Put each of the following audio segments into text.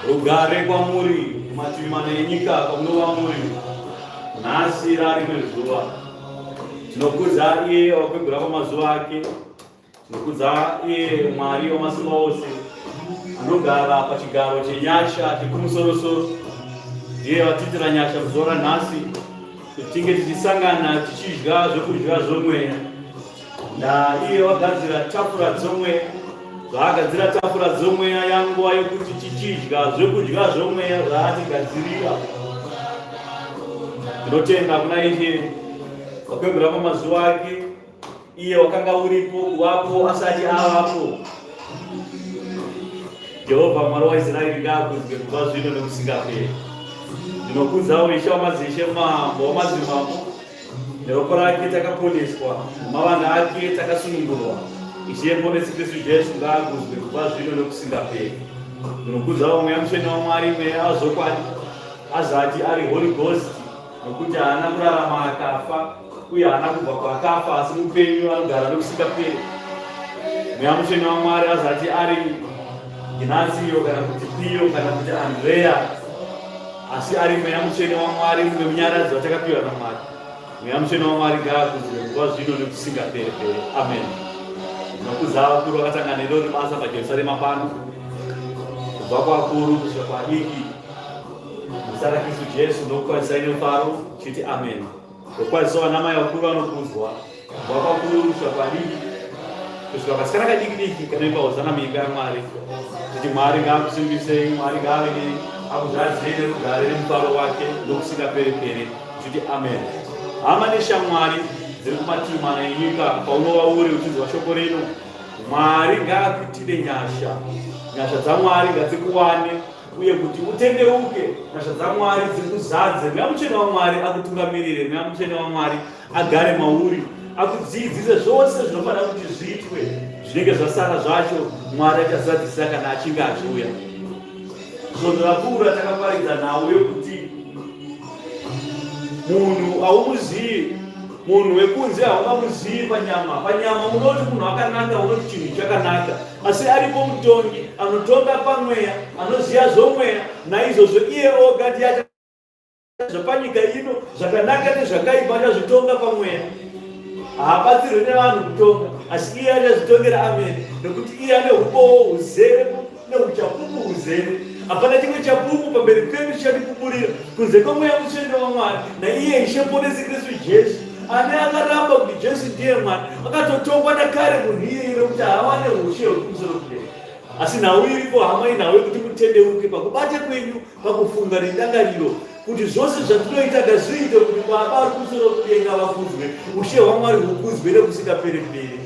Rugare kwa muri matimane nyika kwa mnuwa muri nasi rari mezuwa tinokuza iye wakwegura kwamazuva ake tinokuza iye Mwari wamasimba ose anogara pachigaro chenyasha chekumusoro-soro ndiye watitira nyasha kuzora nhasi kuti tinge tichisangana tichidya zvokudya zvomweya ndaiye wagadzira tafura dzomweya zvaagadzira tafura dzomweya yanguva yekuti tichidya zvokudya zvomweya zvaatigadzirira. Tinotenda kuna iye wakwegura kwamazuva ake, iye wakanga uripo kuvapo asati avapo. Jehovha Mwari waIsraeri ngaakudzwe kubva zvino nokusingaperi. Ndinokudzawo Ishe wamadzishe, Mambo wamadzimambo, neropa rake takaponeswa, namavanga ake takasunungurwa. Ishe Muponesi Kristu Jesu ngaakudzwe kubva zvino nokusingaperi. Ndinokudzawo Mweya Mutsvene waMwari, Mweya wazokwadi, azati ari Holy Ghost, nokuti haana kurarama akafa, uye haana kubva kwakafa, asi mupenyu anogara nokusingaperi. Mweya Mutsvene waMwari azati ari Ignacio kana kuti Pio kana kuti Andrea, asi ari Mweya Mutsvene waMwari, mumwe munyaradzi watakapiwa naMwari. Mweya Mutsvene waMwari ngaakudzwe kubva zvino nokusingaperi. Amen. Ndinokudza vakuru vakatanga nero nebasa paJerusarema pano, kubva kwakuru kusvika kwadiki, muzita raKristu Jesu ndokukwazisai nemufaro chiti amen. Ndokwazisawo vanamai vakuru vanokudzwa, kubva kwakuru kusvika kwadiki, kusvika pasikana kadiki-diki kanoimba hosana muimba yaMwari, kuti Mwari ngaakusimbisei, Mwari ngaave akuzadzei nerugare nemufaro wake nokusingaperi-peri, chiti amen. Hama neshamwari dziri kumatima enyika, paunova uri uchinzwa shoko rino, Mwari ngaakuitire nyasha. Nyasha dzaMwari ngadzikuwane, uye kuti utendeuke. Nyasha dzaMwari dzikuzadze. Mweya Mutsvene waMwari akutungamirire. Mweya Mutsvene waMwari agare mauri, akudzidzise zvose zvinofanira kuti zviitwe, zvinenge zvasara zvacho Mwari achazadzisa kana achinge achiuya. Svondo rakuru ratakaparidza nawe kuti munhu haumuzivi, munhu wekunze haungamuzivi panyama. Panyama unoti munhu akanaka, unoti chinhu chakanaka, asi aripo mutongi anotonga pamweya, anoziva zvomweya. Naizvozvo iye oga ndiye zvapanyika ino zvakanaka nezvakaipa achazvitonga pamweya. Haabatsirwe nevanhu kutonga, asi iye achazvitongera amene, nekuti iye ane ubowo huzere neuchapupu huzere. Hapana chimwe chapupu pamberi pedu chichatipupurira kunze kwemweya mutsvene waMwari, naiye Ishe Ponesi Kristu Jesu, ane akaramba kuti Jesu ndiye Mwari. Akatotongwa nakare munhu iyeye kuti hawane ushe hwekumusoro kudenga. Asi nhau iripo hama inawe kuti mutendeuke pakubate kwenyu, pakufunga nendangariro, kuti zvose zvatinoita ngazviite kuti Baba ari kumusoro kudenga vakudzwe, ushe hwaMwari hukudzwe nekusingaperi-peri.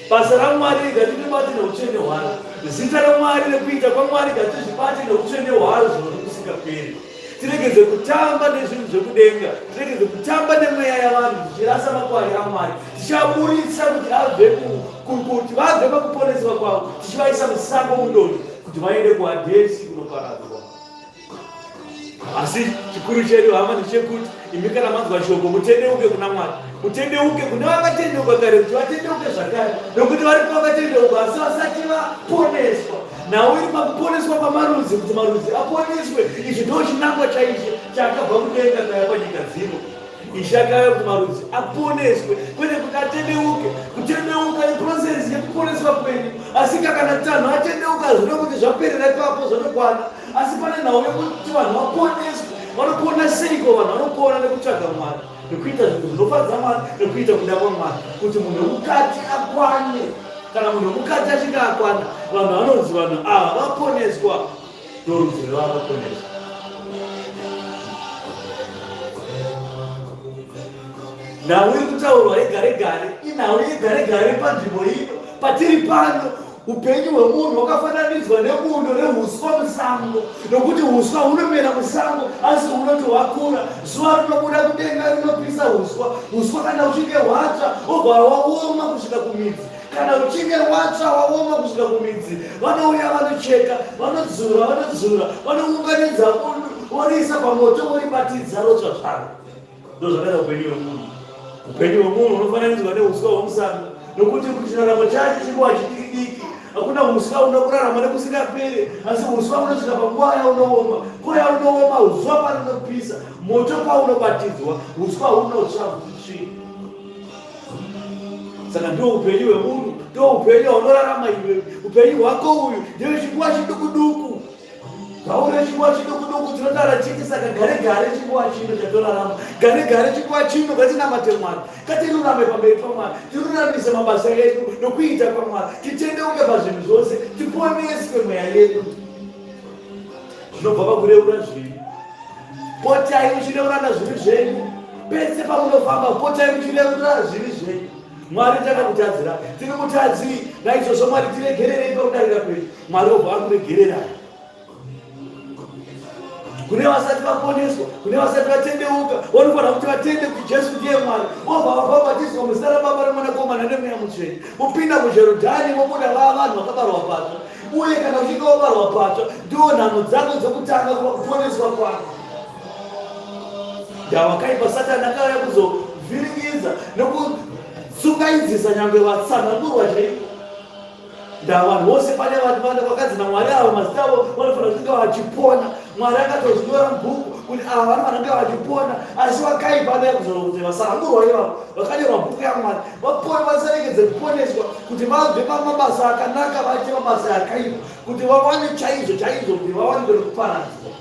Basa raMwari ngatiribate neutsvene hwaro, zita raMwari nekuita kwaMwari ngatizvibate neutsvene hwaro zvokusingaperi. Tiregedze kutamba nezvinhu zvekudenga, tiregedze kutamba nemweya yavanhu, tichirasa makwai aMwari, tichiaburitsa kuti kuti vabve pakuponeswa kwavo, tichivaisa musango mudonhi kuti vaende kuHadesi kunoparadzwa. Asi chikuru chedu hama ndechekuti imi kana manzwa shoko mutendeuke kuna Mwari, mutendeuke kune vakatendeuka kare kuti vatendeuke zvakare, nokuti varipo vakatendeuka asi vasati vaponeswa. Nawo iri pakuponeswa kwamarudzi, kuti marudzi aponeswe. Ichi ndo chinangwa chaIshe chakabva kudenga kaya panyika dzino. Ishe akauya kuti marudzi aponeswe, kwete kuti atendeuke. Kutendeuka iprocess yekuponeswa kwenyu, asi kana tanhu atendeuka zvino kuti zvaperera ipapo zvatokwana. Asi pane nhau yekuti vanhu vaponeswe. Vanopona seiko vanhu? Vanopona nekutsvaga Mwari, nekuita zvinhu zvinofadza Mwari, nekuita kuda kwaMwari, kuti munhu mukati akwane. Kana munhu mukati achinge akwana, vanhu vanonzi vanhu ava vaponeswa, ndorudzi rwavakaponeswa. Nhau iri kutaurwa yegare-gare, inhau yegare-gare panzvimbo ino patiri pano. Upenyu hwemunhu hwakafananidzwa nebundo rehuswa musango, nokuti huswa hunomera musango asi hunoti hwakura, zuva rinobuda kudenga rinopisa huswa. Huswa kana uchinge hwatsva obva waoma kusvika kumidzi, kana uchinge watsva waoma kusvika kumidzi, vanouya vanocheka, vanodzura, vanounganidza bundo, voriisa pamoto, voribatidza rotsva zvaro. Ndo zvakaita upenyu hwemunhu. Upenyu hwemunhu hunofananidzwa nehuswa hwemusango, nokuti chiraramo chacho chinguva chidiki-diki. Hakuna huswa unokurarama nekusingaperi, asi huswa unosvika panguva yaunooma. Nguva yaunooma huswa parinopisa, moto paunobatidzwa, huswa hunotsva huchisvika. Saka ndo upenyu hwemunhu, ndo upenyu hwaunorarama iwe. Upenyu hwako uyu ndewe chinguva chiduku-duku. Ngaure chinguva chiduku-duku, tinotara chiti saka gare-gare chinguva chino chatorarama. Gare-gare chinguva chino ngatinamate Mwari, ngatirurame pamberi paMwari, tiruramise mabasa edu nokuita kwaMwari, titendeuke pazvinhu zvose, tiponeswe mweya yedu. Zvinobva pakureura zvivi. Potai muchireurana zvivi zvenyu. Pese pamunofamba potai muchireurana zvivi zvenyu. Mwari takakutadzira, tirikutadzii, naizvozvo Mwari tiregererei pakudarika kwedu. Mwari obva akuregererai. Kune vasati vaponeswa, kune vasati vatendeuka, vanofanira kuti vatende kuti Jesu ndiye Mwari. Vobva vabhabhatidzwa muzita raBaba neMwanakomana neMweya Mutsvene, vopinda muJorodhani, vobuda vava vanhu vakabarwa patsva. Uye kana uchinge wabarwa patsva, ndiwo nhamo dzako dzokutanga kuponeswa kwako. Ndavakaipa Satani akauya kuzovhiringidza nokutsungayidzisa nyangwe vatsanangurwa chaiko. Vanhu vose pane vakadzi naMwari ava mazita avo vanofanira kunge vachipona. Mwari akatozvinyora mubhuku kuti ava vanofanira kunge vachipona, asi vakaipa ane kuzorwa kuti vasarangurwa ivavo. Vakanyorwa bhuku yaMwari vapone, vasaregedze kuponeswa, kuti vabve pamabasa akanaka vaite mabasa akaipa, kuti vawane chaizvo kuti vawane kuparadzwa.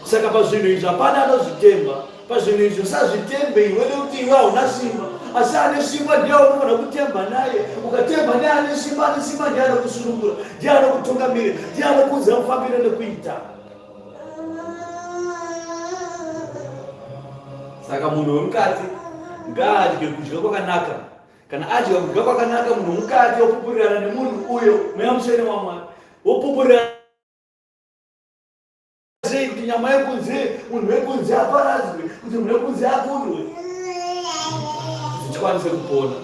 Saka pazvinhu izvi hapana anozvitemba. Pazvinhu izvi usazvitembe iwe nekuti iwe hauna simba, asi ane simba ndiye unofanira kutemba naye. Ukatemba naye ane simba ndiye anokusunungura, ndiye anokutungamirira, ndiye anokuudza mufambiro nekuita. Saka munhu wemukati ngaadye kudya kwakanaka. Kana adya kudya kwakanaka, munhu wemukati opupurirana nemunhu uyo Mweya Mutsvene waMwari, opupurirana kuti nyama yekunze, munhu wekunze aparadzwe, kuti munhu wekunze akundwe. tikwanise kupona.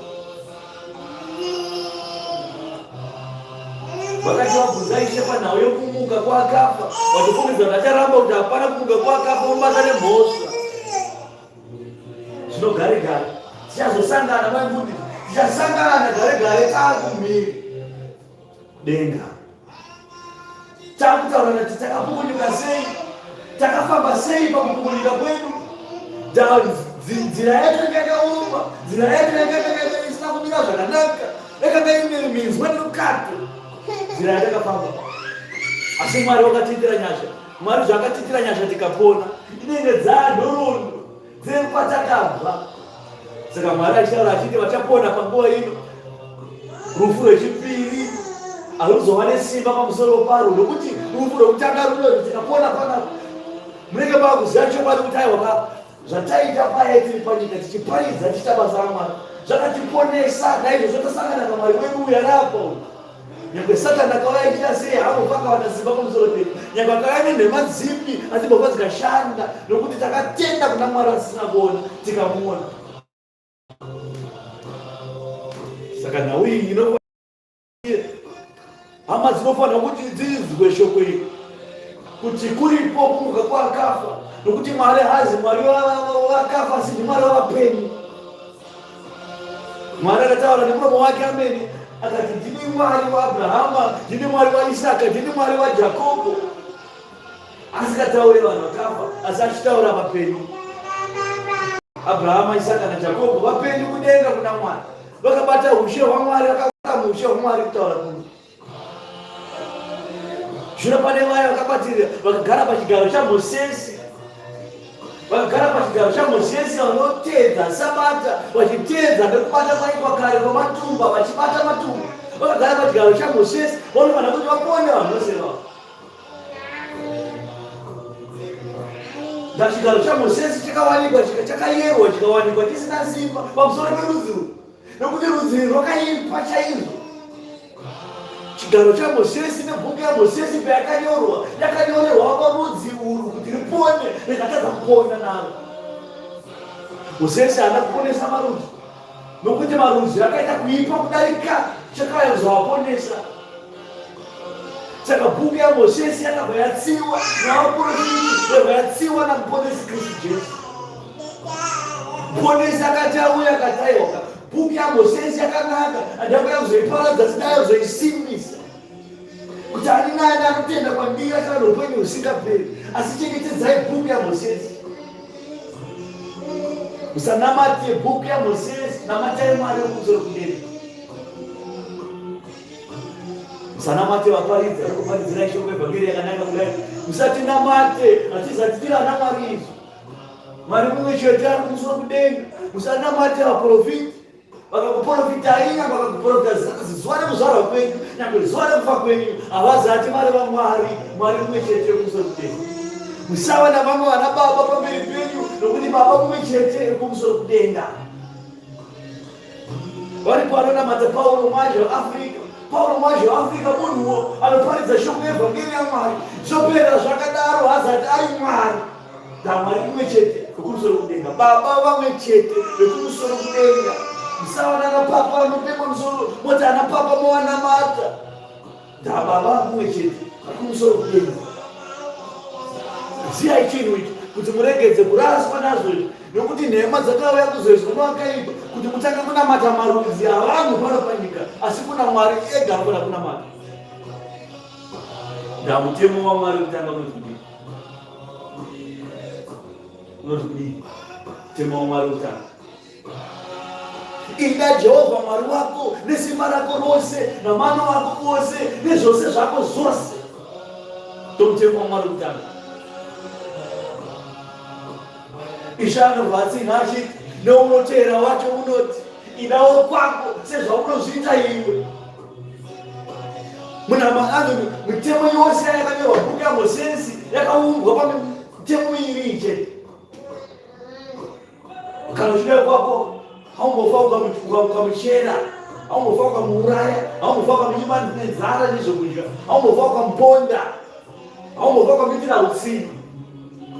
Wakati wabvunza Ishe panhau yokumuka kwakafa, watofungidzwa kuti acharamba kuti hapana kumuka kwakafa unobatane mhosva. Zvinogare gare tichazosangana maimbuti, tichasangana gare gare taakumhiri denga. Takutaura kuti takapukunyuka sei, takafamba sei pakupukunyuka kwedu. Nzira yetu yakaoma, nzira yetu isina kumira zvakanaka, yakanga ine minzwa nerukato. Nzira yatakafamba, asi Mwari wakatiitira nyasha. Mwari zvakatiitira nyasha tikapona, inenge dzadhorondo dzepatakabva. Saka Mwari achitaura achiti vachapona panguva ino. Rufu rwechipiri haruzova nesimba pamusoro paro, nokuti rufu rwekutanga runoti tikapona panapa munenge makuziva chokwadi kuti aiwa zvataita paya tiri panyika tichiparidza tichita basa raMwari zvakatiponesa. Naizvozvo tasangana naMwari wedu uyu arapo. Nyangwe Satani akauya ichita sei haambobva akawana simba pamusoro pedu. Nyangwe akauya nenhema dzipi hadzibva dzikashanda, nokuti takatenda kuna Mwari asina kuona tikamuona. Saka nhau iyi hama dzinofanira kuti dzizwe shoko iri kuti kuripo kumuka kwakafa, nokuti Mwari hazi Mwari wakafa, asi ndiMwari wavapenyu. Mwari akataura nemuromo wake amene akati ndini Mwari waAbrahama, ndini Mwari waIsaka, ndini Mwari waJakobho. Asikataure vanhu vakafa, asi achitaura vapenyu. Abrahama, Isaka naJakobho vapenyu kudenga kuna Mwari, vakabata ushe hwaMwari, vakabata ushe hwaMwari kutaura kunhu. Zvino pane vaya vakabatira vakagara pachigaro chaMozisi, vakagara pachigaro chaMozisi vanotedza Sabata, vachitedza nekubata kwaitwa kare kwematumba, vachibata matumba. Vakagara pachigaro chaMozisi, vanofanira kuti vapone vanhu vose vavo. Chigaro chaMozisi chakawanikwa chakayerwa, chikawanikwa chisina simba pamusoro perudzi urwu, nokuti rudzi rwakaipa chaizvo. Chigaro chaMozisi nebhuku yaMozisi payakanyorwa, yakanyorerwa parudzi urwu kuti ripone, rikatadza kupona naro. Mozisi haana kuponesa marudzi, nokuti marudzi akaita kuipa kudarika chakauya kuzovaponesa. Saka bhuku yaMozisi yakabva yatsiwa navaprofiti, yabva yatsiwa namuponesi Kristu Jesu. Muponesi akati auya akati aiwa bhuku yaMozisi yakanaka, handauya kuzoiparadza asi ndauya kuzoisimbisa, kuti ani naani anotenda kwandiri achava noupenyu husingaperi. Asi chengetedzai bhuku yaMozisi, musanamate bhuku yaMozisi, namatai Mwari wekumusoro kudenga. Musanamate vaparidzi vari kuparidzira shoko evhangeri yakanaka kudai, musatinamate atizati tiri ana Mwari izvi. Mwari mumwe chete ari kumusoro kudenga. Musanamate vaprofiti, vakakuprofitai nyangwe vakakuprofita zuva rekuzvarwa kwenyu, nyangwe zuva rekufa kwenyu, havazati vari vaMwari. Mwari mumwe chete kumusoro kudenga. Musava navamwe vana baba pamberi penyu, nokuti baba mumwe chete kumusoro kudenga. Varipo vanonamata Paulo mwaje weAfrica. Paulo mwaje weAfrica munhuwo anoparidza shoko evhangeri yaMwari, zvopera zvakadaro hazati ari Mwari. Mwari mumwe chete wekumusoro kudenga, baba vamwe chete wekumusoro kudenga. Musava nanapapa vanopemba musoro moti anapapa movanamata. Baba mumwe chete wekumusoro kudenga. Ziyai chinhu ichi kuti muregedze kuraswa nazvo izvi, nokuti nhema dzakauya kuzoizwa nevakaipa kuti mutange kunamata marudzi avanhu pano panyika, asi kuna Mwari ega anofana kunamata. Mutemo waMwari kutanga unoti kudii? Unoti kudii? Mutemo waMwari kutanga, ida Jehovha Mwari wako nesimba rako rose namano wako wose nezvose zvako zvose. Mutemo waMwari kutanga. Ishe anobva atsinha achiti neunotera wacho unoti idawo kwako sezvaunozviita iwe. Mitemo yose yakanyorwa bhuku yaMozisi yakaumbwa pamitemo iri chete. Kana uchida kwako haumbofa ukamuchera, haumbofa ukamuuraya, haumbofa ukamunyima nenzara nezvokudya, haumbofa ukamuponda, haumbofa ukamuitira utsivi,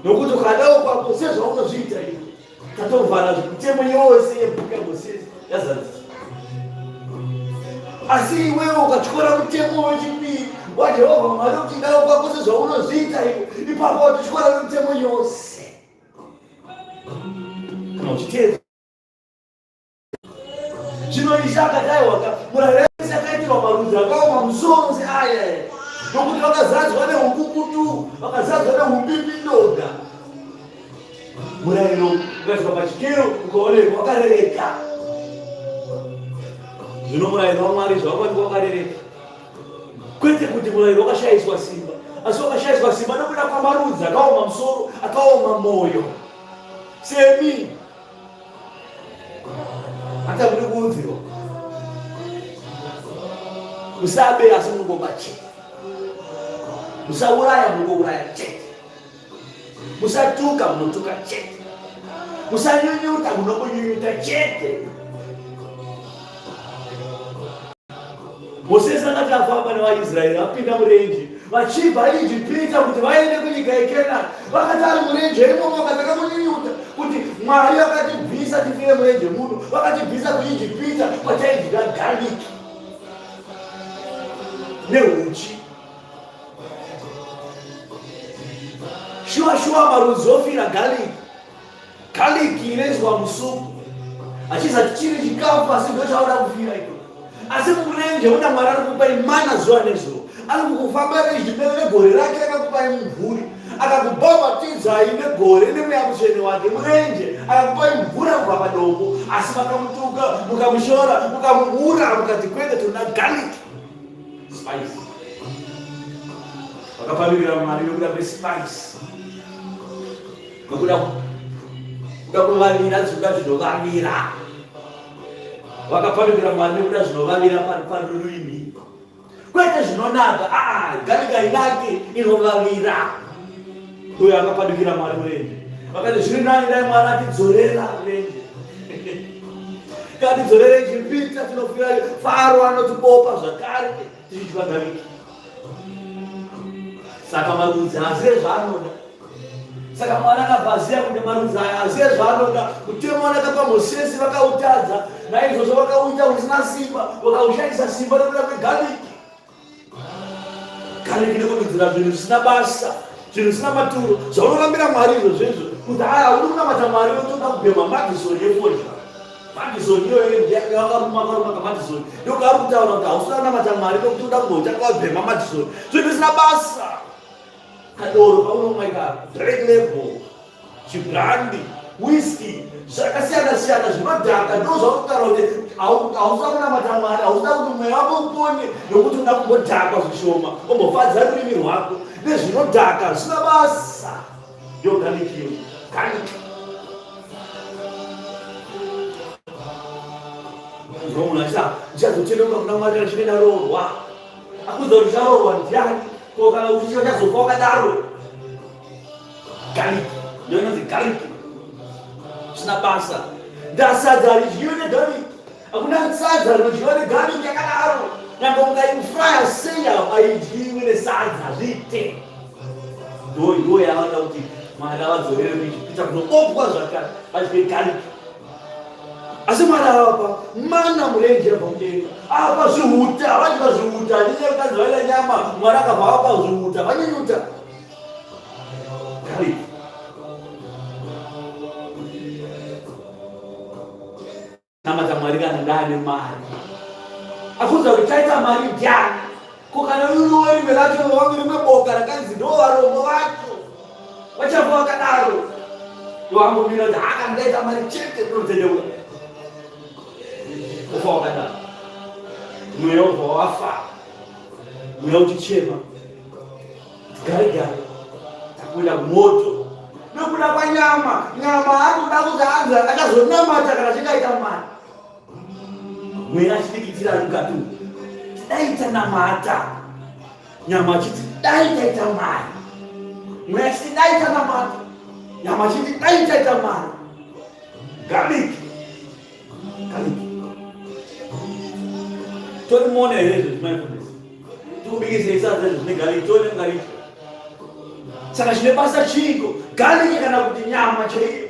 nokuti ukadawo kwako sezvaunozviita iwe. Tatovhara mitemo yose yebhuku yaMozisi yazanzi. Asi wewe ukachukua mtemo wechipiri waJehovha Mwari kuti nawo kwako zvaunozviita ipapo watochukura mtemo yose kana uchiteedza zvinoishaka daiwaka murayiro wese akaitirwa marudzi akaoma musoro seaya nokuti vakazadzwa neukukutu vakazadzwa neupipi ndoga murayiro ukaiswa pachikero ukaonekwa wakarereka zvino murayiro waMwari zvavawanikwa wakarereka kwete kuti murayiro wakashayiswa simba asi wakashayiswa simba nokuda kwamarudzi akaoma musoro akaoma moyo semi hata muri kuudzirwa musabe asi munongoba chete musauraya munongouraya chete musatuka munotuka chete musanyunyuta munongonyunyuta chete. Moses akati afamba nevaIsraeri apinda murenje vachibva Ijipita kuti vaende kunyika yeKenani vakati ari murenje imomo vakatakamunyunyuta kuti Mwari akatibvisa tifire murenje muno vakatibvisa kuIjipita kwataidya garlic neuchi shuwa marudzi ofira garlic inoiswa musupu achizati chiri chikafu asi ndo chauda kufira iko asi murenje una Mwari ari kupai mana zuva nezuva ari kukufamba negore rake rakakupai mumvuri akakubhabhatidza ine gore nemweya mutsvene wake murenje akakupai mvura kubva padombo asi makamutuka mukamushora mukamuura mukati kwete tona garlic spice vakapamirira Mwari nokuda kwespice nokuda kuvavira dzuka zvinovavira vakapanikira Mwari nekuda zvinovavira parurimi kwete zvinonaka garika inake inovavira uyo akapanikira Mwari murenje vakati zviri nani dai Mwari atidzorera murenje katidzorera Ijipita tinofira Faro anotibopa zvakare tichidya gariki saka marudzi aziye zvaanoda saka Mwari akabvaziya kuti marudzi aya aziye zvaanoda mutemo wanakapa Mosesi vakautadza naizvozvo vakauita usina simba vakaushandisa simba nekuda kwegariki gariki nekududzira zvinhu zvisina basa zvinhu zvisina maturo zvaunokambira Mwari izvozvo kuti uri kunamata Mwari wotoda kubhema madhisoni yeforya madhisoni iyoyo yakarumakaruma kamadhisoni ndokaari kutaura kuti hausina kunamata Mwari nokuti uda kumbota kwabhema madhisoni zvinhu zvisina basa kadoro paunomwaika Black Label chibrandi whisky zvakasiyana-siyana zvinodhaka ndo zvakutaura kuti hausa kunamata Mwari hausa kuti mweya wako upone nokuti uda kumbodhakwa zvishoma umbofadza rurimi rwako nezvinodhaka zvisina basa yoganikiyo ganiki munhu achita ndichazotendeuka kuna Mwari achipinda roorwa akudza kuti charoorwa ndiani ko kana kuti chiva chazofa wakadaro gariki ndononzi gariki zvisina basa ndasadza ridyiwe negariki hakuna sadza rinodyiwa negariki yakadaro nyangwe mukaifraya sei haidyiwe nesadza zvite ndo yavada kuti Mwari avadzorere kuIjipita kunobopwa zvakare vadye gariki asi Mwari avapa mana murenje abva mudenga apa zvihuta vadya zvihuta nenyekadzi vaida nyama Mwari akabva vapa zvihuta vanyunyuta gariki namata Mwari kana ndaane mari akudza kuti taita mari ndiani ko kana ruriwo rimwe racho vangu rimwe boka rakanzi ndo varombo vacho vachafa vakadaro wangomira kuti akandaita mari chete tinotendeuka ufa wakadaro mweya ubva wafa mweya uchichema garigari takuenda kumoto nokuda kwanyama nyama akuda kuti anzi achazonamata kana chingaita mari mweya achidikitira mukati daita namata nyama chiti daita mari mweya chiti daita namata nyama chiti daita mari gariki tori muone here zvimaifundisa tikubikise sadza zvine gariki tone gariki saka zvine basa chiko gariki kana kuti nyama chaiyo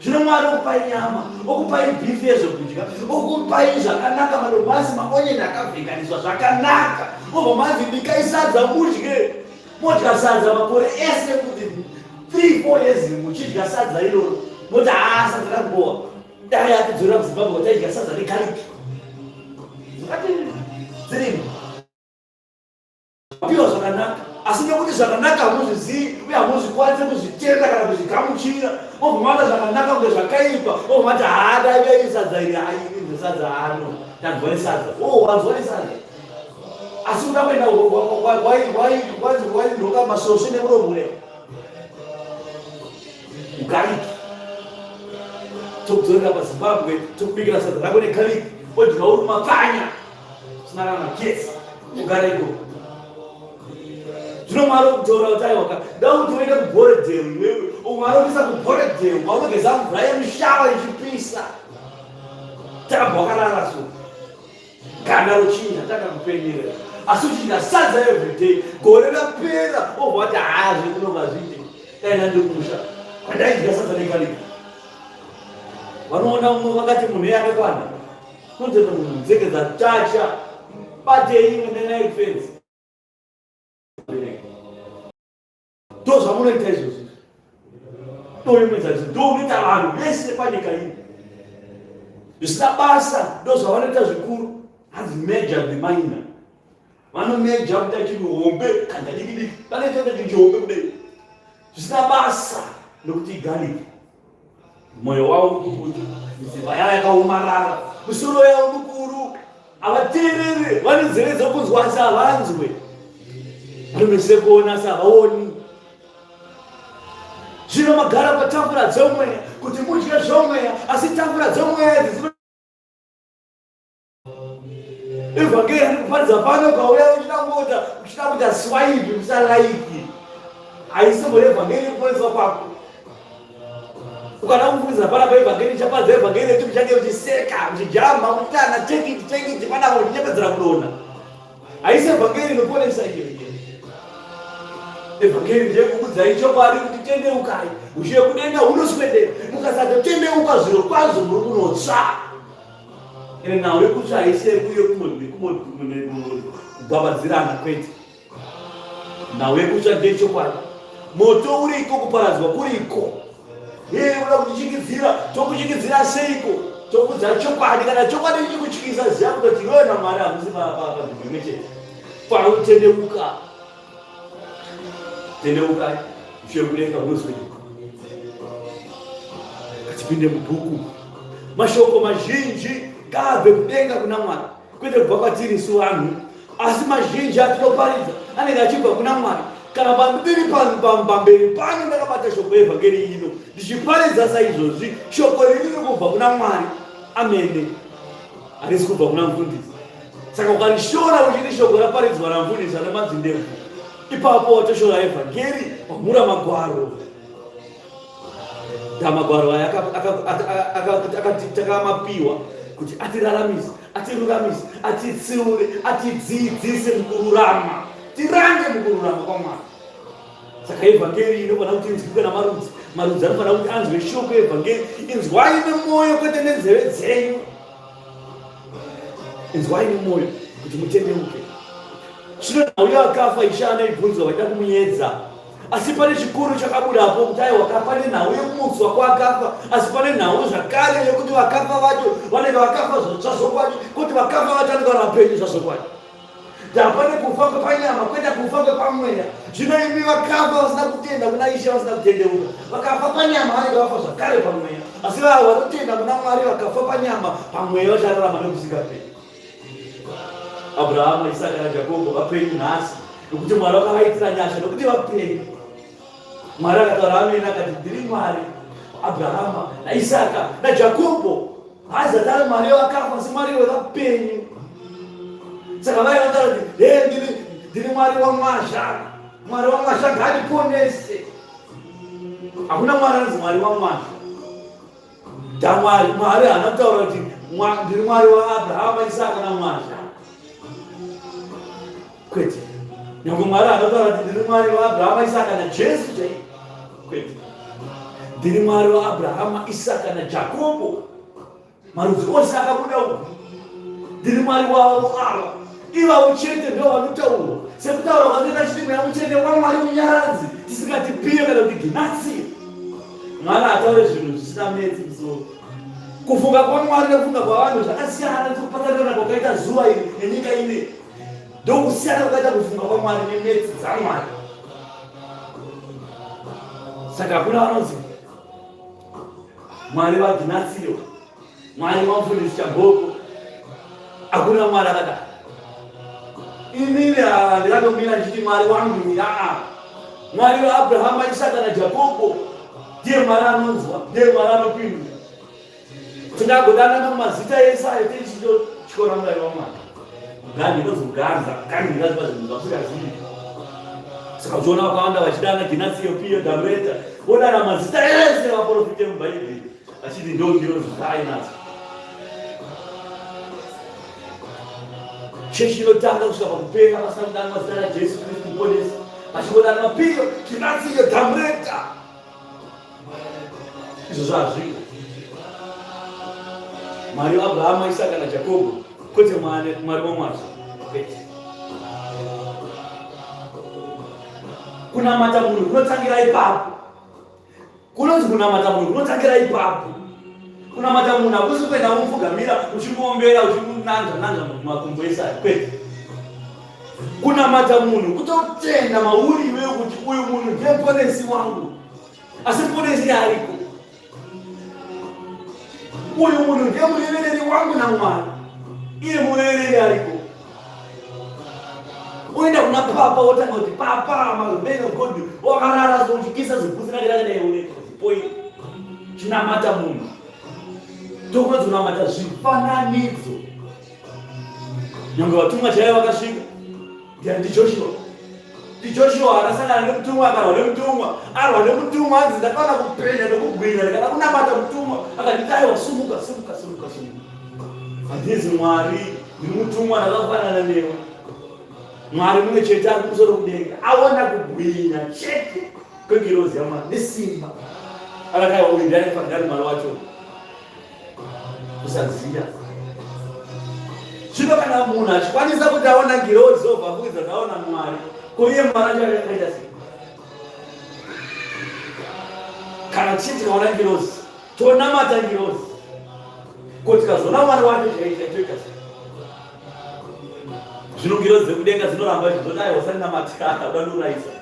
Zvino Mwari okupai nyama, okupai bhifu yezvokudya, okupai zvakanaka, madomasi, maonyeni akavhenganiswa zvakanaka. Obva manzi bikai sadza mudye. Modya sadza makore ese kuti 3-4 years muchidya sadza iroro. Moti sadza rakubowa. Dai atidzorera kuZimbabwe taidya sadza regariki. Zvakati dzirimo. Piwa zvakanaka. Asi nekuti zvakanaka hamuzvizivi uye hamuzvikwanisi kuzvitenda kana kuzvigamuchira. Obva mata zvakanaka kunge zvakaipa. Obva mati dai sadza iri hairi sadza hano. Tanzwa nesadza. Wanzwa nesadza. Asi kuda kuenda waindoka masosvi nemuromo leo. Ugariki. Tokudzorera paZimbabwe, tokubikira sadza rako negariki. Odya uri mapfanya. Usina kana gesi. Ugara ikoko. Zvino Mwari okutaura kuti aiwa ndakuti uende kuBhoredheu iwewe. Mwari okuisa kuBhoredheu kwaunogeza mvura yemushava ichipisa. Takabva wakarara so. Ganda rochinja takakupenyerera. Asi uchidya sadza everyday. Gore rapera obva wati zvekunonga zvite. Daina ndikumusha. Pandaidya sadza negariki. Vanoona umwe vakati munhu yakakwana. Kunzeno munhu nzeke dzatacha. Batei imwe nenail fence. Ndo zvamunoita izvozvo. Ndoimwedza izvo. Ndounoita vanhu vese panyika ino. Zvisina basa ndo zvavanoita zvikuru. Hanzi major the minor. Vanomeja kuita chinhu hombe kana dikidiki. Vanoita kuti chihombe kudai. Zvisina basa nokuti gariki. Moyo wavo ukukuti. Mitsipa yavo yakaomarara. Misoro yavo mikuru. Havateerere. Vane nzeve dzokunzwa asi havanzwe. Vanomesere kuona asi havaoni. Zvino magara patafura dzomweya kuti mudye zvomweya, asi tafura dzomweya idzi evhangeri rikuparidza pano ukauya uchida kuita swaipi musalaiki. Haisimbori evhangeri ikuponeswa kwako. Ukada kufundisa panapa evhangeri chapadza evhangeri yetu muchange uchiseka muchijamba mutana tekiti panapa muchinyepedzera kudonha. Haisi evhangeri inoponesa iyo. Evhangeri ndeyekukudzai chokwadi kuti tendeukai. Ushiye kudenga hunoswedera. Mukasatotendeuka zviro kwazvo muri kunotsva. Ine nhau yekutsva haisi yekuye kubhabhadzirana kwete. Nhau yekutsva ndeyechokwadi. Moto uriko, kuparadzwa kuriko. Unoda kutichikidzira, tokuchikidzira seiko? Tokudza chokwadi. Kana chokwadi chichikutyisa ziya kuti iwewe naMwari hamusi panzvimbo imwe chete. Panotendeuka. Tendeukai, ushiye kudenga hunoswedera. Katipinde mubhuku. Mashoko mazhinji ngaabve kudenga kuna Mwari. Kwete kubva kwatiri isu vanhu. Asi mazhinji atinoparidza anenge achibva kuna Mwari. Kana pandiri pamberi pano ndakabata shoko evhangeri ino ndichiparidza saizvozvi, shoko riri kubva kuna Mwari. Amene. Harisi kubva kuna mufundisi. Saka ukarishora uchiti shoko raparidzwa namufundisi anamanzi ndebvu, ipapo watoshora evhangeri wamhura magwaro. Magwaro aya takamapiwa kuti atiraramise, atiruramise, atitsiure, atidzidzise mukururama, tirange mukururama kwaMwari. Saka evhangeri inofanira kuti inzwike namarudzi. Marudzi anofanira kuti anzwe shoko evhangeri. Inzwai nemwoyo kwete nenzeve dzenyu. Inzwai nemwoyo kuti mutendeuke. Zvino uyo akafa Ishe anoibvunzwa vaida kumuedza. Asi pane chikuru chakabudapo kuti aiwa pane nhau yekumutswa kwakafa, asi pane nhau zvakare yekuti vakafa vacho vanenge vakafa zvazokwadi, kuti vakafa vacho vanenge varapenyu zvazokwadi. Hapane kufa kwepanyama, kwete kufa kwepamweya. Zvino imi vakafa vasina kutenda kuna Ishe, vasina kutendeuka, vakafa panyama vanenge vafa zvakare pamweya. Asi vavo vanotenda kuna Mwari vakafa panyama, pamweya vachararama nokusingaperi. Abrahamu, Isaka naJakobho vapenyu nhasi nokuti Mwari vakavaitira nyasha nokuti vapenyu. Mwari akataura ameni akati ndiri Mwari Abrahama naIsaka naJakobho. Haazati ari Mwari wakafa, asi Mwari wevapenyu. Saka vaivataura kuti ndiri Mwari wamwazha. Mwari wamwazha ngaatiponese. Hakuna Mwari anonzi Mwari wamwazha. Mwari haana kutaura kuti ndiri Mwari waAbrahama, Isaka naMwazha. Kwete. Nyangwe Mwari anotaura kuti ndiri Mwari waAbrahama, Isaka naJesu chaiye. Kwete. ndiri Mwari waAbrahama, Isaka naJakobo, marudzi ose akabuda uko. Ndiri Mwari wavo ava, ivavo chete ndivo vanotaurwa, sekutaura kwandina chirimo yamuchete waMwari munyaradzi, tisingati piyo kana kuti ginatsi. Mwana ataure zvinhu zvisina metsi musoro. Kufunga kwaMwari nekufunga kwavanhu zvakasiyana, ndikupatsanana kwakaita zuva iri nenyika ine. Ndokusiyana kwakaita kufunga kwaMwari nemetsi dzaMwari. Saka hakuna vanonzi Mwari waGinatsiyo, Mwari wamufundisi Chabhoko, hakuna Mwari akadaro. Inini ndikatomira ndichiti Mwari wangu ni Mwari waAbrahama, Isaka naJakobo ndiye Mwari anonzwa, ndiye Mwari anopindura. Tingagodana namazita ese ayo tichikora Mwari waMwari. Gani inozoganza, gani ingaziva zvinhu zvasingazivi. Saka uchiona vakawanda vachidana Ginatsi Yopiyo Dhamreta, vodana mazita ese vaprofite mubhaibheri vachiti ndondiro zvainadzo. Chechi inotanga kusvika pakupera pasina kudanwa zita raJesu Kristu muponesi, vachingodana Mapiyo, Ginatsi Dhamreta. Izvo zvazviko. Mwari waAbrahama, Isaka naJakobo, kwete Mwari waMwari. Kunamata munhu kunotangira ipapo. Kunonzi kunamata munhu kunotangira ipapo. Kunamata munhu hakusi kuenda kumupfugamira uchimuombera uchimunanza mumakumbo esayo, kwete. Kunamata munhu kutotenda mauri iwewe kuti uyu munhu ndiye muponesi wangu, asi muponesi ariko. Uyu munhu ndiye murevereri wangu naMwari, iye murevereri ariko. Uenda kuna papa wotanga kuti papa man of God wakarara zochikisa zibhuzina neune poi chinamata munhu. Tokunonamata zvifananidzo. Nyangwe vatumwa chaivo vakasvika, ndiJoshua. ndiJoshua akasangana nemutumwa, akarwa nemutumwa, arwa nemutumwa, anzi ndakaona kupenya nekugwinya, ndikada kunamata mutumwa, akati daiwa sumuka. Handizi Mwari, ndiri mutumwa ndakafanana newe. Mwari mumwe chete ari kumusoro kudenga, aona kugwinya chete kwegirozi yaMwari nesimba. Akataiwa uyu ndiani pagari Mwari wacho. Kusaziya. Zvino kana munhu achikwanisa kuti aona girozi obva afukidzwa aona Mwari, ko iye Mwari acho akaita sei? Kana tichiti tikaona girozi, tonamata girozi, ko tikazoona Mwari wacho toita sei? Zvino girozi dzekudenga dzinoramba zvinodai usanamatika danuraisa.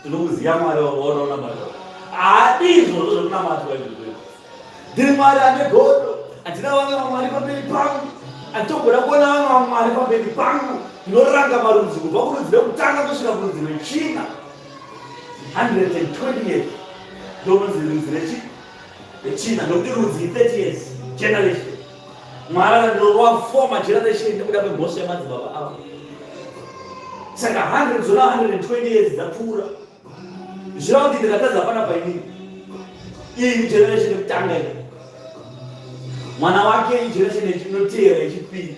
Tinokuziya Mwari waona unamata. Hadizvo zvokunamatwa izvozvo. Ndiri Mwari ane godo, handina vamwe vaMwari pamberi pangu. Handitogona kuona vamwe vaMwari pamberi pangu. Ndinoranga marudzi kubva kurudzi rwekutanga kusvika kurudzi rwechina. 120 ndorudzi rwechina, nokuti rudzi 30 years generation. Mwari akandorova former generation nekuda kwemhosva yamadzibaba avo. Saka 120 years dzapfuura. Zvirava kuti ndikatadza panapa inini. Iyi generation yekutanga iyi. Mwana wake generation inoteera yechipiri.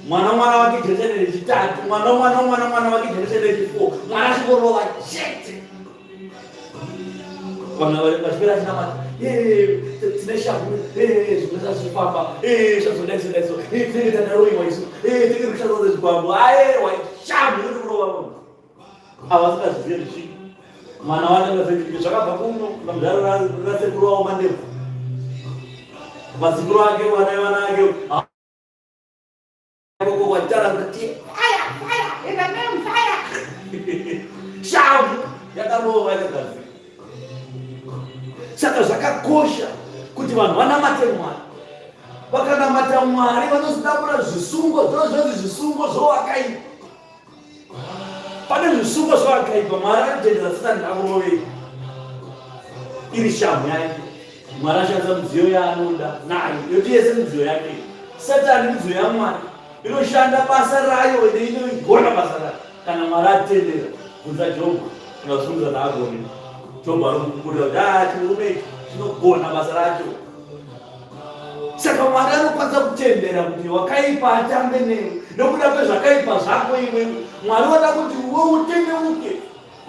Mwana wake generation yechitatu. Mwana wake generation yechifo. Mwana achingorova chete. Vana vachipera chinamata. Tine shamhu. Zvimwe zvazvifamba. Zvazodaiso. Tinenge tadaroiwa isu. Tinenge kushandwa zvikwambo. Shamhu iri kurova munhu. Havasingazvizivi zvisvika. Mwana wake zvakabva kuno pamudharo rasekuru wavo Mandevu. Mazikuru ake vana ake koko watara kuti fire in the name fire. Shamhu yakarova yakagadzika. Saka zvakakosha kuti vanhu vanamate Mwari. Vakanamata Mwari vanozodambura zvisungo, ndozvonzi zvisungo zvowakaipa. Pane zvisungo zvowakaipa, Mwari anotendera Satani akurovei. Iri shamhu yake. Mwari ashandisa midziyo yaanoda nayo, yoti yese midziyo yake. Satani midziyo yaMwari inoshanda basa rayo ende inogona basa rayo. Kana Mwari atendera, bvunza Jobho, unosungudza naagoni. Jobho anokukurira kuti chirume chinogona basa racho. Saka Mwari anokwanisa kutendera kuti wakaipa atambe newe, nokuda kwezvakaipa zvako iwe. Mwari wada kuti uwe utendeuke,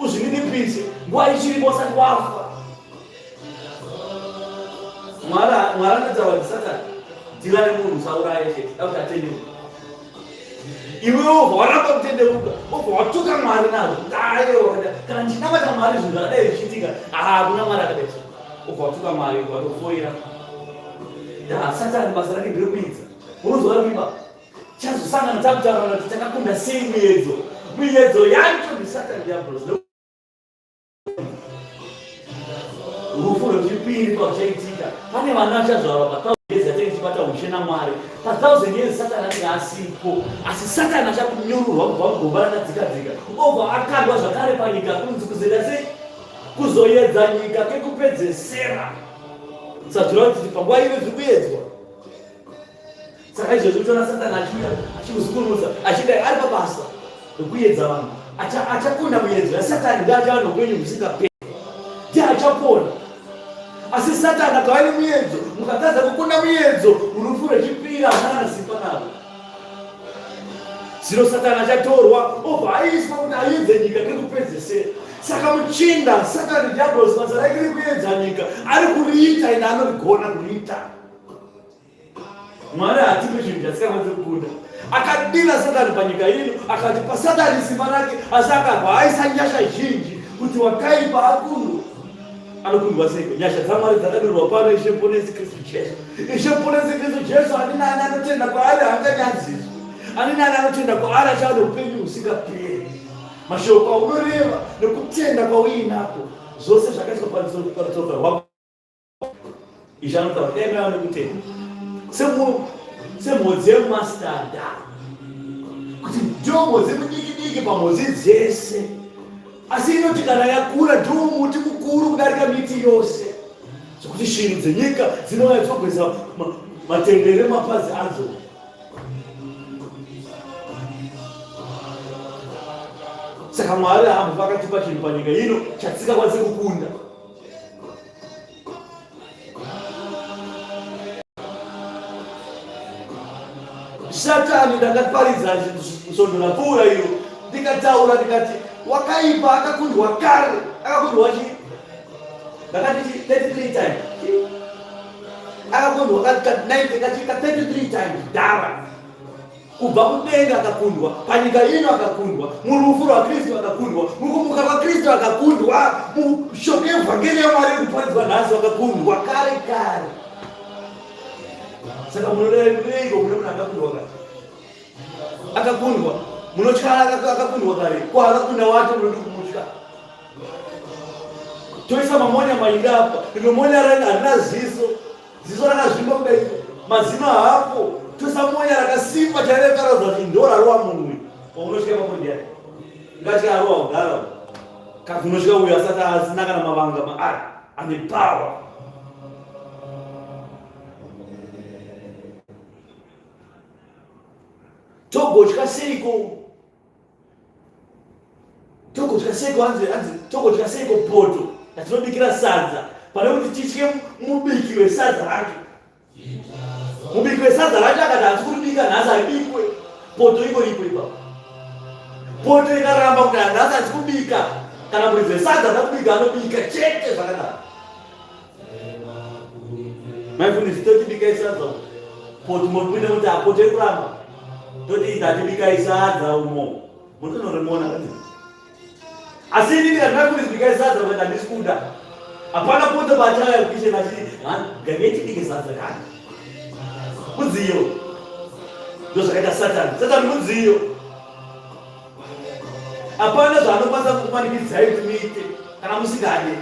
uzvininipise nguva ichiripo usati wafa. Mwari anataura kuti Satani ndilane munhu sauraya chete dauti atendeuka. Iwewo waramba kutendeuka, obva watuka Mwari nazvo kana ndinamata Mwari zvinhu zvakadai zvichiitika, hakuna Mwari akadai, obva watuka Mwari watofoira. Satani basa rake nderekuidza. Unozwa kuimba chazosangana takutaura kuti takakunda sei muyedzo yacho ndi Satani diabolos. Rufu rwechipiri pakuchaitika, pane vana vachazvarwa pa1000 years chibata ushe naMwari. Pa1000 years Satani anenge asipo, asi Satani achakunyururwa kubva mugomba rakadzikadzika, obva akandwa zvakare panyika kunzi kuzoita sei, kuzoedza nyika kekupedzesera. Sadhura kuti panguva ive zviri kuedzwa. Saka izvozvo uchiona Satani achiuya achikuzukurudza achidai ari pabasa rekuedza vanhu. Achakunda muedzo yaSatani ndiachava noupenyu husingaperi, ndiye achapona. Asi Satani akava nemuedzo, mukatadza kukunda muedzo, rufu rwechipiri hamuna simba naro. Zvino Satani achatorwa obva aiswa kuti aedze nyika kekupedzesera. Saka muchinda Satani diabolos basa rake rekuedza nyika ari kuriita ine anorigona kuriita. Mwari hatipe chinhu chasikakwanisi kukunda. Akadina Satani panyika ino, akatipa Satani simba rake, asi akabva aisa nyasha zhinji kuti wakaipa akundwa. Anokundwa seiko? Nyasha dzaMwari dzakadurwa pano Ishe Ponesi Kristu Jesu. Ishe Ponesi Kristu Jesu ani nani anotenda kwaari haanganyadziswi. Ani nani anotenda kwaari achava noupenyu husingaperi. Mashoko aunoreva nekutenda kwauinapo zvose zvakaiswa parutsoko rwako. Izvi anotaura kuti dai maiva nekutenda semhodzi yemustarda, kuti ndiyo mhodzi mudiki pamhodzi dzese, asi inoti kana yakura ndiwo muti mukuru kudarika miti yose, zvokuti shiri dzenyika dzinowadzogweza matendere mapazi adzo. Saka Mwari haambo vakatipa chinhu panyika ino chatisingakwanisi kukunda. Satani ndakatiparidza svondo rapfuura iro, ndikataura ndikati wakaipa akakundwa kare, akakundwa chi? Ndakati 33 times. Akakundwa kati 33 times dara. Kubva kudenga akakundwa, panyika ino akakundwa, murufu rwaKristu akakundwa, mukumuka kwaKristu akakundwa, mushoko evhangeri yaMwari irikuparidzwa nhasi akakundwa kare. Saka munoreiko kune munhu akakundwa kare? Akakundwa, munotya akakundwa kare, ko akakunda wacho munodi kumutya. Toisa mamonya mainda apa, rimwe monya harina ziso rakazvimba kudai, mazino haapo. Toisa monya rakasimba chairekaradza kuti ndo rarova munhu uyu. Unotya mamonya yake. Ngati arova kugara. Kana unotya uyu asati asina kana mavanga maari, ane power. Togotya seiko poto yatinobikira sadza pane kuti titye mubiki wesadza racho. Mubiki wesadza racho akati hatisi kuribika nhasi haribikwe, poto ingoripo ipapo. Poto ikaramba kuti nhasi hatisi kubika, kana muridzi wesadza anokubika anobika chete zvakadaro. Maifundisi totibikai sadza poto murikuita kuti apoto ikuramba toti ndatibika sadza umo mutonorimona kati. Asi inini kandinakundibika sadza kuti handisi kuda, hapana poto pachaya kukishena achiti ngangechibike sadza kani. Mudziyo ndo zvakaita Satani mudziyo. Hapana zvaanokwanisa kukumanikidzai kuti muite kana musingade.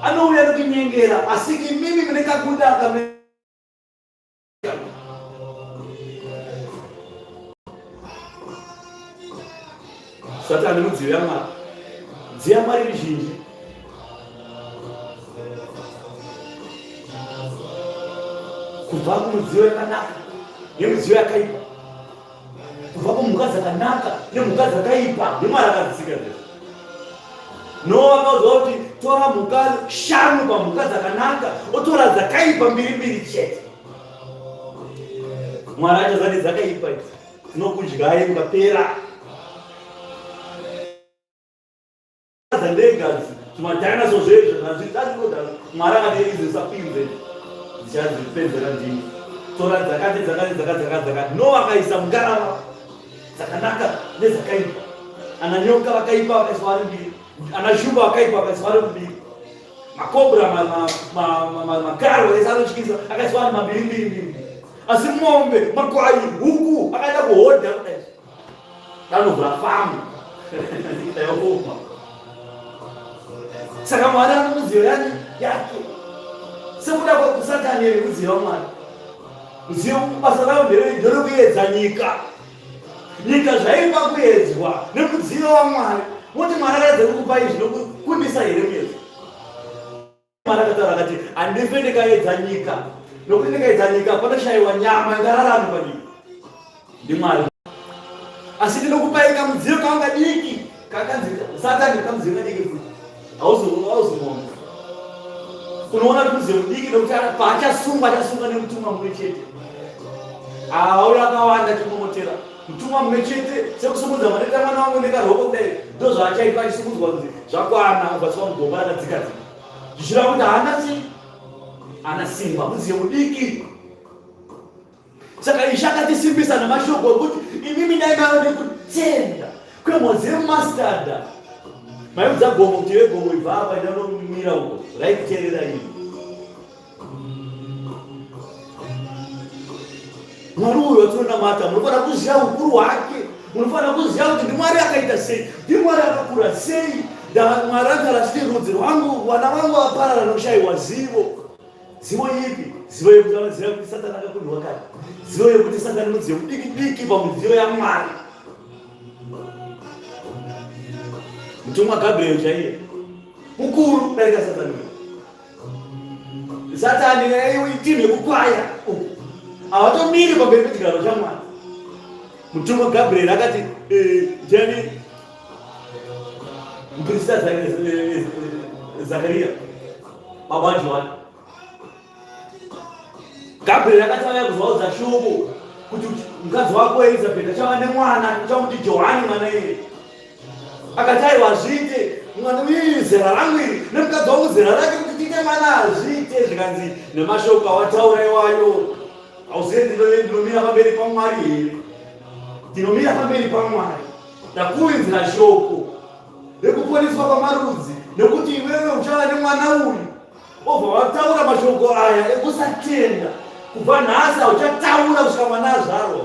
Anouya nokunyengera, asi imimi munekakunda akame. Satani mudziyo yaMwari, dziya Mwari ruzhinji. Kubva kumudziyo yakanaka nemudziyo yakaipa, kubva kumhuka dzakanaka nemhuka dzakaipa, neMwari akadzisika zvese. Noa akaudzwa kuti tora mhuka 5 pamhuka dzakanaka, otora dzakaipa 2 chete. Mwari achazati dzakaipa idzi dzinokudyai mukapera. Ndegazi zvimadhinazo zvezvo hazvidadinoda Mwari akati sapinze dzichazvipedzera ndini tora dzakati no akaisa mugarava dzakanaka nedzakaipa, ana nyoka vakaipa vakaiswa vari mbiri, ana shumba vakaipa vakaiswa vari mbiri, makobra magaro ese anotyisa akaiswa vari mambiri, asi mombe makwai huku akaenda kuhodha kudai danovhura famu dayokoma. Saka Mwari anomuzivo yani yake sekuda kusatani ere kuziva Mwari. Muzivo basa ravo nderekuedza nyika zvaipa kuedzwa nemudzivo waMwari. Moti Mwari akaedza kukupa izvi nokukundisa here miedzo. Mwari akataura akati handife ndikaedza nyika, nokuti ndikaedza nyika panoshayiwa nyama ingararame panyika. NdiMwari. Asi ndinokupai kamudzivo kaungadiki kakanzi Satani kamudzivo kadiki futi. Hauzomona. Unoona kuti muzivo mudiki nokuti paachasungwa nemutumwa mumwe chete. Auya akawanda chimomotera. Mutumwa mumwe chete sekusumudza maneta mwana wangu nekaroko kudai ndo zvaachaitwa achisumudzwa kunzi zvakwana ubatswa mugomba rakadzika. Zvichira kuti haana simba, muzivo mudiki. Saka Ishe akatisimbisa namashoko okuti imimi ndainaro nekutenda kwemhodzi yemastada. Maibvudza gomo kuti iwe gomo ibva apa indanomira uko raikuteerera ini. Mwari uyu watinonamata munofanira kuziva ukuru hwake, munofanira kuziva kuti ndiMwari akaita sei, ndiMwari akakura sei. Mwari akarasiti rudzi rwangu, vana vangu vaparara nokushayiwa zivo. Zivo ipi? Zivo yekuti vanoziva kuti Satani akakundwa kare, zivo yekuti Satani mudzivo mudiki pamudzivo yaMwari. Mutumwa Gabriel chaiye mukuru kudarika Satani. Satani timu yekukwaya havatomiri pamberi pechigaro chaMwari. Mutumwa Gabriel akati jani muprista Zakaria baba waJohani. Gabriel akati auya kuzoudza shoko kuti mukadzi wako Elizabeth achava nemwana uchamuti Johani mwana iye. Akati aiwa zviite mwana uyu zera rangu iri nemukadzi wangu zera rake kuti tiite mwana azviite zvikanzi nemashoko awataura iwayo. Hauzivi ndinomira pamberi paMwari here, ndinomira pamberi paMwari ndakuwinzira shoko rekuponeswa kwamarudzi nekuti iwewe uchava nemwana uyu. Obva wataura mashoko aya ekusatenda. Kubva nhasi hauchataura kusvika mwana azvarwa.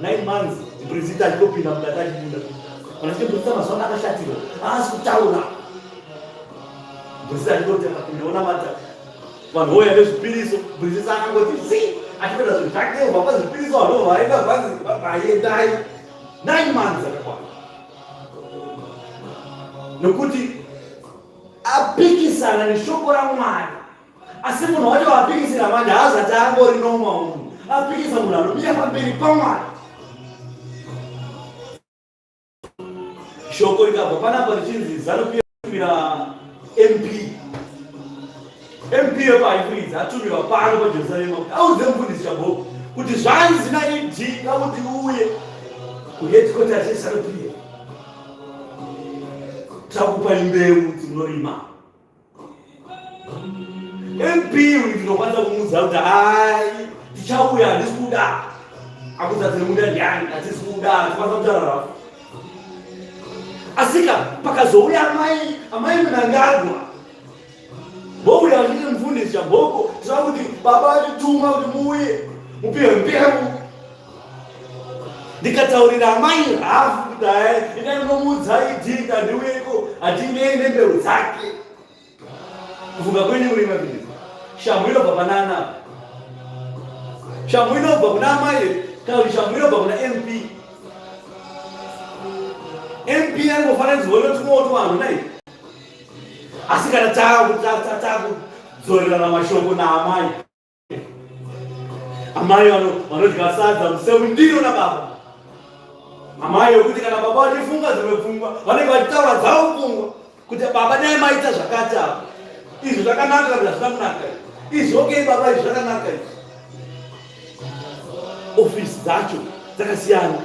9 months muprista achitopinda mukati achibuda. Kana chimuprista mazuva ano akashatirwa haasi kutaura. Muprista achitoti akapindaona mata vanhu voya vezvipiriso, muprista akangoti zii achipedza zvinhu zvake ubva pazvipiriso vanobva vaenda bhanzi vaendai. 9 months akakwana nokuti apikisana neshoko raMwari. Asi munhu wacho apikisira manje haazati angori noma munhu, apikisa munhu anomira pamberi paMwari. Shoko rikabva panapa richinzi ZANU-PF MP yepaIfridzi atumirwa pano paJerusarema kuti audze mufundisi Chabhoko kuti zvanzi naED kuti uye kuheadquarters yeZANU-PF takupa mbeu dzinorima. MP ndinokwanisa kumuudza kuti hai tichauya, handisi kuda. Akudza tiri muda ndiani, hatisi kuda, tikwanisa kutaura. Asika pakazouya amai Mnangagwa vouya vachiti mufundisi Chabhoko tisava kuti baba achituma kuti muuye mupiwe mbeu. Ndikataurira amai hafu kuti hai ina ndinomuudza ED kandiuyeko hatinei nembeu dzake. Kufunga kwenyu muri mabhizi. Shamhu inobva panana. Shamhu inobva kuna amai kana kuti shamhu inobva kuna MP. MP angofanira kuzoona tumoto vanhu nai. Asi kana takudzorerana mashoko naamai. Amai vanodya sadza museu ndiro nababa. Amai yokuti kana baba vachifunga dzimwe pfungwa vanenge vachitaura dzavo pfungwa kuti baba dai maita zvakati apa. Izvi zvakanaka kana zvina kunaka. Izvi okei baba izvi zvakanaka izvi. Ofisi dzacho dzakasiyana.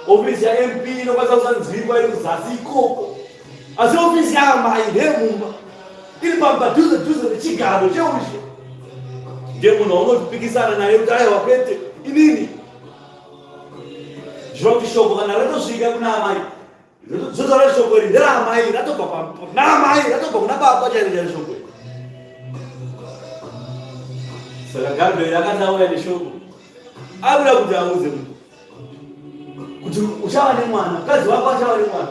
Ofisi yaMP inokwanisa kusanzwirwa iri kuzasi ikoko. Asi ofisi yaamai ndeyemumba. ili pambaduze nechigaro cheushe. Ndiye munhu unopikisana naye kuti aiwa kwete inini zvinokuti shoko kana ratosvika kuna amai zvotaura shoko iri nderaamai ratobva naamai ratobva kuna baba chairi shoko iri. Saka Gabriel akatauya neshoko akuda kuti auze munhu kuti uchava nemwana, mukadzi wako achava nemwana.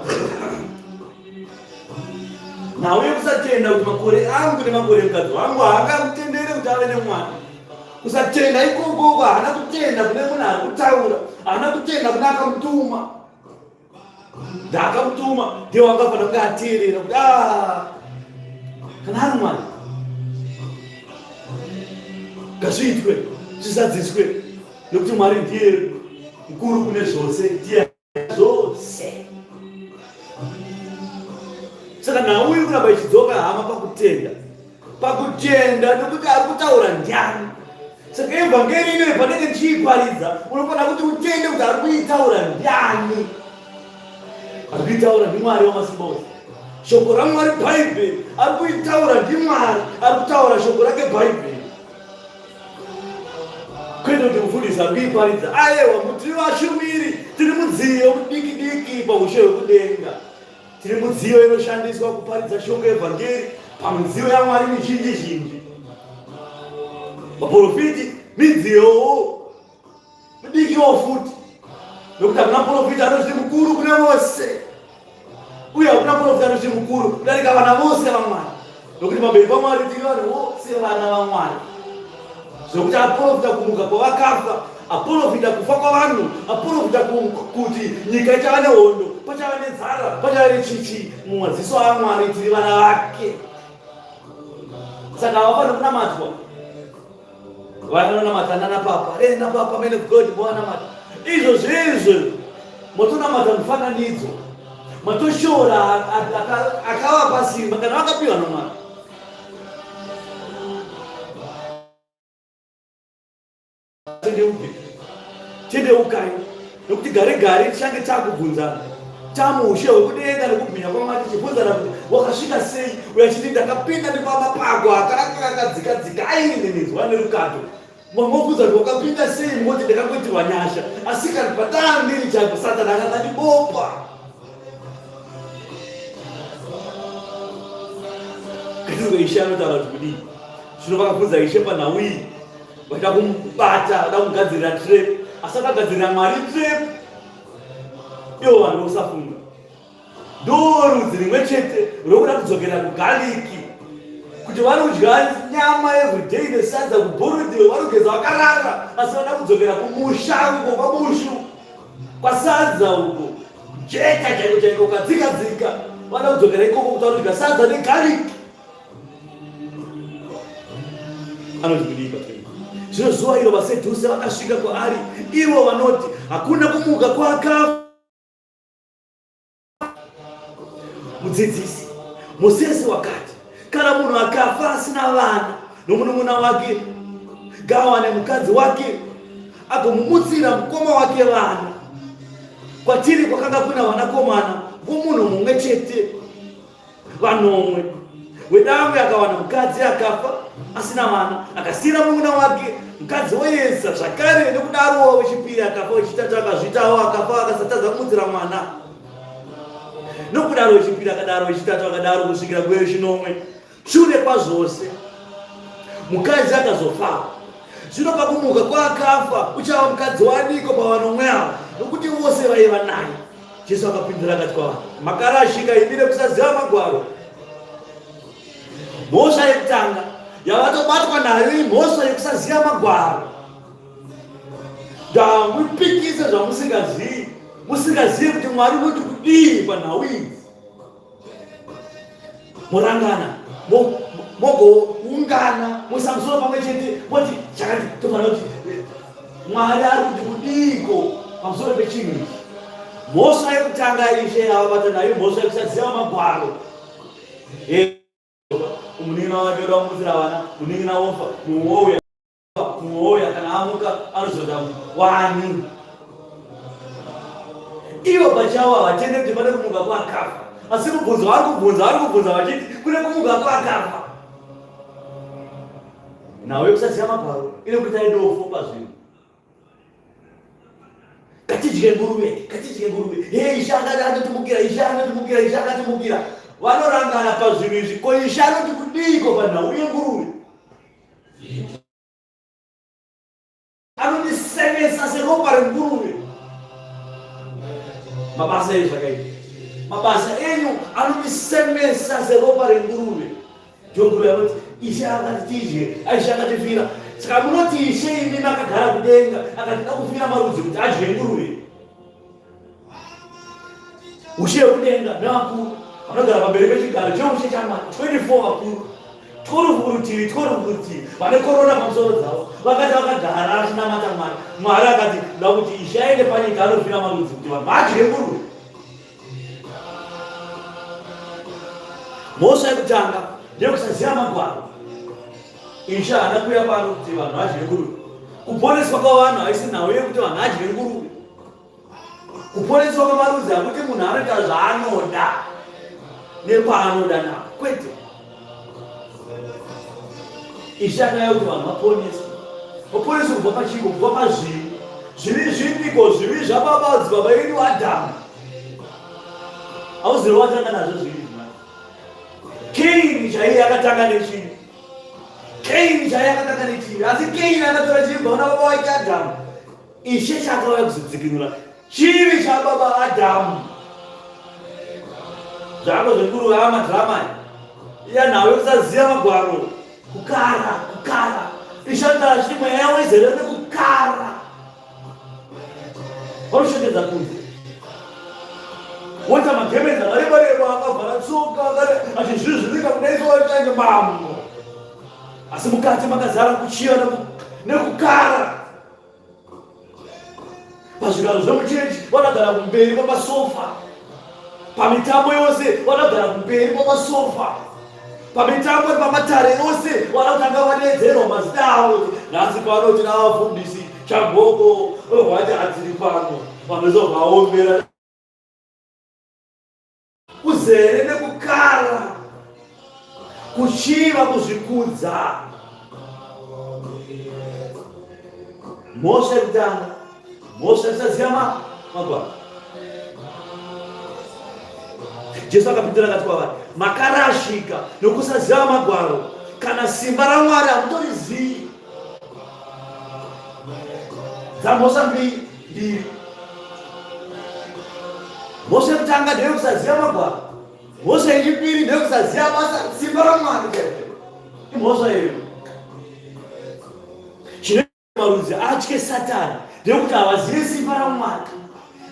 Nauye kusatenda kuti makore angu nemakore mukadzi wangu haangamutendere kuti ave nemwana. Kusatenda ikoko haana kutenda kune munhu ari kutaura, haana kutenda kune akamutuma. Ndakamutuma ndiye wakafanira kunge ateerera kuti kana ari mwana ngazviitwe, zvisadziswe, nekuti Mwari ndiye mukuru kune zvose, ndiye zvose. Saka nauyu kuramba ichidzoka hama pakutenda nekuti ari kutaura ndiani. Saka evhangeri inoyi panenge ndichiiparidza unofanira kuti utende kuti ari kuitaura ndiani. Ari kuitaura ndiMwari Wamasimba Ose. Shoko raMwari Bhaibheri ari kuitaura ndiMwari, ari kutaura shoko rake Bhaibheri. Kwete kuti mufundisi ari kuiparidza aiwa tiri vashumiri, tiri mudziyo mudiki paushe hwekudenga, tiri mudziyo inoshandiswa kuparidza shoko evhangeri pamidziyo yaMwari mizhinji. Maprofiti midziyowo mudikiwo futi, nokuti hakuna profiti anozvi mukuru kune vose, uye hakuna profiti anozvi mukuru kudarika vana vose vaMwari, nokuti pamberi paMwari tiri vanhu vose vana vaMwari. Zvokuti aprofita kumuka kwavakafa, aprofita kufa kwavanhu, aprofita kuti nyika ichava nehondo, pachava nenzara, pachava nechichi. Mumaziso aMwari tiri vana vake. Saka havafanira kunamatwa. Vanonamata nana papa, na papa, man of God, mwanamata. Izvo zvizvo motonamata mufananidzo, matoshora akavapa simba kana vakapiwa naMwari. Tendeukai, nokuti gare tichange takubvunzana, tamushe hwekudenga nekubwinya kwaMwari tichibvunzana kuti wakasvika sei, uyo achiti ndakapinda nepamapago akadzika ainenedzwa nerukato. Mwamobvunza kuti wakapinda sei, moti ndakangoitirwa nyasha, asi kana patanga ndiri chako Satani akazandibopa. Katika Ishe anotaura kuti kudii? Zvino vakabvunza Ishe panhau iyi, vachida kumubata, vachida kumugadzirira trap, asi akagadzirira Mwari trap. Ivo vanhu vosafunga. Ndorudzi rimwe chete rokuda kudzokera kugariki, kuti vanodya nyama everyday nesadza kubhorodhiwe, vanogeza vakarara, asi vada kudzokera kumushango kwamushu, kwasadza uko kujeka chaiko kukadzika, vada kudzokera ikoko kuti vanodya sadza negariki. Anoti kudii patema. Zvino zuva iro vasedhusi vakasvika kwaari, ivo vanoti hakuna kumuka kwakafa. Mudzidzisi Mozisi wakati kana munhu akafa asina vana nomunun'una wake ngawane mukadzi wake agomumutsira mukoma wake vana. Kwatiri kwakanga kuna vanakomana vomunhu mumwe chete vanomwe. Wedangwe akawana mukadzi akafa asina vana, akasiyira munun'una wake mukadzi woyesa zvakare, nekudarowo wechipiri akafa, wechitatu akazvitawo akafa akasatadza kumutsira mwana. Nokudaro wechipiri akadaro, wechitatu akadaro kusvikira kwechinomwe. Shure kwazvose mukadzi akazofa. Zvino pakumuka kwaakafa uchava mukadzi wadiko pavanomwe ava, nokuti vose vaiva naye. Jesu akapindura akati kwavari, makarashika imire kusaziva magwaro. Mhosva yekutanga yavatobatwa nayo imhosva yekusaziva magwaro. Ndamupikise zvamusingazivi, musingazivi kuti Mwari unoti kudii panhau idzi. Morangana, mogoungana, musamusoro pamwe chete, moti chakati tofanira kuti Mwari ari kuti kudiko pamusoro pechinhu ichi. Mhosva yekutanga Ishe yavabata nayo mhosva yekusaziva magwaro. Munun'una wake uda kumutsira vana, munun'una wofa, muouya kana amuka anozoda wani. Ivo pachavo havatende kuti pane kumuka kwakafa, Asi kubvunza vachiti kune kumuka kwakafa. Nawe kusaziya magwaro ine kuti aidofo pazvinhu. Katidye nguruve. Ishe akatimukira. Vanorangana pazvinhu izvi. Ko Ishe anoti kudiko panhau yenguruve? Anondisemesa seropa renguruve. Mabasa enyu zvakaita. Mabasa enyu anondisemesa seropa renguruve. Jonguruve anoti Ishe akati tidye, Ishe akatifira. Saka munoti Ishe imi makagara kudenga akatida kufira marudzi kuti adye nguruve. Ushe hwekudenga nevakuru vanogara pamberi pechigaro cheushe chaMwari 24 vakuru 12 kurutivi vane korona pamusoro dzavo vakati vakagara vachinamata Mwari. Mwari akati da kuti Ishe aende panyika anofira marudzi kuti vanhu vadye nguruve. Mhosva yekutanga ndeyekusaziva magwaro. Ishe haana kuuya pano kuti vanhu vadye nguruve. Kuponeswa kwavanhu haisi nhau yekuti vanhu vadye nguruve. Kuponeswa kwamarudzi hakuti munhu anoita zvaanoda nepaanoda napo, kwete. Ishe akauya kuti vanhu vaponeswe kubva pachingo, kubva pazvivi. Zvivi zvipiko, zvivi zvababa baba vedu Adhamu. Hauzivi watanga nazvo zvivi zvimwana. Kaini chaiye akatanga nechivi. Asi Kaini akatora chibva kuna baba wake Adhamu. Ishe chakauya kuzodzikinura chivi chababa Adhamu. Zvako zvenguruve amadhirama iya nhau yekusaziya magwaro. Kukara. Ishe anotara chiti mweya yawo izere nekukara. Vanoshongedza kunze. Wota magemenzi akareba akavhara tsoka achizvizvivika kudaiswa vachange mambo. Asi mukati makazara kuchiva nekukara. Pazvigaro zvemuchechi vanogara kumberi kwamasofa. Pamitambo yose vanogara kumberi kwamasofa. Pamitambo pamatare yose vanotanga vadedzerwa mazita avo. Nhasi panoti navafundisi Chagogo vati hadziri pano vanozobvaombera. Kuzere nekukara, kuchiva, kuzvikudza. Mhosva yekutanga, mhosva yekusaziya magwaro. Jesu akapindura akati kwavari, makarashika nokusaziva magwaro, kana simba raMwari hamutorizivi. Dzamhosva mbiri. Mhosva yekutanga ndeyekusaziva magwaro. Mhosva yechipiri ndeyekusaziva basa simba raMwari. Imhosva iyo. Chinoita marudzi atye Satani ndeyekuti havazivi simba raMwari.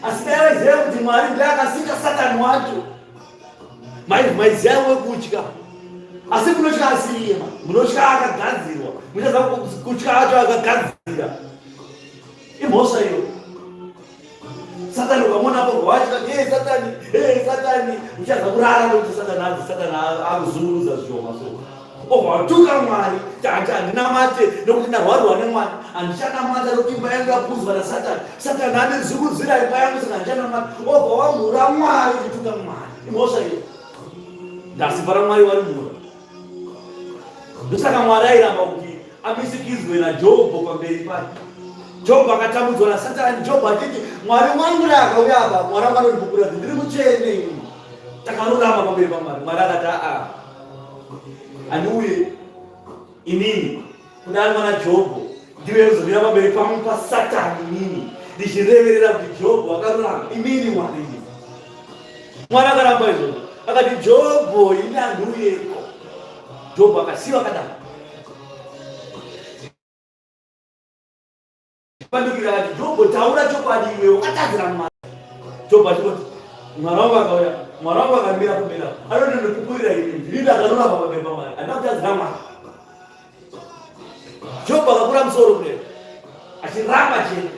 Asi dai vaiziva kuti Mwari ndiye akasika Satani wacho, maiziva wekutya. Asi munotya asiriye, munotya akagadzirwa. Muchaza kutya acho akagadzira. Imhosva iyo. Satani ukamuonapo rwatya, Satani, uchaza kurara nokuti Satani akuzunguruza zvishoma so. Watuka Mwari, handinamate nokuti ndarwarirwa neMwari. Handichanamata nokuti imba yangu yapuzwa naSatani. Satani andizungurudzira imba yangu saka handichanamata. Wamhura Mwari uchituka Mwari. Imhosva iyo. Ndasimba raMwari warimhura. Ndosaka Mwari airamba kuti amisikidzwe naJobho pamberi pake. Jobho akatambudzwa naSatani. Jobho achiti Mwari wangu akauya apa, Mwari wangu anondibvunza kuti ndiri mutsvene ini. Takarurama pamberi paMwari. Mwari akati aniuye inini kudani mwana Jobho ndiwe kuzomira pamberi pangu paSatani inini ndichireverera kuti Jobho akarurama. Imini Mwari. Mwari akaramba izvozvo akati Jobho ini handiuyeko. Jobho akasiyiwa akadaro. Pandukira ati Jobho taura chokwadi iwe wakatadzira Mwari. Jobho achiti Mwari wangu akauya, Mwari wangu akamira pamberi anondikupurira ini ndiri ndakarurama pamberi paMwari, handina kutadzira Mwari. Jobho akakura musoro kudai achiramba chete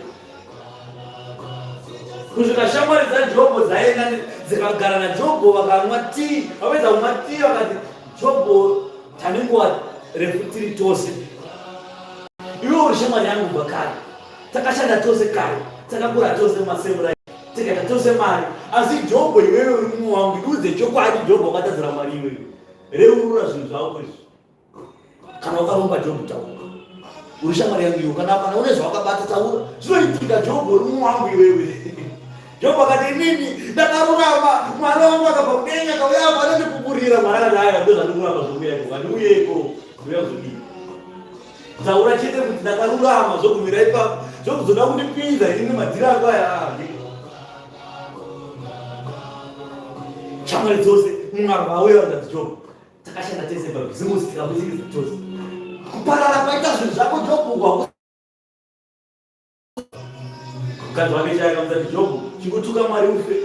kusvika shamwari dzaJobho dzaenda dzikagara naJobho vakamwa tii. Vapedza kumwa tii vakati Jobho tane nguva refu tiri tose, iwe uri shamwari yangu kubva kare, takashanda tose kare, takakura tose mumasemura. tikatose mari. Asi Jobho iwewe uri mumwe wangu ndiudze chokwadi Jobho wakatadzira mari iwewe. Reurura zvinhu zvako izvi. Kana ukaromba Jobho taura. Uri shamwari yangu iwe kana une zvawakabata taura. Zvinoitika Jobho uri mumwe wangu iwewe. Jobho akati inini ndakarurama Mwari wangu akabva kudenga akauya apa anondipupurira. Mwari akati haya ndo zvandikuramba zvokuya iko kandi uyeko uya kuzodii. Taura chete kuti ndakarurama zvogumira ipapo zvokuzoda kundipinza ini madziro ako aya. Shamwari dzose mumwe akauya akati Jobho takashanda tese pabhizimusi tikamusikidza chose. Kuparara kwaita zvinhu zvako Jobho. Mukadzi wake chaya akamuzati Jobho chingotuka Mwari ufe.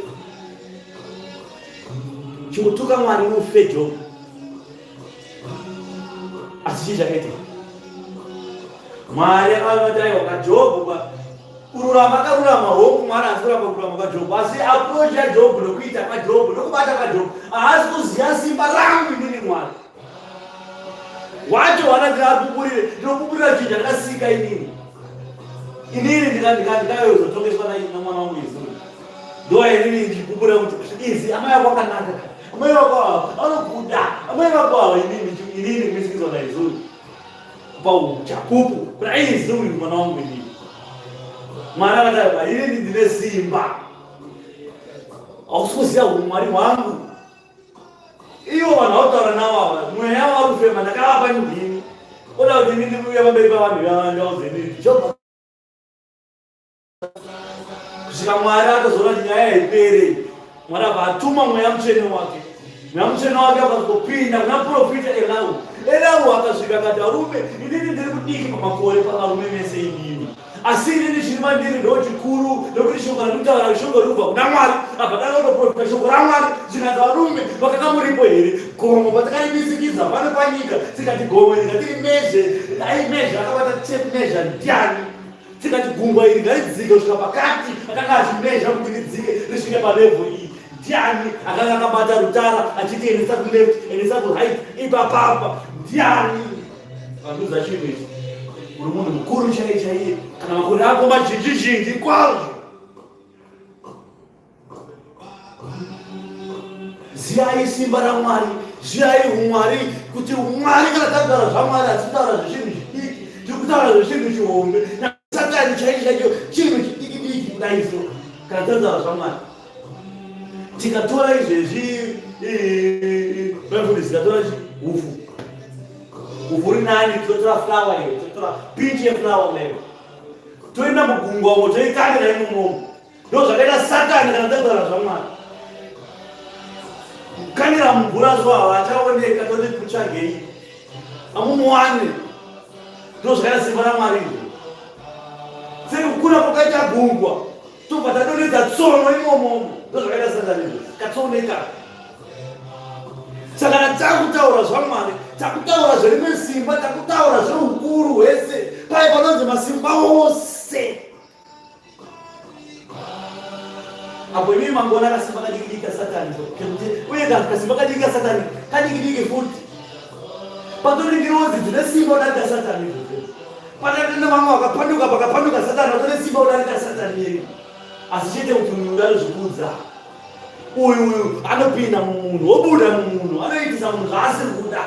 Chingotuka Mwari ufe Jobho. Asi chii chakaitika? Mwari akavati aiwa Jobho kururama akarurama hongu Mwari asi kuramba kururama kwaJobho. Asi approach yaJobho nokuita kwaJobho nokubata kwaJobho haasi kuziva simba rangu inini Mwari. Wacho wanati apupurire ndinopupurira chinhu chakasika inini. Inini ndikayozotongeswa namwana wangu Izuri. Ndo inini ndichipupurira kuti izi amai ako akanaka. Amai ako anokuda. Amai ako ava inini kumisikizwa naIzuri. Pauchapupu kuna Izuri mwana wangu inini. Mwari akati inini ndine simba. Hausi kuziva umwari hwangu. Ivo vanhu vautaura navo ava mweya wari kufema ndakavapa ndini. Oda kuti inini ndiuya pamberi pavanhu ndauzenini. Kusvika Mwari akazoona kuti nyaya haipere. Mwari abva atuma mweya mutsvene wake. Mweya mutsvene wake akazopinda kuna profita Elahu. Elahu akasvika akati arume inini ndiri kudiki pamakore pavarume vese inini. Asi inini chiri mandiri ndo chikuru nokuti shoko randikutaura shoko rinobva kuna Mwari. Abva danotoprofita shoko raMwari zvinanzi varume vakanga muripo here. Gomo patakaribisikidza pano panyika tikati gomo iri ngatiri mezhe. Ai mezhe akabata tape measure ndiani. Tikati gungwa iri ngaridzike kusvika pakati akanga achimezha kuti ridzike risvike palevho iyi. Ndiani akanga akabata rutara achiti endesa kuleft endesa kuright ipapapa. Ndiani vanduza chinhu ichi uri munhu mukuru chaiye chaiye kana makore ako mazhinji zhinji kwazvo. Ziyai simba raMwari, ziyai umwari kuti umwari kana tagara zvaMwari asitaura zvechinhu chidiki tiri kutaura zvechinhu chihombe. Satani chaicho chinhu chidiki diki kudaiso kana tautaura zvaMwari. Tikatora izvezvi bhaibheri zikatora ufu. Ufu rinani totora flower iyo totora pinch yeflower leyo. Toenda mugungwa umo toikandira imomo. Ndo zvakaita Satani kana tautaura zvaMwari. Kukandira mumvura zuva hachaoneka toti kutsvagei. Hamumuwani. Ndo zvakaita simba raMwari izvo. Seri kukura kwakaita gungwa tobva tadonedza tsono imomo. Ndo zvakaita Satani izvo katsoneka. Saka takutaura zvaMwari takutaura zviri nesimba takutaura zveukuru hwese pai panonzi masimba ose. Apo imimi mangona kasimba kadikidiki Satani uye kasimba kadikidiki Satani kadikidiki futi. Patoringirowodzi dzine simba udarika Satani izvo. Panatenda mamwe akapanduka pakapanduka Satani watone simba udarika Satani yeri. Asi chete kuti munhu unozvikudza. Uyu anopinda mumunhu obuda mumunhu anoitisa munhu zvaasiri kuda.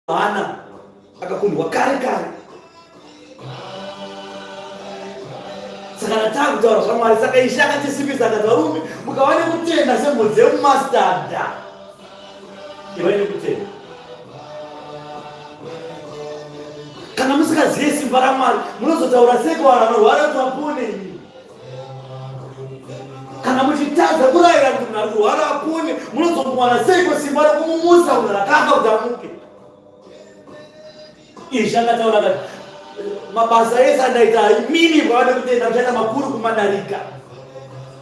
Hana akakundwa kare kare. Saka ndatakutaura zvaMwari saka Ishe akatisimbisa akati varume mukawane kutenda semhodzi yemumastadha. Ivaine kutenda. Kana musikaziye simba raMwari munozotaura sei kuvanhu vanorwara kuti vapone. Kana muchitadza kurayira kuti munhu arikurwara apone munozomuwana seiko simba rokumumusa munhu rakafa kuti amuke. Ishe akataura akati mabasa ese andaita haimini pawane kutenda muchaita makuru kumadarika.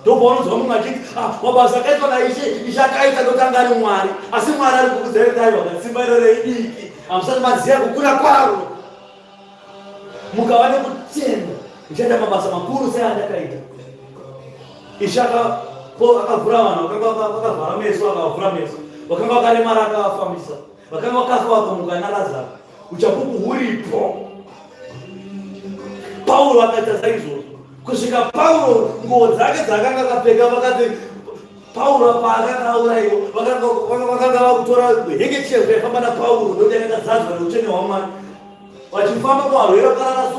Ndopaunonzwa mumwe achiti mabasa akaitwa naIshe akaita ndotanga ari Mwari. Asi Mwari ari kukuzerekaiwa kuti simba iroro idiki hamusati maziva kukura kwaro. Mukawane kutenda muchaita mabasa makuru seandakaita. Ishe akavhura vanhu vakavhara meso akavhura meso. Vakanga vakaremara akavafambisa. Vakanga vakafa vakamuka naLazaro. Uchapupu huripo. Pauro akaita saizvozvo. kusvika Pauro nguo dzake dzakanga akapfeka vakati Pauro paakataura ivo vakanga vakutora hekechefu yaifamba naPauro ndokuti akanga zadzwa neutsvene hwaMwari vachifamba kuvarwere vakarara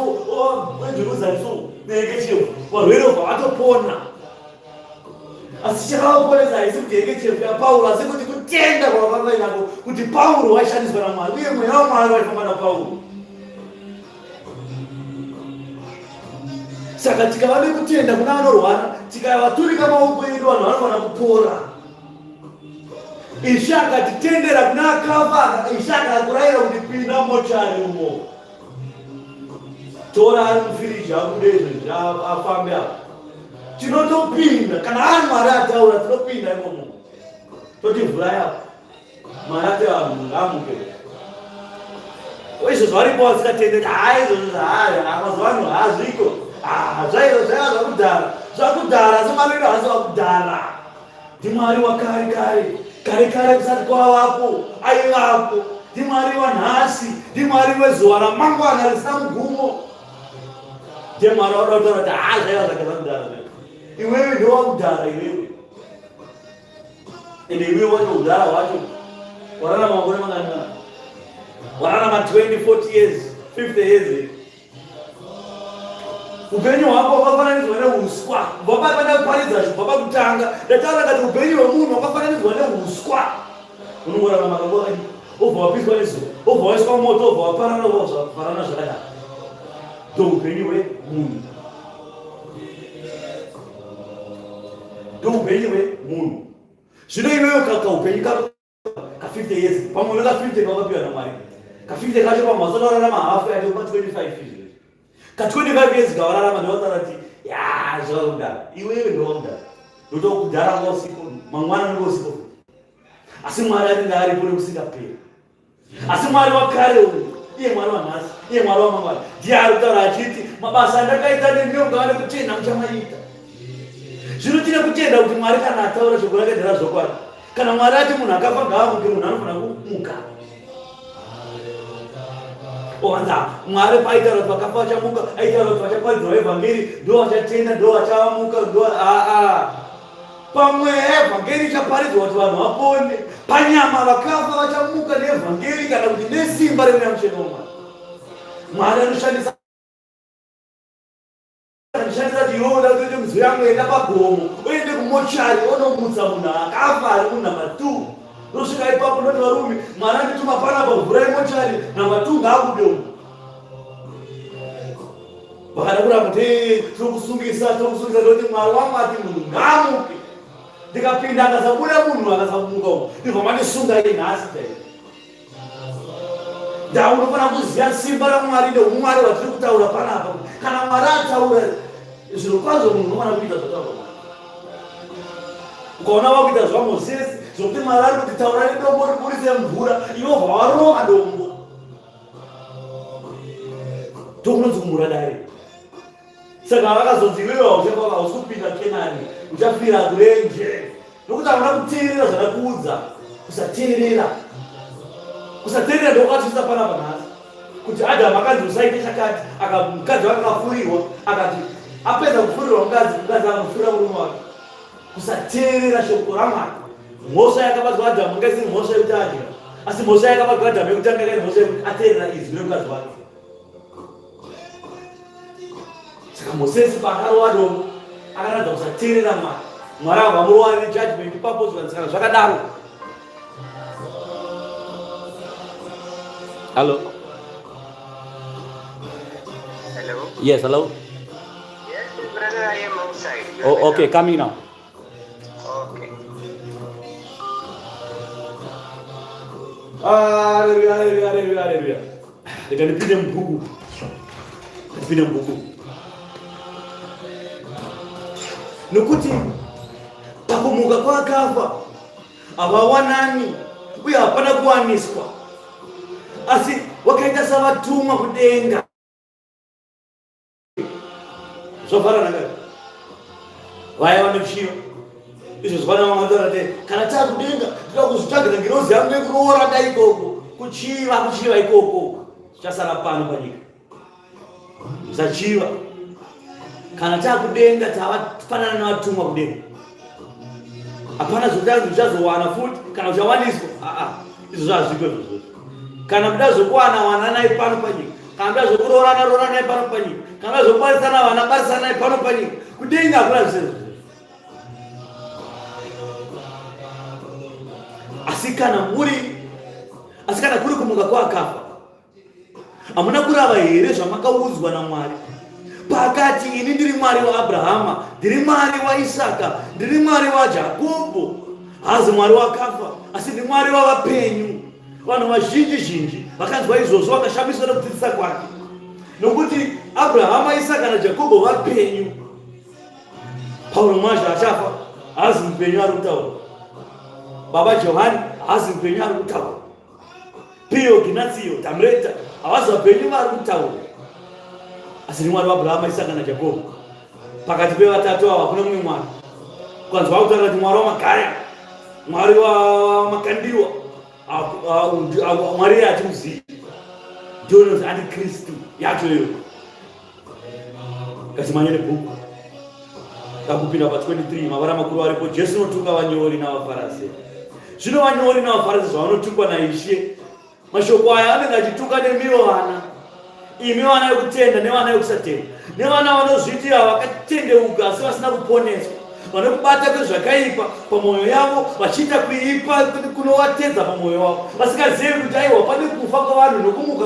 Jerusarema so nehekechefu varwere vabva vatopona. Asi chakavaponesa haisi kuti hekechefu yaPauro asi kuti kutenda kwavakanga vainako kuti Pauro waishandiswa naMwari uye mweya waMwari waifamba naPauro. Saka tikava nekutenda kuna vanorwara tikavaturika maoko edu vanhu vanofana kupora. Ishe akatitendera kuna akafa, Ishe akakurayira kuti pinda mochari umo. Tora ari mufiriji akudezve afambe apa. Tinotopinda kana ari Mwari ataura tinopinda imomo. Toti mvura yapo. Mwari ati amuke. Izvo zvaripo vasikatendera izvozvo mazuva ano hazviko. Zvakudhara asi Mwari wedu haasi wakudhara. NdiMwari wakare kare kusati kwavapo aivapo. NdiMwari wanhasi, NdiMwari wezuva ramangwana risina mugumo. Ndiye Mwari wada kutaura kuti zvaiva zvake zvakudhara. Iwewe ndiwe wakudhara iwewe. Ende iwewe wacho kudhara hwacho wararama makore mangani? Wararama 20, 40 years, 50 years. Upenyu hwako hwakafananidzwa neuswa. Vapapanda kuparidza zvibva pakutanga. Ndataura kuti upenyu hwemunhu hwakafananidzwa neuswa. Unongorarama makore obva wapiswa nezuva, obva waiswa moto, obva waparana zvaparana zvakadaro. Ndoupenyu hwemunhu. Ndoupenyu hwemunhu. Zvino iwewe kaupenyu kako ka50 years pamwe neka50 kawakapiwa naMwari. Ka50 kacho pamwe wasati wararama hafu yacho pa25 years. Ka25 years kawararama ndotaura kuti zvakudhara. Iwewe ndowakudhara. Ndotokudhara ngausiku mangwana ngausiku. Asi Mwari anenge aripo nekusingaperi. Asi Mwari wakare uyu, iye Mwari wanhasi, iye Mwari wamangwana. Ndiye ari kutaura achiti mabasa andakaita nemyonga ane kutenda muchamaita. Zvino tine kutenda kuti Mwari kana ataura shoko rake nderazvokwadi. Kana Mwari ati munhu akafa ngaamuke, munhu anofanira kumuka. Owanza Mwari paitaura kuti vakafa vachamuka, aitaura kuti vachaparidzwa evhangeri, ndo vachatenda, ndo vachamuka, ndo pamwe evhangeri ichaparidzwa kuti vanhu vapone, panyama vakafa vachamuka neevhangeri kana kuti nesimba remweya mutsvene waMwari. Mwari anoshandisa kuti iwe uda kutoite muzivi yangu enda pagomo uende kumochari unomutsa munhu akafa ari munhamba 2. Ndosvika ipapo ndoti varume Mwari andituma panapa mvura imochari nhamba 2 ngaabude umu. Vakada kuramba tokusungisa ndoti Mwari wangu ati munhu ngaamuke. Ndikapinda akasabuda munhu akasamuka umu ndibva mandisunga iye nhasi chaiye. Unofanira kuziva simba raMwari neumwari hwatiri kutaura panapa. Kana Mwari ataura zviro kwazvo munhu unofanira kuita zvataura Mwari. Ukaona vakuita zvaMozisi zvokuti Mwari ari kuti taura nedombo riburitse mvura, ivo bva varova dombo. Ndokunonzi kumhura dare. Saka vakazonzi iwewe hausi kupinda Kenani, uchafira kurenje. Nokuti havana kuteerera zvakakuudza. Kusateerera ndokwatisa panapa nhasi. Kuti Adhamu akanzi usaite chakati, mukadzi wake akafurirwa, akati apedza kufurirwa mukadzi akafurira murume wake. Kusateerera shoko raMwari. Mhosva yakabatwa Adhamu inga isiri mhosva yekuti adya, asi mhosva yakabatwa Adhamu yekutanga yanga iri mhosva yekuti ateerera izwi remukadzi wake. Saka Mozisi paakarova dombo akaratidza kusateerera Mwari. Mwari akabva murova nejudgment ipapo zvikanzikana zvakadaro. Hello. Hello. Yes, hello. Yes, brother, I am outside. Oh, okay, coming now. Okay. Hallelujah. Ndipinde mbuku. Nokuti pakumuka kwakafa havawanani uye hapana kuwaniswa, asi wakaita savatumwa kudenga. Zvafanana naye vaiva nechiyo izvo zvafanana Mwari ati kana takudenga tinoda kuzvitsvagira ngirozi yangu nekuroora da ikoko kuchiva ikoko zvichasara pano panyika. Musachiva. kana takudenga tafanana nevatumwa kudenga. Hapana zvotanzi uchazowana futi kana uchawaniswa. Izvo zvazviko izvozvo. Kana muda zvokuwana wana naye pano panyika, kana muda zvokuroorana roorana naye pano panyika, kana muda zvokubarisana vana barisana naye pano panyika, kudenga hakuna zvisezvo. Asi kana kuri kumuka kwakafa, hamuna kurava here zvamakaudzwa naMwari pakati, ini ndiri Mwari waAbrahama, ndiri Mwari waIsaka, ndiri Mwari waJakobho. Hazi Mwari wakafa, asi ndiri Mwari wavapenyu. Vanhu vazhinji vakanzwa izvozvo vakashamiswa nekudzidzisa kwake, nokuti Abrahama, Isaka naJakobho vapenyu. Paulo mwacho achafa, hazi mupenyu ari kutaura. Baba Johani hazi mupenyu ari kutaura. Pio Ginazio Tamreta havazi vapenyu vari kutaura, asi ni Mwari waAbrahama, Isaka naJakobho. Pakati pevatatu ava hakuna mumwe Mwari. Ukanzwa kutaura kuti Mwari wamagaya, Mwari wamakandiwa, Mwari yatimuzivi, ndiyo antikristu yacho iyo. Ngatimanye nebhuku kakupinda pa23 mavara makuru varipo. Jesu notuka vanyori navafarisi. Zvino vanyori navafarisi zvavanotukwa naIshe, mashoko aya anenge achituka nemiwo vana, imi vana yekutenda nevana yekusatenda, nevana vanozviitira vakatendeuka asi vasina kuponeswa, vanokubata kwezvakaipa pamwoyo yavo, vachiita kuipa kunovatedza pamwoyo wavo, vasingazivi kuti aiwa pane kufa kwavanhu nokumuka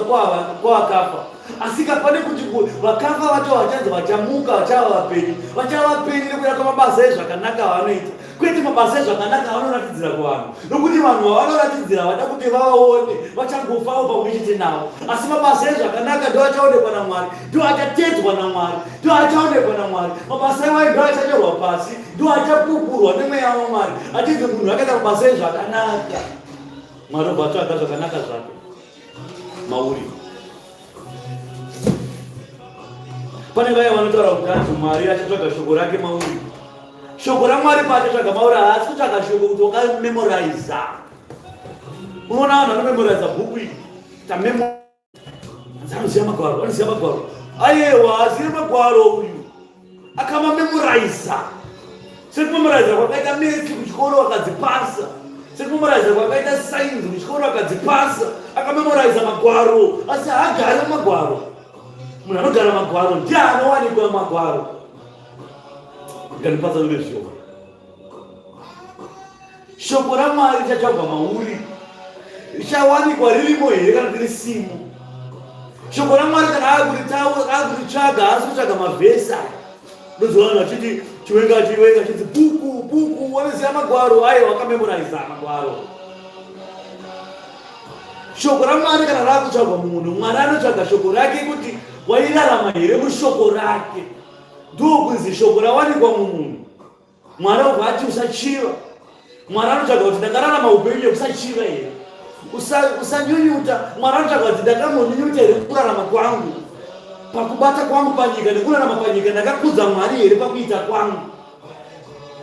kwavakafa. Asi pane kuti vakafa vacho vachanzi vachamuka, vachava vapenyu. Vachava vapenyu nekuda kwamabasa ezvakanaka avanoita, kwete mabasa ezvakanaka avanoratidzira kuvanhu, nokuti vanhu vavanoratidzira vada kuti vavaone vachangofawo pamwe chete navo. Asi mabasa ezvakanaka ndo achaonekwa naMwari, ndo achatedzwa naMwari, ndo achaonekwa naMwari. Mabasa iwayo ndo achanyorwa pasi, ndo achapupurwa nemweya waMwari, achinzi munhu akaita mabasa ezvakanaka. Mwari obva atsvaga zvakanaka zvake mauri. Pane vaya vanotaura kuti anzi Mwari achatsvaga shoko rake mauri. Shoko raMwari paachatsvaga mauri haasi kutsvaga shoko kuti wakamemoraiza. Unoona vanhu vanomemoraiza bhuku iri, anoziva magwaro, anoziva magwaro. Aiwa, asiri magwaro uyu akamamemoraiza. Sekumemoraiza kwakaita metsi kuchikoro akadzipasa, sekumemoraiza kwakaita sainzi kuchikoro akadzipasa, akamemoraiza magwaro, asi haagari magwaro. Munhu anogara magwaro ndiye anowanikwa magwaro. Nganipasa ule shoko. Shoko raMwari richatsvagwa mauri, richawanikwa ririmo here kana risimo. Shoko raMwari kana akuritsvaga haasi kutsvaga mavhesi aya. Ndoziva vanhu vachiti chiwenga chiti bhuku wanoziva magwaro, aiwa wakamemoraiza magwaro. Shoko raMwari kana rakutsvagwa munhu, Mwari anotsvaga shoko rake kuti wairarama here mushoko rake. Ndokunzi shoko rawanikwa mumunhu. Mwari obva ati usachiva. Mwari anotsvaga kuti ndakararama upenyu hwekusachira here, usanyunyuta. Mwari anotsvaga kuti ndakambonyunyuta here kurarama kwangu, pakubata kwangu panyika nekurarama panyika, ndakakudza Mwari here pakuita kwangu,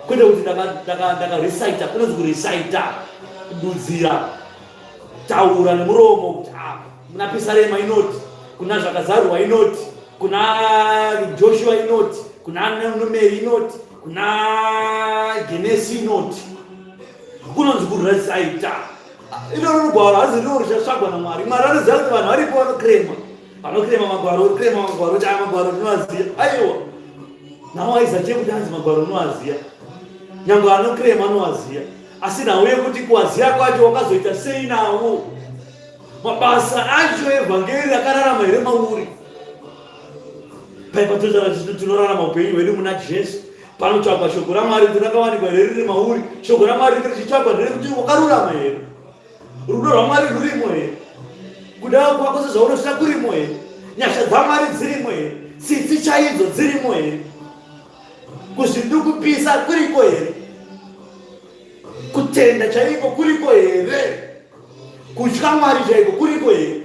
kwete kuti ndakarisaita. Kunonzi kurisaita, kududzira, taura nemuromo kuti kuna Pisarema inoti, kuna zvakazarwa inoti, kuna Joshua inoti, kuna Numeri inoti, kuna Genesi inoti. Kunonzi kurisaita. Ilo rugwaro hazi rino richatsvagwa naMwari. Mwari anoziva kuti vanhu varipo vanokrema magwaro, kuti aya magwaro ndinoaziya. Aiwa, nawaizachie kuti anzi magwaro ndinoaziya, nyangwe anokrema anoaziya, asi nauye kuti kuaziya kwacho wakazoita sei nawo. Mabasa acho evhangeri akararama here mauri. Paipa tinorarama upenyu hwedu muna Jesu, panotsvagwa shoko raMwari kuti rakawanikwa here riri mauri. Shoko raMwari richitsvagwa nderekuti wakarurama here, rudo rwaMwari rurimo here, kuda kwako sezvaunosvika kurimo here, nyasha dzaMwari dzirimo here, tsitsi chaidzo dzirimo here, kuzvidukupisa kuriko here, kutenda chaiko kuriko here, kutya Mwari chaiko kuriko here.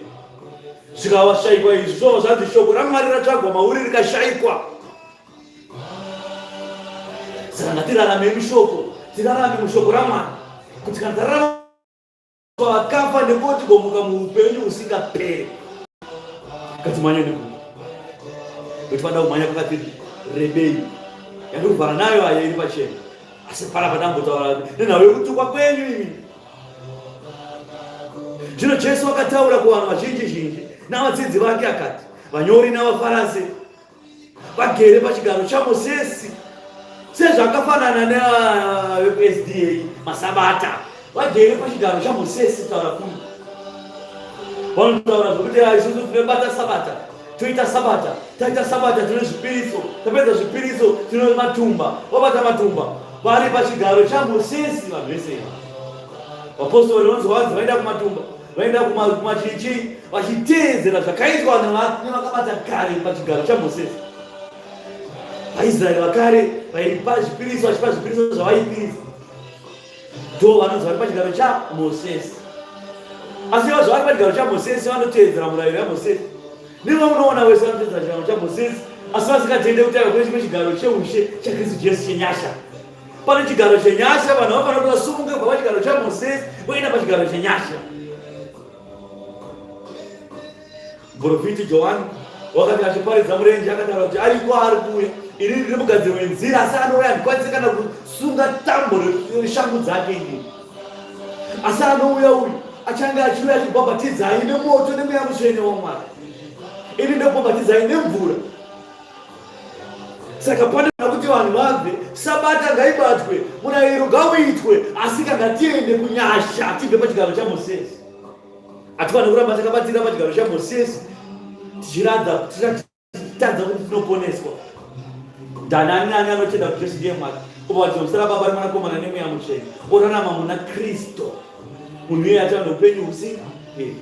Zvikawashayikwa izvi zvova zvanzi shoko raMwari ratsvagwa mauri rikashayikwa. Saka ngatirarame mushoko, tirarame mushoko raMwari, kuti kana tararama vakafa nekoti gomuka muupenyu usingaperi. Ngatimanye nebhuku, kuti vada kumhanya kwakati rebeli yandikuvhara nayo aya iri pachena. Asi para padangotaura nenhau yekutukwa kwenyu imi. Zvino Jesu akataura kuvanhu vazhinji zhinji navadzidzi vake akati, vanyori navafarisi vagere pachigaro chaMozisi, sezvakafanana neveSDA masabata vagere pachigaro chaMozisi. Taura kuni vanotaura zvokuti isusu tinobata sabata, toita sabata, taita sabata tine zvipiriso, tapedza zvipiriso tine matumba, vabata matumba vari pachigaro chaMozisi. Vanhu vese vapostori vanonzi vaenda kumatumba, vaenda kumachichi vachiteedzera zvakaitwa nevakabata kare pachigaro chaMozisi. vaIsraeri vakare vaipa zvipiriso, vachipa zvipiriso zvavaipirisa, ndo vanonzi vari pachigaro chaMozisi. Asi ivo zvavari pachigaro chaMozisi vanoteedzera murayiro yaMozisi. Ndivo munoona wese vanoteedzera chigaro chaMozisi, asi vasingatende kuti aiva kune chimwe chigaro cheushe chaKristu Jesu chenyasha. Pane chigaro chenyasha, vanhu vanofanira kusununguka kubva pachigaro chaMozisi voenda pachigaro chenyasha. Muprofiti Johani wakati achiparidza murenje akataura kuti ariko ari kuuya, ini ndiri mugadziri wenzira, asi anouya handikwanisi kana kusunga tambo reshangu dzake ini. Asi anouya uyu achange achiuya achibhabhatidzai nemoto nemweya mutsvene waMwari, ini ndobhabhatidzai nemvura. Saka pane kuti vanhu vabve, sabata ngaibatwe, murayiro ngauitwe, asi kana tiende kunyasha, tibve pachigaro chaMozisi. Hatifaniri kuramba takabatira pachigaro chaMozisi tichiratidza kuti tinoponeswa. Ndanani nani anotenda kuti Jesu ndiye Mwari, kubva zita raBaba neMwanakomana nemweya mutsvene, orarama muna Kristu, munhu iye achava noupenyu husingaperi.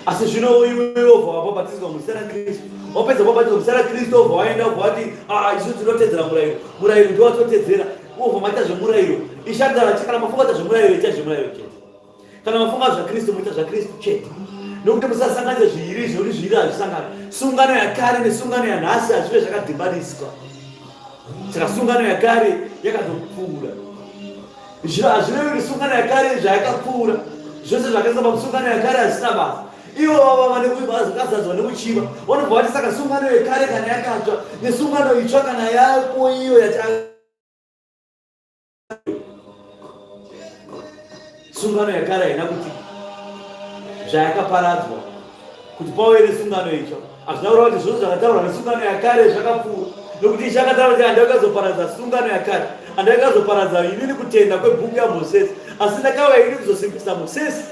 Asi zvino iwe wobva wabhabhatidzwa muzita raKristu, wapedza kubhabhatidzwa muzita raKristu wobva waenda wobva wati isusu tinotedzera murayiro, murayiro ndowatotedzera, wobva maita zvemurayiro. Kana mafunga zvemurayiro ita zvemurayiro chete, kana mafunga zvaKristu muita zvaKristu chete, nokuti musasanganisa zviiri zvokuti zviiri hazvisangana. Sungano yakare nesungano yanhasi hazvive zvakadhimbaniswa. Saka sungano yakare yakatopfuura. Hazvirevi kuti sungano yakare zvayakapfuura, zvose zvakaiswa pamusungano yakare hazvisina basa. Ivo vava vakazadzwa nekuchiva vanobva vati saka sungano yekare kana yakatsva nesungano itsva kana yapo iyo sungano yakare haina kuti zvayakaparadzwa kuti pauye nesungano itsva. Hazvina kureva kuti zvose zvakataurwa nesungano yakare zvakapfuura, nokuti chakataura kuti handakazoparadza sungano yakare, handakazoparadza inini kutenda kwebhuku yaMozisi, asi ndakauya ini kuzosimbisa Mozisi.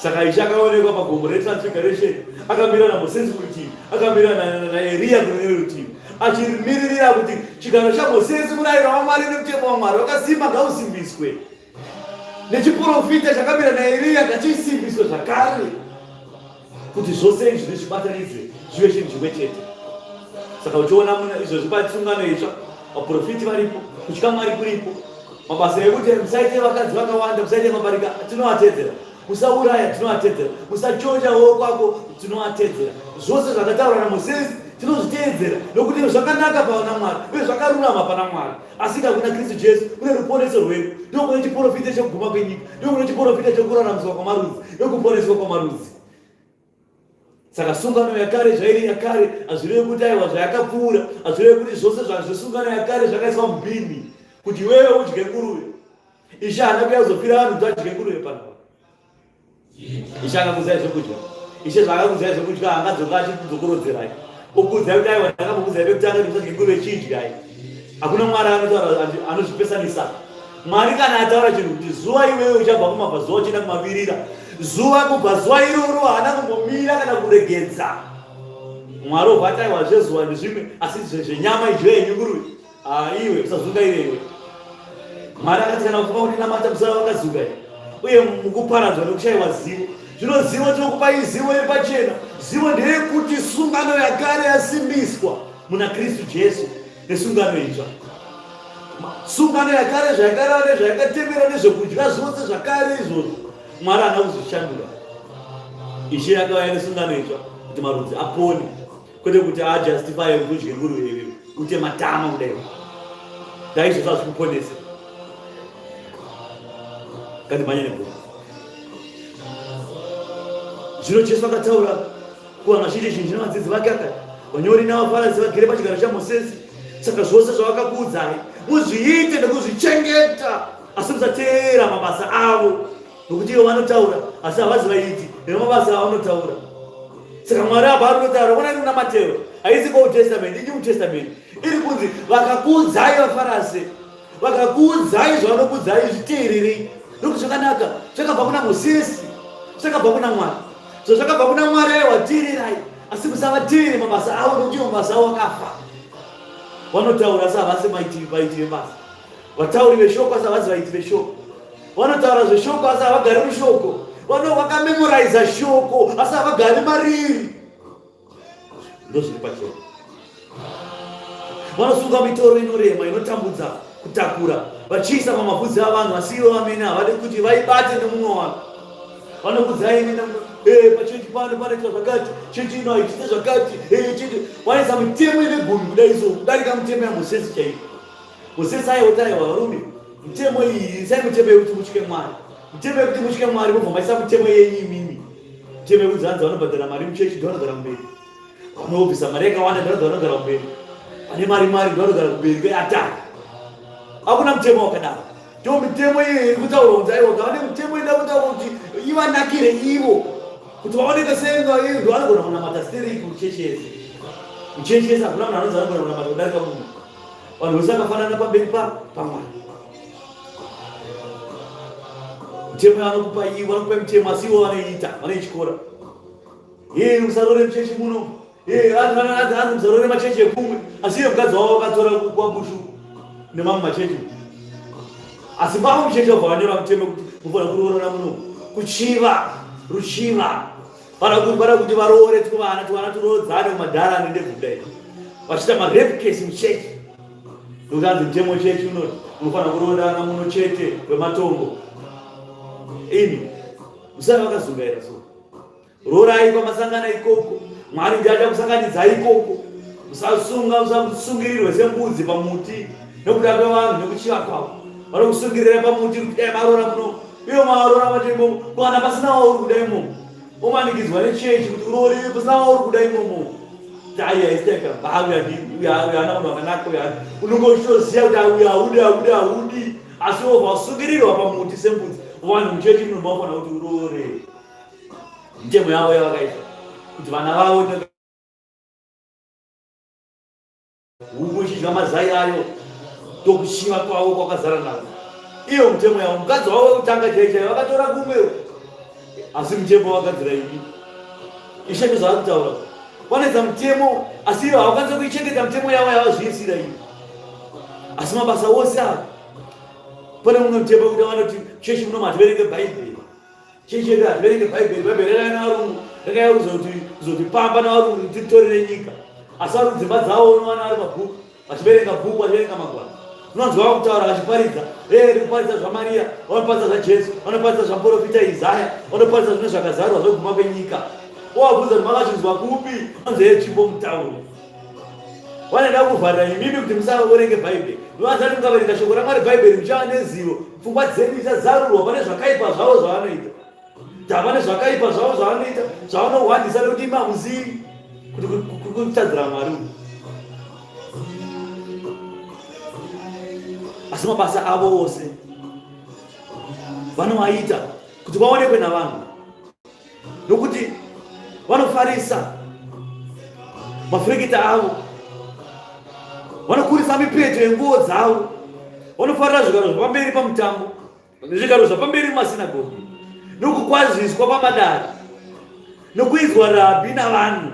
Saka Ishe akaonekwa pagombo reTransfiguration, akamira naMozisi kurutivi, akamira naEriya kune rutivi, achimiririra kuti chigaro chaMozisi, murayiro waMwari nemutemo waMwari wakasimba ngausimbiswe, nechiprofita chakamira naEriya ngachisimbiswe zvakare, kuti zvose izvi zvibatanidzwe zvive chinhu chimwe chete. Saka uchiona izvozvi pasungano itsva, vaprofiti varipo, kutya Mwari kuripo, mabasa ekuti musaite vakadzi vakawanda, musaite mabarika, tinovatedzera. Musauraya, tinovatedzera. Musachonja kwako, tinovatedzera. Zvose zvakataurwa naMozisi tinozviteedzera, nokuti zvakanaka pana Mwari uye zvakarurama pana Mwari. Asi kuna Kristu Jesu kune ruponeso rwedu, ndiko kune chiprofita chekuguma kwenyika, ndiko kune chiprofita chekuraramiswa kwamarudzi, nokuponeswa kwamarudzi. Saka sungano yakare zvairi yakare hazvirevi kuti aiwa zvayakapfuura, hazvirevi kuti zvose zvesungano yakare zvakaiswa mubhini kuti wewe udye nguruve. Ishe haana kuuya kuzopfira vanhu kuti adye nguruve pano. Ishe akakudzai zvokudya, Ishe zvaakakudzai zvokudya haangadzoka achikudzokorodzerayi okudzai kuti aiwa ndakambokudzai pekutanga kuti musadye nguruve chiidyai. Hakuna Mwari anozvipesanisa. Mwari kana ataura chinhu kuti zuva iwewe uchabva kumabvazuva uchienda kumavirira, zuva kubva zuva iroro haana kumbomira kana kuregedza. Mwari obva aiwa zvezuva nezvimwe, asi zvenyama idyo yenyu nguruve, iwe usazungaire iwe. Mwari akati kana kufunga kuti namata musava vakazunga iwe, uye mukuparadzwa nekushayiwa zivo. Zvino zivo tinokupai zivo repachena. Zivo nderekuti sungano yakare yasimbiswa muna Kristu Jesu nesungano itsva. Sungano yakare zvayakarara zvayakatemera nezvekudya zvose zvakare izvozvo Mwari haana kuzvishandura. Ishe akauya nesungano itsva kuti marudzi apone, kwete kuti ajustify kudye nguruve iwewe uite matama kudai. Ndaizvozvo hazvikuponese. Ngandimhanye nebhuku. Zvino Jesu akataura kuvanhu vazhinji zhinji nevadzidzi vake akati, vanyori navafarasi vagere pachigaro chaMozisi. Saka zvose zvavakakuudzai muzviite nekuzvichengeta, asi musateera mabasa avo, nokuti ivo vanotaura asi havazi vaiti nemabasa avanotaura. Saka Mwari apa ari kunotaura, ona kuna Mateo haisi kuOld Testament, ichi New Testament, iri kunzi vakakuudzai vafarasi, vakakuudzai zvavanokuudzai zviteererei, nokuti zvakanaka zvakabva kuna Mozisi, zvakabva kuna Mwari. Zvakabva kuna Mwari aiwateererai, asi musavateere mabasa avo, nokuti mabasa avo akafa. Vanotaura asi havasi vaiti vebasa, vatauri veshoko asi havasi vaiti veshoko, vanotaura zveshoko asi havagari mushoko, vakamemoraiza shoko asi havagari mariri. Ndozviri pachoko. Vanosunga mitoro inorema inotambudza kutakura, vachiisa pamabvudzi avanhu, asi ivo vamene havadi kuti vaibate nemumwe wanhu. Vanokudzai pachechi pano panoitwa zvakati, chechi ino haichite zvakati, vaisa mitemo ine gumi kudai so, kudarika mitemo yaMozisi chaiyo. Mozisi aihotaiwa varume, mitemo iyi isai mitemo yekuti mutye Mwari, mitemo yekuti mutye Mwari mobva maisa mitemo yenyu imimi, mitemo yekuti hanzi vanobhadhara mari muchechi ndovanogara kumberi, vanobvisa mari yakawanda ndovanogara kumberi, vane mari ndovanogara kumberi kweatari. Hakuna mutemo wakadaro. Ndo mitemo iyi iri kutaura kuti aiwa vane mitemo inoda kutaura kuti ivanakire ivo, kuti vaoneke senga ivo ndo vanogona kunamata steriki muchechi yese. Muchechi yese hakuna munhu anonzi anogona kunamata kudarika munhu. Vanhu vose vakafanana pamberi paMwari. Mitemo yavanokupa ivo, vanokupa mitemo asi ivo vanoiita, vanoichikora. Musarore muchechi muno, anzi musarore machechi ekumwe, asi iye mukadzi wavo vakatora kwabushu nemamwe machechi. Asi vavo muchechi vabva vanyora mutemo kuti mufanira kuroorana muno, kuchiva, ruchiva, para kuti varoore tuvana turoodzane mumadhara nendebvu kudai, vachiita marape case muchechi. Nokuti anzi mutemo chechi unoti munofanira kuroorana muno chete kwematongo. Imi musava vakazungaira so, roorai kwamasangana ikoko, Mwari ndiye achakusanganidzai ikoko. Musasungirirwe sembudzi pamuti nekuda kwevanhu nekuchiva kwavo. Vanokusungirira pamuti kuti dai maroora muno, ivo maroora matemo kana pasina wauri kudai imomo, omanikidzwa nechechi kuti uroore pasina wauri kudai imomo. Aiyaisteka uyana munhu wakanaka uyana, unongochitoziva kuti haudi, asi wobva wasungirirwa pamuti sembudzi. Vanhu muchechi muno vanofanira kuti uroore. Mitemo yavo yavakaita kuti vana vavo hukuchidya mazai ayo tokuchiva kwavo kwakazara nazo. Iyo mutemo yavo, mukadzi wavo wekutanga chaichai vakatora kumwewo, asi mutemo wakadzira ivi. Ishe ndozvavari kutaura, vanoedza mutemo asi ivo havakwanisa kuichengeta mitemo yavo yavazviisira ivi. Asi mabasa ose ava, pane mumwe mutemo kuti vanoti chechi muno mativerenge Bhaibheri, chechi yedu hativerenge Bhaibheri. Bhaibheri rakainavarungu, rakayarudza kuti pamba navarungu titorere nyika, asi vari kudzimba dzavo unowana ari pabhuku, vachiverenga bhuku, vachiverenga magwaro. Unonzwa vakutaura vachiparidza, kuparidza zvaMariya, vanoparidza zvaJesu, vanoparidza zvaprofita Isaya, vanoparidza zvine zvakazarwa zvoguma kwenyika. Wavabvunza kuti makachinzwa kupi, vanonzi tsvimbo mutauro. Vanoda kuvharira imimi kuti musaverenge Bhaibheri. Muvanzati mukaverenga shoko raMwari Bhaibheri muchava nezivo, pfungwa dzenyu dzichazarurwa pane zvakaipa zvavo zvavanoita. Pane zvakaipa zvavo zvavanoita, zvavanohwandisa nekuti imi hamuzivi kuti kutadzira Mwari. Asi mabasa avo ose vanomaita kuti vaonekwe navanhu, nokuti vanofarisa mafureketa avo, vanokurisa mipeto yenguo dzavo, vanofarira zvigaro zvapamberi pamutambo, zvigaro zvapamberi mumasinagogi, nokukwaziswa pamadare, nokuidzwa rabhi navanhu.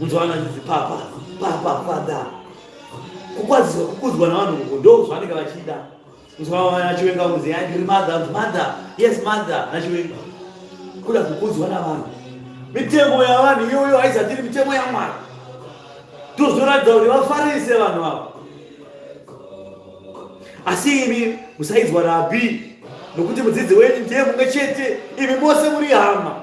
Munzwana zvizi papa, fada, kukwaziswa, kukudzwa navanhu ndo zvavanenge vachida. Munzwana nachiwenga kunzi ndiri mother, yes mother, nachiwenga kuda kukudzwa navanhu. Mitemo yavanhu iyoyo haisatiri mitemo yaMwari. Tozvoratidza kuti vafarise vanhu ava. Asi imi musaidzwa rabhi, nokuti mudzidzi wenyu ndiye mumwe chete, imi mose muri hama.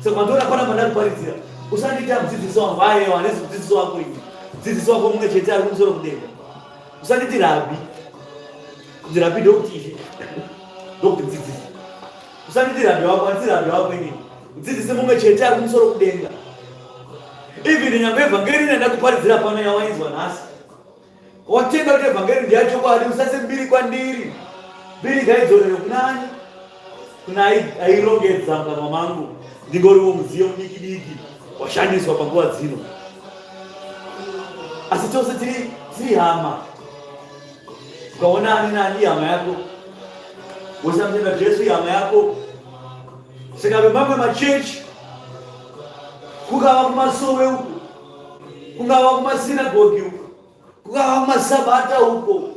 Saka mandiona pana mandakuparidzira, usandiita mudzidzisi wangu aiwa hanisi mudzidzisi wako ini, mudzidzisi wako mumwe chete ari kumusoro kudenga. Usanditi rabhi, kuti rabhi ndokuti ishe, ndokuti mudzidzisi. Usanditi rabhi wako, handisi rabhi wako ini, mudzidzisi mumwe chete ari kumusoro kudenga. Even nyambe evangeli nenda kuparidzira pano yawainzwa nhasi. Watenda kuti evangeli ndiyachokwadi usase mbiri kwandiri. Mbiri ngaidzorere kunani? Kuna airongedza mukanwa mangu. Ndingoriwo mudziyo mudiki-diki washandiswa panguva dzino. Asi tose tiri hama. Ukaona ani nani hama yako. Usamtenda Jesu hama yako. Saka mamwe machechi kungava kumasowe uko, kungava kumasinagogi uko, kungava kumasabata uko,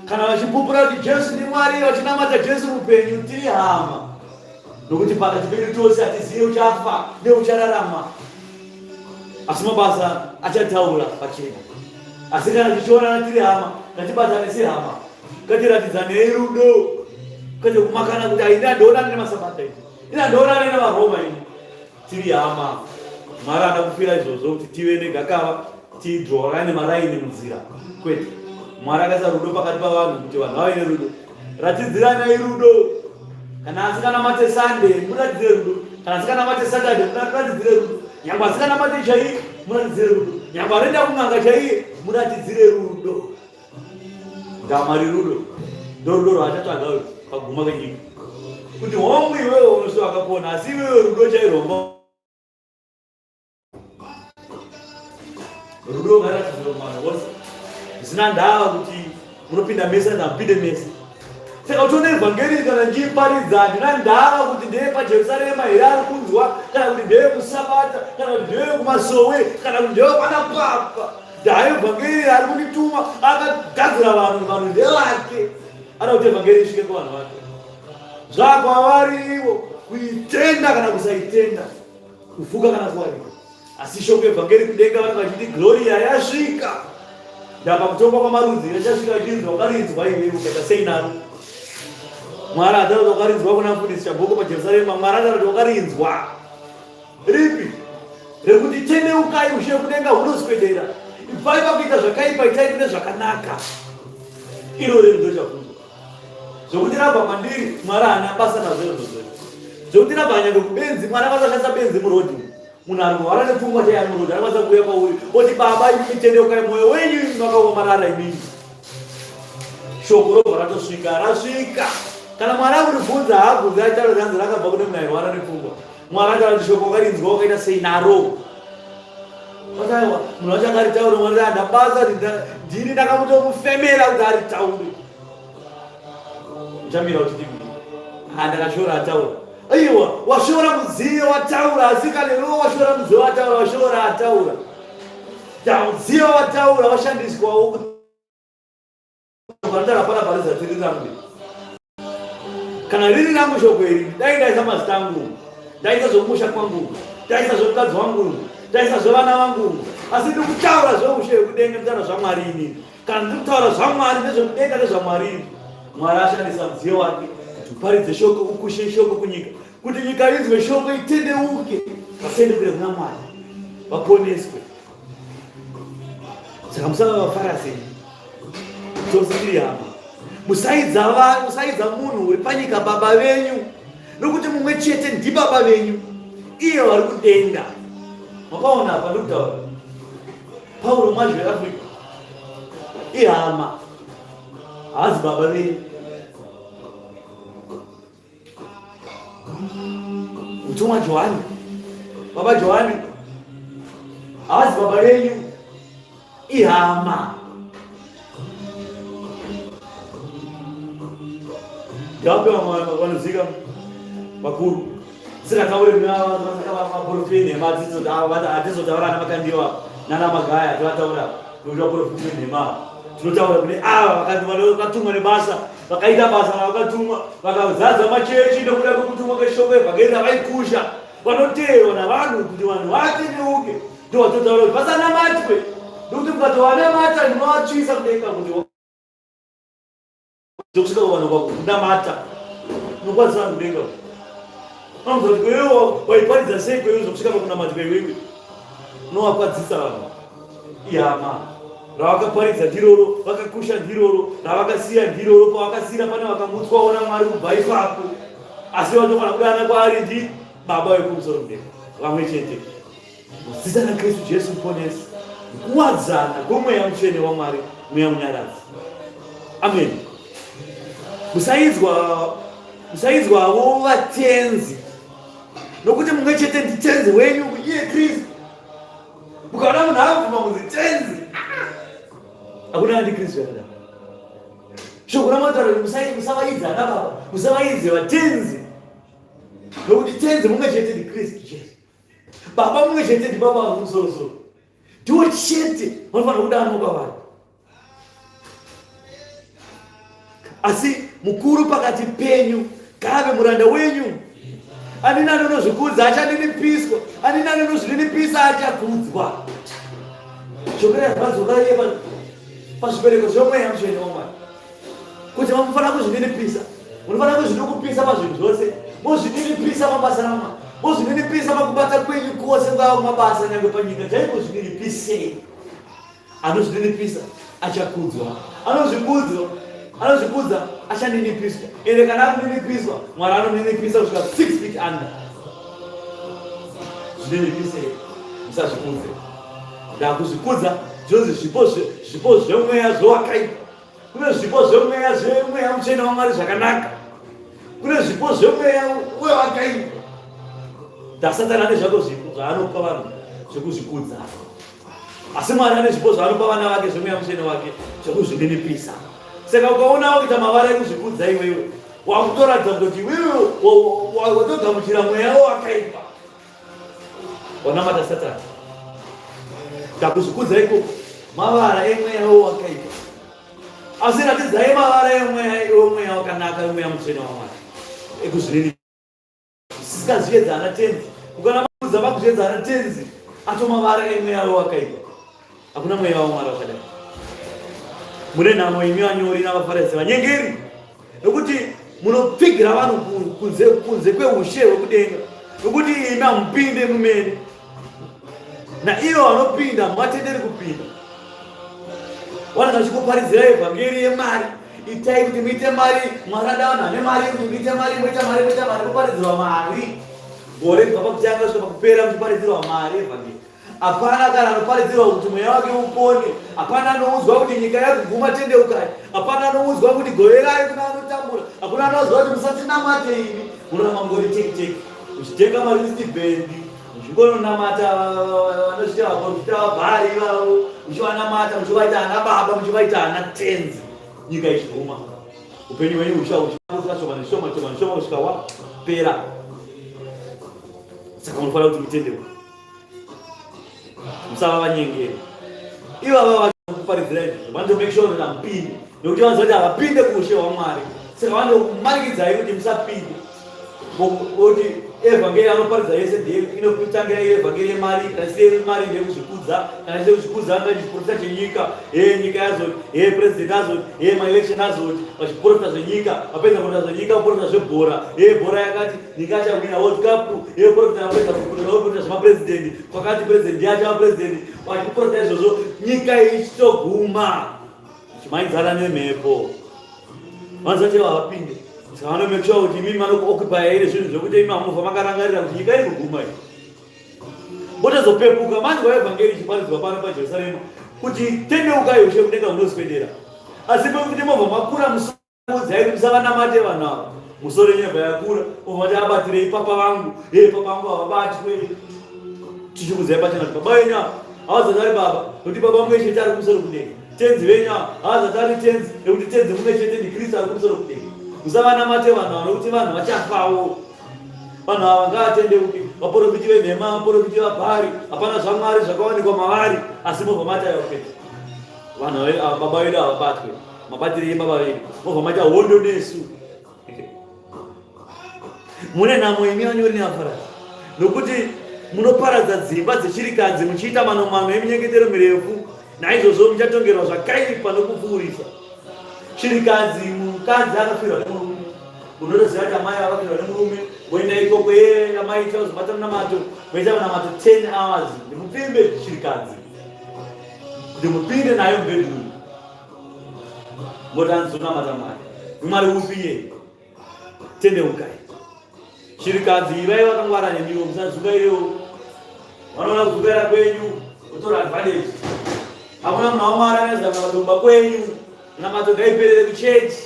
kana vachipupura kuti Jesu ndi Mwari, vachinamata Jesu mupenyu, tiri hama. Nokuti pakati pedu tose hatiziye uchafa neuchararama, asi mabasa achataura pachena. Asi kana tichionana tiri hama, ngatibatane sehama, ngatiratidzanei rudo, kwete kumakana kuti ina ndionane nemasabata ino, ina ndionane nevaroma ino, tiri hama. Mwari akufira izvozvo kuti tive negakava tidhorane maraini munzira kwete. Mwari akaisa rudo pakati pavanhu kuti vanhu vave nerudo. Ratidziranai rudo. Kana asikanamate Sunday muratidzire rudo, kana asikanamate Saturday muratidzire rudo, nyangwe asikanamate chaiye muratidzire rudo, nyangwe anoenda kun'anga chaiye muratidzire rudo. Ngamari rudo ndorudo rwachatsvaga paguma kenyika, kuti homwe iwewe unosvika wakapona, asi iwewe rudo chairomba. Rudo ngaratidze mwana wose. Zvisina ndava kuti munopinda mese kana mpinde mese. Saka utione evhangeri kana ndiparidza handina ndava kuti ndeye paJerusarema here ari kunzwa, kana kuti ndeye kusabata, kana kuti ndeye kumasowe, kana kuti ndeye pana papa. Ndayo evhangeri ari kundituma akagadzira vanhu ndevake. Ana kuti evhangeri isvike kuvanhu vake. Zvakwavari ivo kuitenda kana kusaitenda, kufuka kana kuwarika. Asi shoko evhangeri kudenga vanhu vachiti gloria yasvika. Ndapa kutonga kwamarudzi yachasvika chinzi wakarinzwa iwe ukaita sei naro. Mwari ataura kuti wakarinzwa kuna mufundisi chabhoko paJerusarema. Mwari ataura kuti wakarinzwa ripi rekuti tendeukai ushe kudenga hunoswedera, ibvai pakuita zvakaipa itai kuita zvakanaka. Iro rerudo chakunzwa zvokuti rabva mandiri Mwari haana basa nazvo izvozvo. Zvokuti rabva nyangwe kubenzi Mwari akasashandisa benzi murodhi. Munhu ari kurwara nepfungwa chaiye murodhi anokwanisa kuuya pauri oti baba imi tendeukai, mwoyo wenyu makaomarara imini. Shoko robva ratosvika, rasvika. Kana Mwari akuribvunza haabvunzi achitaura zvanzi rakabva kune munhu airwara nepfungwa. Mwari ataura kuti shoko wakarinzwa wakaita sei naro. Wataiwa munhu wacho akaritaura, Mwari hana basa ndini ndakamutomufemera kuti aritaure. Uchamira uchiti ndakashora ataura. Aiwa washora mudziyo wataura, asi kale lero washora mudziyo wataura, washora ataura. Mudziyo wataura washandiswawo vandara para pariza tiri rangu. Kana riri rangu shoko iri dai ndaisa mazita angu, ndaisa zvokumusha kwangu, ndaisa zvomukadzi wangu, ndaisa zvevana vangu, asi ndiri kutaura zvoushe kudenga nditaura zvaMwari ini. Kana ndiri kutaura zvaMwari nezvokudenga nezvaMwari, Mwari ashandisa mudziyo wake kuti uparidze shoko, ukushe shoko kunyika, kuti nyika inzwe shoko itendeuke, vasaende kure kuna Mwari, vaponeswe. Saka musava vaFarisi, tose tiri hama. Musaidza munhu uri panyika baba venyu, nokuti mumwe chete ndibaba venyu, iye vari kudenga. Makaona apa ndikutaura Paulo mazvi Afrika ihama, haasi baba venyu. Mutumwa Johani, baba Johani haasi baba venyu, ihama. Ndapewa vanozika vakuru sikataure maprofeti nhema hatizotaura namakandiwa nanamagaya tivataura nokuti vaprofeti nhema tinotaura kune ava vakatumwa nebasa, vakaita basa ravakatumwa, vakazadza machechi nekuda kwekutumwa kweshoko evhangeri ravaikusha, vanoteerwa navanhu kuti vanhu vatendeuke. Ndovatotaura kuti vasanamatwe, nokuti mukatovanamata ndinovatsvisa kudenga kuti kusvika kuvanhu kwakunamata unokwanisa kudenga. Vanoza kuti kwewewo waiparidza sei kwewe zvokusvika pakunamata kwewewe unovakwadzisa vanhu. Ihama ravakaparidza ndiroro, vakakusha ndiroro, ravakasiya ndiroro, pavakasiyira pane vakamutswawo naMwari kubva ipapo, asi vatofana kudana kwaari ndi baba vekumusoro kudenga vamwe chete. Zita na Kristu Jesu mponesi. Kuwadzana kwemweya mutsvene waMwari, mweya munyaradzi. Amen. Musaidzwawo vatenzi. Nokuti mumwe chete nditenzi wenyu iye Kristu. Mukaona munhu akabvuma kunzi tenzi. Hakuna andikristu yakadaro. Shoko raMwari kuti musavaidzana baba, musavaidze vatenzi. Nokuti tenzi mumwe chete ndiKristu Jesu. Baba mumwe chete ndibaba vakumusoro-soro. Ndiwo chete vanofanira kudanwa kwavari. Asi mukuru pakati penyu ngave muranda wenyu. Ani nani unozvikudza achaninipiswa, ani nani unozvininipisa achakudzwa. Shoko razvazokaiye pazvibereko zvomweya mutsvene waMwari. Kuti munofanira kuzvininipisa, munofanira kuzvinokupisa pazvinhu zvose, mozvininipisa mabasa aMwari, mozvininipisa pakubata kwenyu kwose kwava mabasa nyangwe panyika chaiko zvininipisei. Anozvininipisa achakudzwa, anozvikudza achaninipiswa. Ende kana akuninipiswa, Mwari anoninipisa kusvika 6 feet under. Zvininipisei, musazvikudze. Ndakuzvikudza zvinonzi zvipo zvemweya zvowakaipa. Kune zvipo zvemweya mutsvene waMwari zvakanaka. Kune zvipo zvemweya wewakaipa. Satani ane zvako zvipo zvaanopa vanhu zvekuzvikudza. Asi Mwari ane zvipo zvaanopa vana vake zvemweya mutsvene wake zvekuzvininipisa. Saka ukaonawo kuita mavara ekuzvikudza iwewe, wakutoratidza kuti iwewe watogamuchira mweya wewakaipa. Wanamata Satani. Ndakuzvikudza ikoko mavara emweya wewakaipa. Asi ratidzai mavara emweya wakanaka, emweya mutsvene waMwari ekuzvininipisa. Sikazviedzana tenzi. Ukana makudza vakuzviedzana tenzi, atomavara emweya wewakaipa. Hakuna mweya waMwari wakadai. Mune nhamo imi vanyori navaFarisi vanyengeri, nokuti munopfigira vanhu kunze kweushe hwekudenga, nokuti imi hamupinde mumene. Naivo vanopinda hamuvatenderi kupinda. Vanhu vachikuparidzira evhangeri yemari, itai kuti muite mari, Mwari ada vanhu vane mari kuti muite mari, moita mari, kuparidzirwa mari. Gore kubva pakutanga kusvika pakupera muchiparidzirwa mari evhangeri. Hapana kana anoparidzirwa kuti mweya wake upone. Hapana anoudzwa kuti nyika yakuguma tendeukai. Hapana anoudzwa kuti goverai kuna anotambura. Hakuna anoudzwa kuti musatinamate imi. Munoramba mungori teki-teki, muchitenga maristi bhendi, muchingononamata vanosvita vaprofita vabhari ivavo, muchivanamata, muchivaita ana baba, muchivaita ana tenzi. Nyika ichiguma, upenyu hwenyu huchasvika shoma kusvika wapera. Saka munofanira kuti mutendeuke, musava vanyengeri. Ivava vakuparidzira izvozvo vanotomake sure kuti hamupinde, nokuti vanoziva kuti havapinde kuushe hwaMwari. Saka vanokumanikidzai kuti musapinde. Kuti evhangeri anoparidza yese inotangira evhangeri yemari, kana sei mari ndeyekuzvikudza, kana sei kuzvikudza anga chiprofita chenyika, nyika yazoti, president azoti, maelection azoti, vachiprofita zvenyika, vapedza kuita zvenyika, vaprofita zvebhora, bhora yakati nyika achawina World Cup, profita vaprofita zvemapresident, kwakati president yachava president, vachiprofita izvozvo, nyika ichitoguma chimaidzana nemhepo. Vanozoti havapinde. Saka vanomake sure kuti imimi vanokuoccupy here zvinhu zvokuti imi hamunobva makarangarira kuti nyika iri kuguma iyi. Motozopepuka manzwa evhangeri ichiparidzwa pano paJerusarema kuti tendeukai ushe kudenga hunoswedera. Asi pekuti mobva makura musakudzai kuti musavanamate vanhu ava. Musoro nyebva yakura, mobva mati abatirei papa vangu, papa vangu havabatwe. Tichikudzai pachena kuti baba venyu havazati ari baba, nokuti baba mumwe chete ari kumusoro kudenga. Tenzi venyu havazati ari tenzi, nekuti tenzi mumwe chete ndiKristu ari kumusoro kudenga. Musavanamate vanhu ava nokuti vanhu vachafawo. Vanhu ava ngavatendeuke, vaprofiti venhema, vaprofiti vabhari, hapana zvaMwari zvakawanikwa mavari, asi mobva mati ayopeta. Vanhu baba vedu havabatwe, mabatire ebaba vedu, mobva mati hondo nesu. Mune nhamo imi vanyori navaFarisi, nokuti munoparadza dzimba dzechirikadzi muchiita manomano eminyengetero mirefu, naizvozvo muchatongerwa zvakaipa nokupfuurisa. Chirikadzi mukadzi akafirwa nemurume, unotoziva kuti amai akafirwa nemurume, woenda ikoko amai chazobata munamato, woita munamato 10 hours, ndimupimbe chirikadzi kuti mupinde nayo mubedroom, motanzonamata Mwari. Mwari upiye tendeukai. Chirikadzi ivai vakangwara nemiwo, musazvungairewo Wanaona kuzungera kwenyu utora advantage. Hakuna mnaomara neza madomba kwenyu na matoka ipelele kuchechi.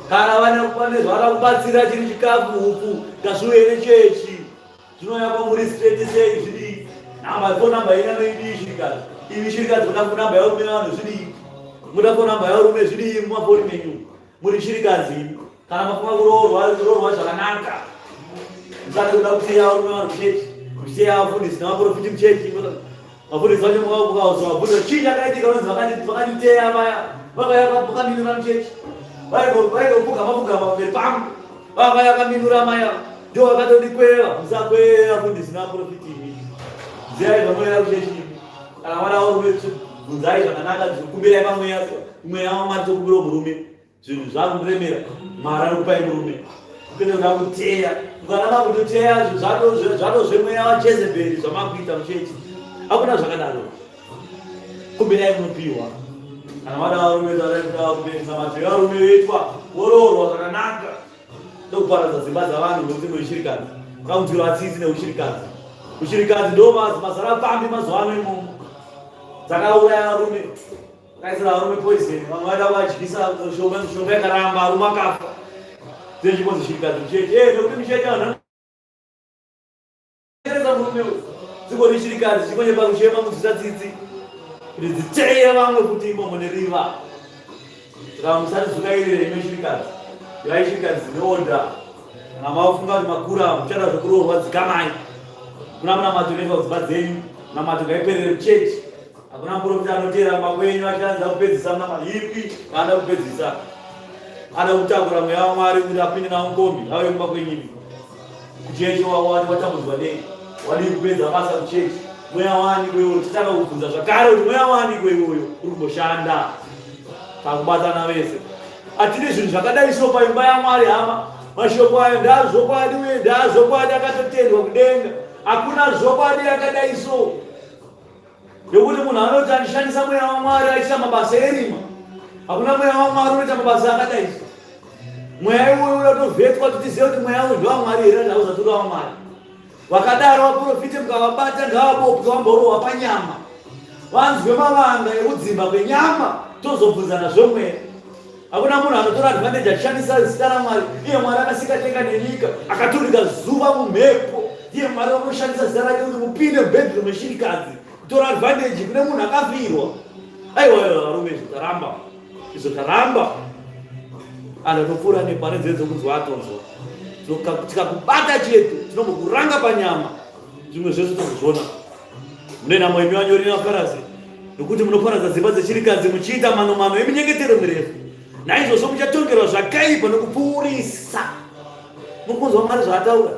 Kana vane zvara kubatsira chiri chikafu uku kasuye nechechi. Zvinoyapa muri straight sei zvidi. Namba phone number ina noidi shirikazi. Ivi shirikazi kuna namba ya rume vanhu zvidi. Muda phone number ya rume zvidi mumafoni menyu. Muri shirikazi kana mafuna kuroorwa zvakanaka. Musati kuda kuteya rume vanhu kuchechi. Kuteya vafundisi navaprofiti muchechi. Vafundisi vacho mukauzwa vabvunza chii chakaitika vanzi vakanditeya vaya. Vakaminura muchechi. Vaikovuga mavuga pamberi pangu. Vakaminura maya. Ndio vakatodikweva. Musakweva vafundisi navaprofiti. Ziyai zvamwera kuchechi. Kana vana varume bvunzai zvakanaka kumbirai pamweya wamwari tokumbira murume. Zvinhu zvakumuremera. Mwari anokupai murume. Kwete kuda kuteya. Ukanama kutoteya zvadozvemweya waJezebheri zvamakuita muchechi. Hakuna zvakadaro. Kumbirai munopiwa. Kana vana varume zvaraikuda kupengesa matoya varume veitwa voroorwa zvakanaka. Ndokuparadza dzimba dzavanhu nokuti mushirikazi. Kaunti vatsitsi neushirikazi. Ushirikazi ndo mazara pambi mazuva ano imomo. Dzakauraya varume. Vakaisira varume poison. Vamwe vaida kuvadyisa mishonga yakaramba varume akafa. Dzechikozi shirikazi muchechi. Nekuti muchechi vanhu vanocheresa murume uyu. Dzingori shirikazi chikonyepa kuchema mudzisa tsitsi. Kuti dziteye vamwe kuti imomo neriva. Saka musati dzukairire ime shirikazi. Ivai shirikazi dzinoodha. Kana mafunga kuti makura muchada zvekuroorwa dzikamai. Kuna munamato kudzimba dzenyu. Munamato ngaiperere muchechi. Hakuna muprofita anotera makwenyu achanza kupedzisa munamato ipi kaanda kupedzisa. Ada kutakura mweya waMwari kuti apinde nawo ngombi ave kumakwenyu. Kuchechi watambudzwa nei? Wadi kupedza basa muchechi. Mweya wani kweyo titaka kubvunza zvakare kuti mweya wani kweyo uri kumboshanda. Pakubatana vese. Atine zvinhu zvakadai so paimba yaMwari hama. Mashoko ayo ndazvokwadi uye ndazvokwadi akatotendwa kudenga. Hakuna zvokwadi akadai so. Yokuti munhu anoti andishandisa mweya waMwari achiita mabasa erima. Hakuna mweya waMwari unoita mabasa akadai so. Mweya iwoyo unotovhetwa kuti tizive kuti mweya uyu ndowaMwari here kana usati uri waMwari. Vakadaro vaprofite mukavabata ngavabopwe vamborohwa panyama. Vanzwe mavanga ekudzimba kwenyama tozobvunzana zvomweya. Hakuna munhu anotora advantage achishandisa zita raMwari. Iye Mwari akasika tenga nenyika akaturika zuva mumhepo. Iye Mwari vanoshandisa zita rake kuti mupinde mubhedroom meshirikazi. Kutora advantage kune munhu akafirwa. Aiwa varume zvotaramba. Zvotaramba. Anotopfuura nepane dzedzo kunzwa atonzwa. Tikakubata chetu tinombokuranga panyama. Zvimwe zvese tozozvona. Mune nhamo imi vanyori navaFarisi. Nokuti munoparadza dzimba dzechirikadzi muchiita manomano eminyengetero mirefu. Naizvozvo muchatongerwa zvakaipa nokupfuurisa. Mukunzwa Mwari zvaataura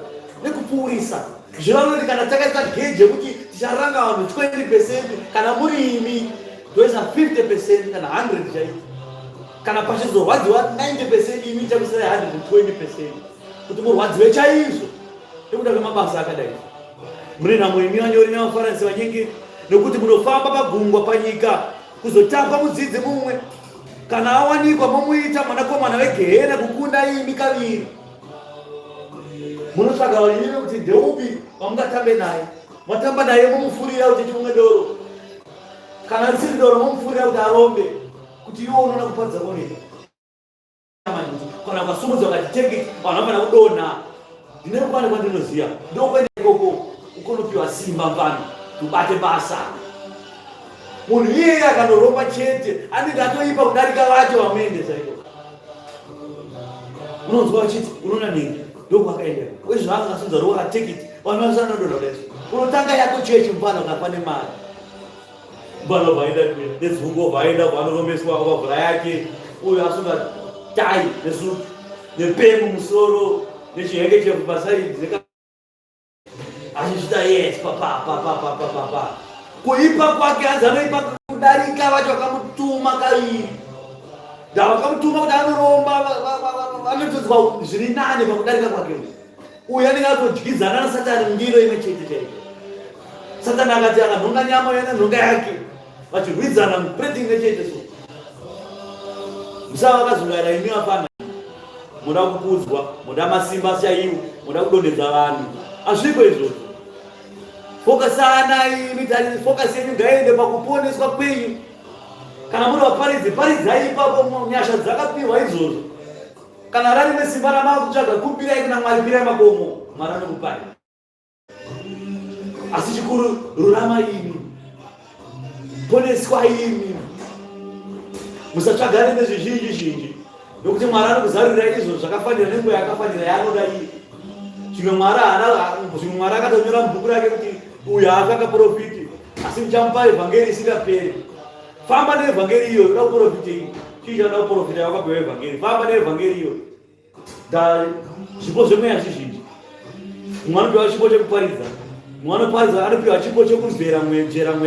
nekupfuurisa. Zvinoroti kana takaita geji yekuti ticharanga vanhu 20% kana muri imi toisa 50% kana 100 chaiko. Kana pachizorwadziwa 90% imi chakuisai 120%. Kuti murwadziwe chaizvo. Nekuda kwemabasa akadai. Mune nhamo imi vanyori navaFarisi vanyengeri. Nokuti munofamba pagungwa panyika kuzotapa mudzidzi mumwe. Kana awanikwa momuita mwanakomana wegehena kukunda imi kaviri. Munotsvaga varume kuti ndeupi wamungatambe naye. Mwatamba naye momufurira kuti chimwe doro. Kana risiri doro momufurira kuti arombe. Kuti iwo unoona kupadza koneka. Kana ukasumudza ukatitenge vanhu vafana kudonha. Ndine rupane kwandinoziya. Ndokwenda ikoko ukonopiwa simba vanhu tubate basa. Munhu iyeye akanoromba chete anenge atoipa kudarika vacho vamende saiko. Unonzwa vachiti unoona nini? Ndokwakaenda. Wezvanga akasunza roka tikiti vanhu vasanodonha kudai. Unotanga yako chechi mfana ukafane mari. Mfana vaenda nezvungo vaenda vanorombeswa kwavhura yake. Uyu asunga tai nesutu nepemu musoro nechihenge chefu pasaidzi. Achichita yes papa. Kuipa kwake anoipa kudarika vacho vakamutuma kaviri. Ndavakamutuma kuti anoromba anotodzwa zviri nane pakudarika kwake. Uyu anenge atodyidzana naSatani mundiro imwe chete chaiko. Satani akati akanhonga nyama yana nhonga yake vachirwidzana mupureti imwe chete so. Musava vakazungaira imi vafana. Muda kukudzwa, muda masimba chaiwo, muda kudonhedza vanhu. Hazviko izvozvo. fokasana imitari focus yenyu ngaende pakuponeswa kwenyu. Kana muri paridzai ipapo nyasha dzakapiwa izvozvo. Kana rari nesimba ramakutsvaga kumbirai kuna Mwari, pirai makomo, Mwari anokupai. Asi chikuru rurama imi, poneswa imi, musatsvagane nezvizhinji nokuti Mwari anokuzarurira izvo zvakafanira nenguva yakafanira yaanoda iye. Zvimwe Mwari akatonyora mubhuku rake kuti uyu haafaka profiti, asi muchamupa evhangeri isingaperi. Famba neevhangeri iyo, uda kuprofitei. Chii chauda kuprofita wakapiwa evhangeri? Famba neevhangeri iyo. Zvipo zvemweya zvizhinji. Mumwe anopiwa chipo chekuparidza, mumwe anopiwa chipo chekunzvera mweya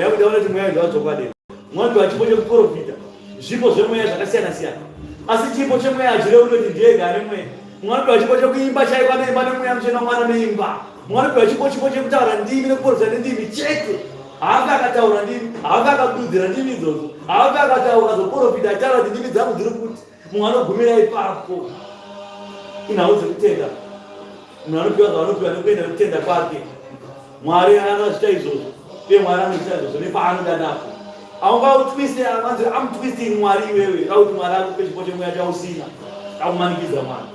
kuti aone kuti mweya uyu ndawadzokwadera. Mumwe anopiwa chipo chekuprofita. Zvipo zvemweya zvakasiyana siyana. Asi chipo chemweya hachirevi kuti ndiye ane mweya. Mumwe anopiwa chipo chekuimba chaiko anoimba nemweya muchena Mwari anoimba. Mumwe anopiwa chipo chekutaura ndimi nekuporodza nendimi chete. Haafi akataura ndimi, haafi akadudzira ndimi idzodzo, haafi akataura zoprofita achitaura kuti ndimi dzangu dziri kuti. Mumwe anogumira ipapo. Inhau dzekutenda. Munhu anopiwa zvaanopiwa nekuenda kutenda kwake. Mwari anochita izvozvo, uye Mwari anochita izvozvo nepaanoda napo. Haungautwiste, amanzi amutwisting Mwari iwewe, kuti Mwari akupe chipo chemweya chausina, akumanikidza Mwari.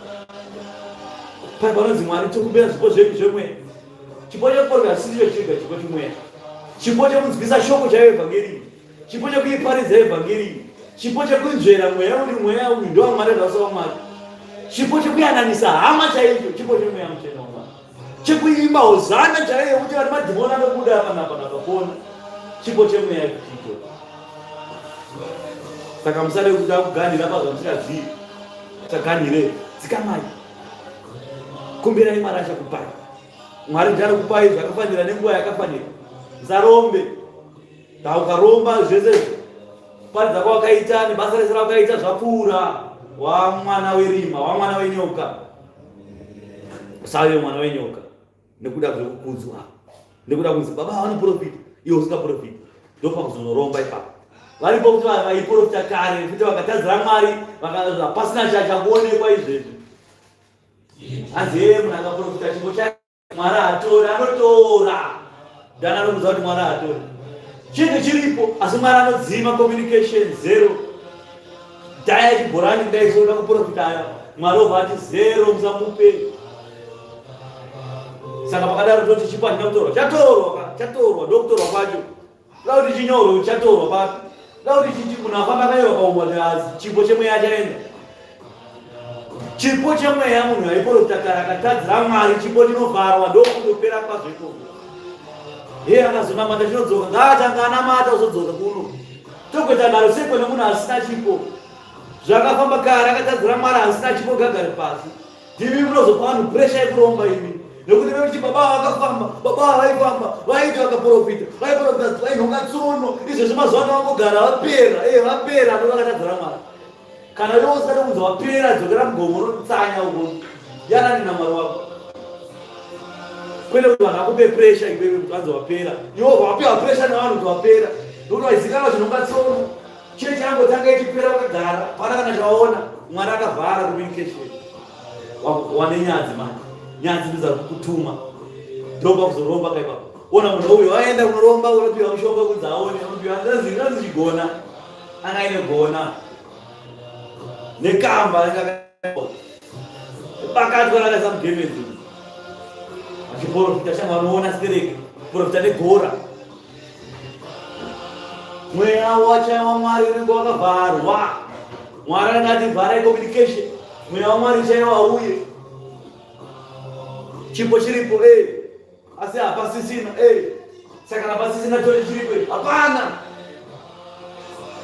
Pai panonzi Mwari tokupera zvipo zvedu zvemweya. Chipo chekuprofita chisicho chega chipo chemweya. Chipo chekunzwisa shoko chaiyo evhangeri, chipo chekuiparidza evhangeri, chipo chekunzvera mweya kuti mweya uyu ndiwo Mwari adzasawa Mwari. Chipo chekuyananisa hama chaicho, chipo chemweya muchena waMwari. Chekuimba hozana chaiyo kuti vati madhimoni anobuda panapa napakona, chipo chemweya ichicho. Saka musade kuti akuganhira pazvamusingazivi, saganhire dzikamai. Kumbirai Mwari achakupai. Mwari ndiye anokupai zvakafanira nenguva yakafanira. Musarombe. Ukaromba zvese paridza kwawakaita nebasa rese rawakaita zvapfuura, wamwana werima, wamwana wenyoka. Usave mwana wenyoka nekuda kwekukudzwa, nekuda kunzi baba vanoprofita iwe usingaprofiti, ndopakuzonoromba ipapo. Varipo kuti vaiprofita kare futi vakatadzira Mwari, pasina chachakuonekwa izvezvi. Hanzi munhu akaprofita chipo chake Mwari hatori, anotora. Ndana anokuudza kuti Mwari hatori. Chinhu chiripo asi Mwari anodzima communication zero. Dhaya chibhorani ndaizoda kuprofita aya, Mwari obva ati zero, musamupe. Saka pakadaro toti chipo handina kutorwa, chatorwa ndokutorwa kwacho. Kuda kuti chinyorwe chatorwa papi. Kuda kuti munhu afamba akanyorwa paumwe chipo chemweya chaenda. Chipo chemweya munhu aiprofita kare akatadzira Mwari, chipo chinovharwa ndokundopera kwazvo ikoko. Iye akazonamata chinodzoka, ngaatanga anamata uzodzoka kuno. Tokuita naro sekwe nemunhu asina chipo. Zvakafamba kare akatadzira Mwari asina chipo gagare pasi. Ndimi munozopa vanhu puresha yekuromba imi. Nekuti vekuti baba vakafamba, baba vaifamba, vaiti vakaprofita, vainhonga tsono, izvezvi mazuva ano vangogara vapera ndo vakatadzira Mwari. Kana iwe usingade kunzi wapera, dzokera mugomo rokutsanya uko. Yanani naMwari wako. Kwete kuti vanhu vakupe puresha iwewe kuti vanzi wapera. Jehovha wapiwa puresha navanhu kuti wapera. Nokuti waizikanwa zvinonga tsono. Chiro changotanga ichipera wakagara, pana kana chaona, Mwari akavhara communication. Wane nyadzi manje. Nyadzi ndiza kukutuma. Ndoba kuzoromba kaipa. Ona munhu uyu waenda kunoromba, unopiwa mushonga kunzi aone, unopiwa ndanzi chigona. Angaine gona. Nekamba pakati kwanakaisa mugemedzi. Achiprofita changa vanoona sikereke, profita negora. Mweya wacha waMwari unenge wakavharwa. Mwari angati vharai communication. Mweya waMwari chaiwo hauye. Chipo chiripo asi hapasisina saka hapasisina chori chiripo hapana.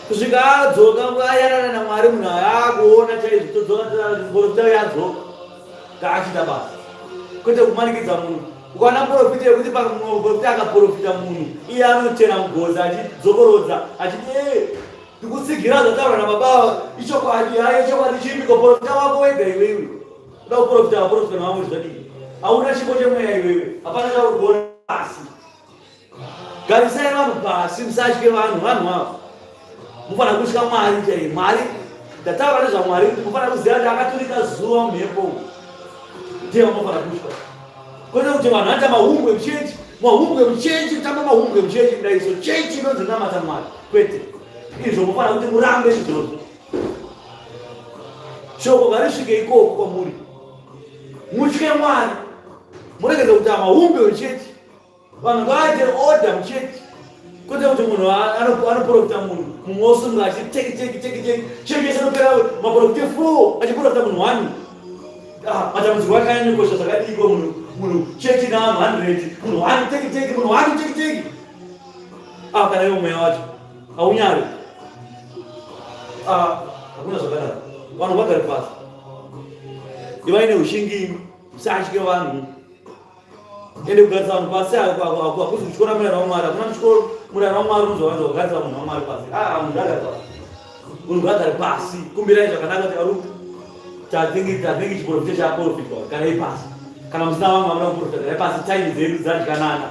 Kusvika adzoka ayanana naMwari munhu aakuona chaizvo todzoka profita yadzoka kaachita basa. Kwete kumanikidza munhu. Ukana profita yekuti paprofita akaprofita munhu iye anochena mugozi achidzokorodza achiti ndikutsigira zvataurwa nababa ichokwadi, hayi ichokwadi chimbiko profita wako wega iwewe. Uda kuprofita waprofita navamwe zvadii. Hauna chipo chemweya iwewe, hapana chaurikuona pasi. Garisai vanhu pasi, musatye vanhu avo. Mufanira kutya Mwari chaiye. Mwari ndataura nezvaMwari kuti mufanira kuziva kuti akaturika zuva mumhepo. Ndiye wamufanira kutya. Kwete kuti vanhu vanoita mahungwe muchechi, mahungu mchechi kama mahungu mchechi ndaiso chechi ndo zinamata Mwari kwete izvo mufana kuti murambe izvozvo shoko ngarisvike ikoko kwamuri mutye Mwari muregeze kuti mahungu mchechi vanhu ngavaite order muchechi kwete kuti munhu anoprofita munhu mumwe osunga achiteki cheki yese inopera maprofita 4 achiprofita munhu 1 matambudziko akanyanyokosha zvakadiko munhu chechi navanhu 100 munhu 1 teki munhu 1 teki kana iwe mweya wacho haunyari hakuna zvakadaro vanhu vagare pasi ivaine ushingimi musatye vanhu ende kugarisa vanhu pasi hakuzi kutyora murayiro waMwari hakuna murayiro waMwari unozowanza kugarisa munhu waMwari pasi munhu agare pasi munhu agare pasi kumbirai zvakanaka kuti arume tatingi chiprofita chaprofitwa kana ipasi kana musina vamwe vamuna kuprofita kana ipasi taimi dzedu dzadyanana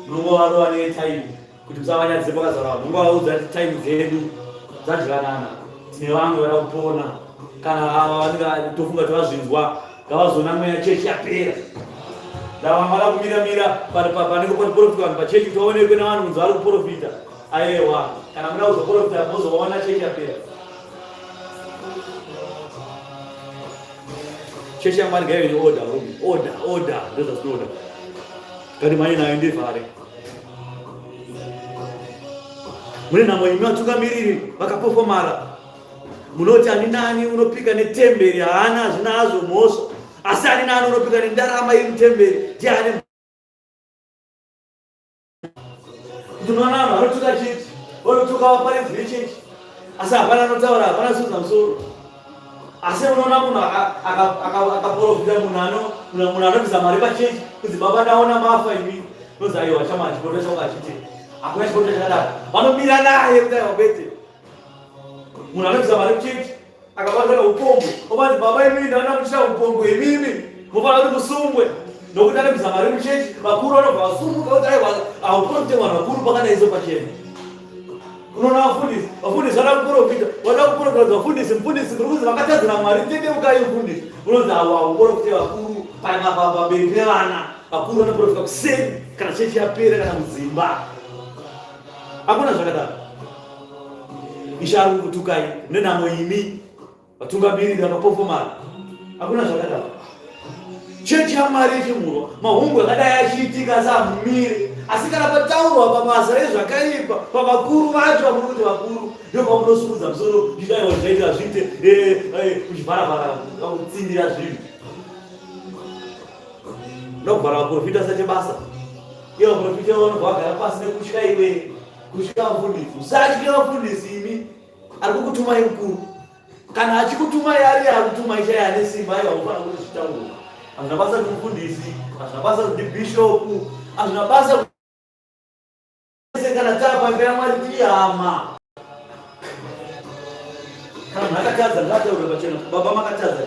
munongovarova netaimi kuti musavanyadzise pakazara vanhu mungovaudza kuti taimi dzedu dzadyanana tine vamwe vada kupona kana ava vanenge tofunga kuti vazvinzwa ngavazoona mweya chechi yapera ndavamwe vada kumiramira panenge panoprofitwa vanhu pachechi toonekwe navanhu kunzi vari kuprofita aiwa kana muda kuzoprofita mozovaona chechi yapera chechi yaMwari ngaive neorder ndozvazvinoda kati mani nayo ndivhare mune nhamo imi vatungamiriri vakapofomara munoti ani nani unopika netemberi haana zvinazvo mhosva asi ani nani unopika nendarama iri mutemberi ndiani tunoona vanhu vanotuka chechi vanotuka vaparedzi vechechi asi hapana anotaura hapana sudza musoro asi unoona munhu akaprofita munhu anobvisa mari pachechi kunzi baba ndaona mafa imi nozi aiwa chama chipoto chauka achiti hakuna chipoto chakadaro vanomira naye kuti aiwa bete munhu anobvisa mari kuchechi akabatana upombwe ovanzi baba imini ndaona muchita upombwe imimi mufana kuti musungwe nokuti anobvisa mari kuchechi vakuru vanobva vasumuka kuti aiwa hauprofite vanhu vakuru pakanaiso pachena unoona vafundisi vada kuprofita vafundisi mufundisi kuri kunzi vakatadzira Mwari tendeukai mufundisi unonzi hauprofite vakuru pamberi pevana vakuru vanoprofita kuseni kana chechi yapera kana mudzimba hakuna zvakadaro ishe ari kukutukai nenhamo imi vatungamiriri vakapofomara hakuna zvakadaro chechi yaMwari yechimurwa mahungu akadai achiitika saamumire asi kana pataurwa pabasa rezvakaipa pavakuru vacho vamuri kuti vakuru ndopamunosumudza musoro chidaiwa zvaitira zviite kuchivharavhara kutsindira zvinhu ndokuvhara vaprofita sachebasa iye vaprofita vanobva vagara pasi nekutya iwe kutya mufundisi musatye vafundisi imi ari kukutumai mukuru kana achikutumai ari akutumai chaiye ane simba aiwa unofana kuti zvitaurwa hazvina basa kuti mufundisi hazvina basa kuti bhishopu hazvina basa kana tapambira Mwari tiri hama kana munhu akatadza ngataure pachena baba makatadza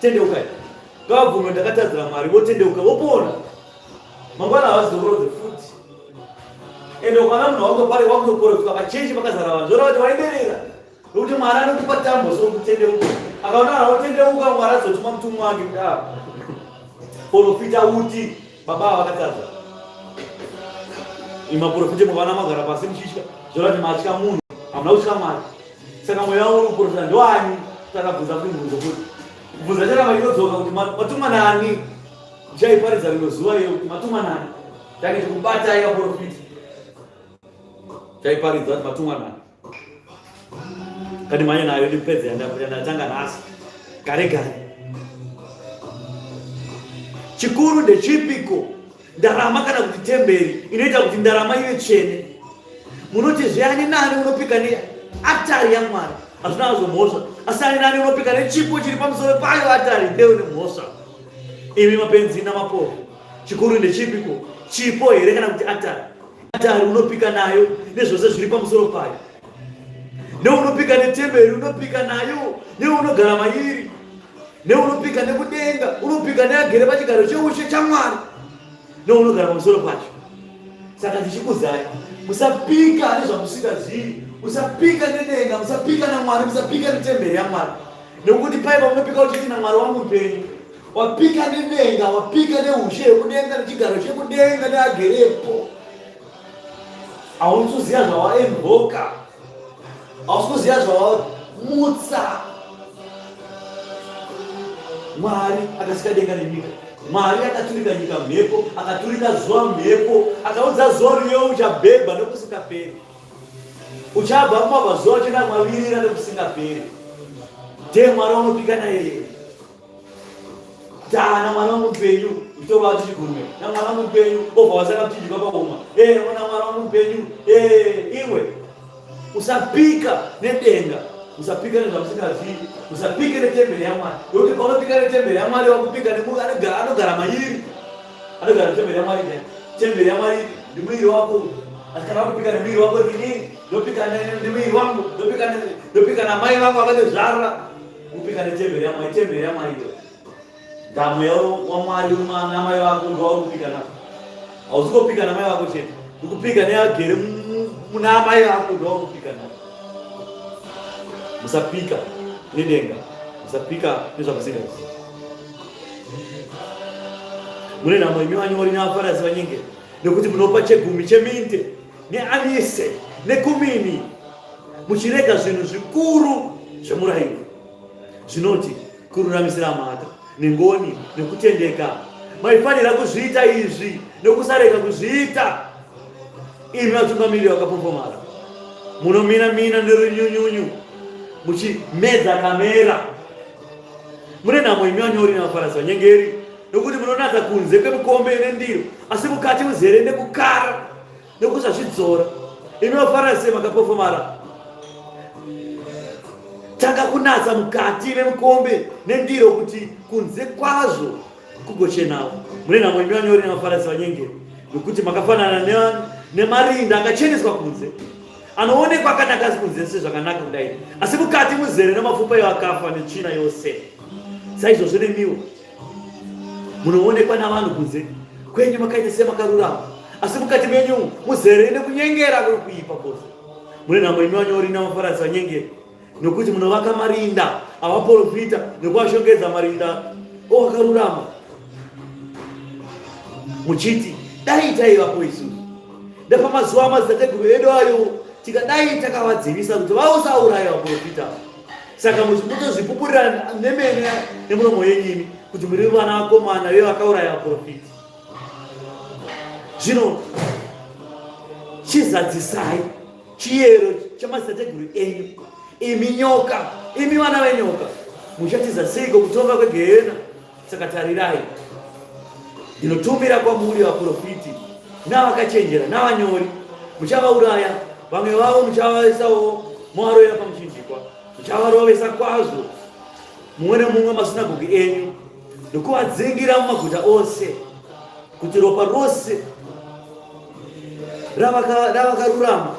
tendeukai ngavabvume ndakatadzira Mwari votendeuka vopona mangwana havazizorodze futi ende ukana munhu wakopari wakutoprofita pachechi pakazara vanhu zvoreva kuti waiberera nokuti Mwari anokupa tambo sokutendeuka akaona havotendeuka Mwari azotuma mutumwa wake profita uti baba vakatadza imaprofite muvana magara pasi muchitya zvorati matya munhu hamuna kutya Mwari saka mweya uri kuprofita ndoani takabvunza kubvunzo kuti kubvunza charamba chinodzoka kuti matumwa nani ndichaiparidza rimwe zuva iyo kuti matumwa nani takiti kubatai vaprofita chaiparidza kuti matumwa nani kati manye nayo ndipedze yandatanga nhasi gare gare chikuru ndechipiko ndarama kana kuti temberi inoita kuti ndarama ive tsvene munoti zviani nani unopika neatari yaMwari hazvina azomhosva asi ani nani unopika nechipo chiri pamusoro payo atari ndeu nemhosva imi mapenzi namapofu chikuru ndechipiko chipo here kana kuti atari unopika nayo nezvose zviri pamusoro payo neunopika netemberi unopika nayo neunogara mairi neunopika nekudenga unopika neagere pachigaro cheushe chaMwari neunogara pamusoro pacho saka ndichikuzai musapika nezvamusingazivi musapika nedenga musapika naMwari musapika netemberi yaMwari nekuti paipa unopika uchiti naMwari wangu mupenyu wapika nenenga, wapika neushe kudenga nechigaro chekudenga neagerepo. Haunsuziya zvawaemhoka, hausuziya zvawamutsa. Mwari akasika denga nenyika, Mwari akaturika nyika mhepo, akaturika zuva mhepo, akaudza zuva riyo uchabhebha nekusingaperi, uchabva kumabva zuva uchenda mavirira nekusingaperi. Ndiye Mwari unopika naye. Tana mwana mupenyu itoba tichigurume na mwana mupenyu obva wasaka mchinjika pauma mwana mupenyu iwe usapika nedenga, usapika nezvamusingazivi, usapike netemberi yaMwari. Nokuti paunopika netemberi yaMwari wakupika nemunhu anogara mairi, anogara netemberi yaMwari. Temberi yaMwari ndimwiri wako. Asi kana wakupika nemwiri wako rinini, ndopika nemwiri wangu, ndopika namai vangu vakandozvara, kupika netemberi yaMwari. Temberi yaMwari damu yaMwari namai vako ndowaurikupika navo. Hausi kupika namai vako chete, ukupika neagere muna amai vako ndowaurikupika navo. Musapika nedenga, musapika nezvamusingazivi. Mune nhamo imi vanyori navaFarisi vanyengeri, nekuti munopa chegumi cheminde neanise nekumini, muchirega zvinhu zvikuru zvemurayiro zvinoti kururamisira mhaka nengoni nekutendeka. Maifanira kuzviita izvi nekusarega kuzviita. Imi vatungamiriri vakapopomara, munomina-mina nerunyunyunyu, muchimedza kamera. Mune nhamo imi vanyori navaFarisi vanyengeri, nokuti munonatsa kunze kwemukombe nendiro, asi mukati muzere nekukara nekuzvazvidzora. Imi vaFarisi makapofomara, tanga kunatsa mukati memukombe nendiro kuti kunze kwazvo kugochenawo. Mune nhamo imi vanyori navaFarisi vanyengeri, nokuti makafanana nemarinda akacheneswa kunze, anoonekwa akanaka kunze sezvakanaka kudai, asi mukati muzere nemapfupa evakafa netsvina yose. Saizvozvo nemiwo munoonekwa navanhu kunze kwenyu makaita semakarurama, asi mukati menyu muzere nekunyengera kwekuipa kwose. Mune nhamo imi vanyori navaFarisi vanyengeri, nokuti munovaka marinda avaprofita nekuvashongedza marinda ovakarurama, muchiti dai taivapo isusu ndapamazuva amadzitateguru edu ayo tikadai takavadzivisa kuti vausauraya vaprofita. Saka mutozvipupurira nemene nemuromo yenyini kuti muri vana vakomana vevakauraya vaprofita. Zvino chizadzisai chiyero chamadzitateguru enyu. Imi nyoka, imi vana venyoka, muchatiza seiko kutonga kwegehena. Saka tarirai, ndinotumira kwamuri vaprofiti navakachenjera navanyori. Muchavauraya, vamwe vavo muchavaisawo movarovera pamuchinjikwa, muchavarovesa kwazvo mumwe nemumwe masinagoge enyu, ndokuvadzingira mumaguta ose, kuti ropa rose ravakarurama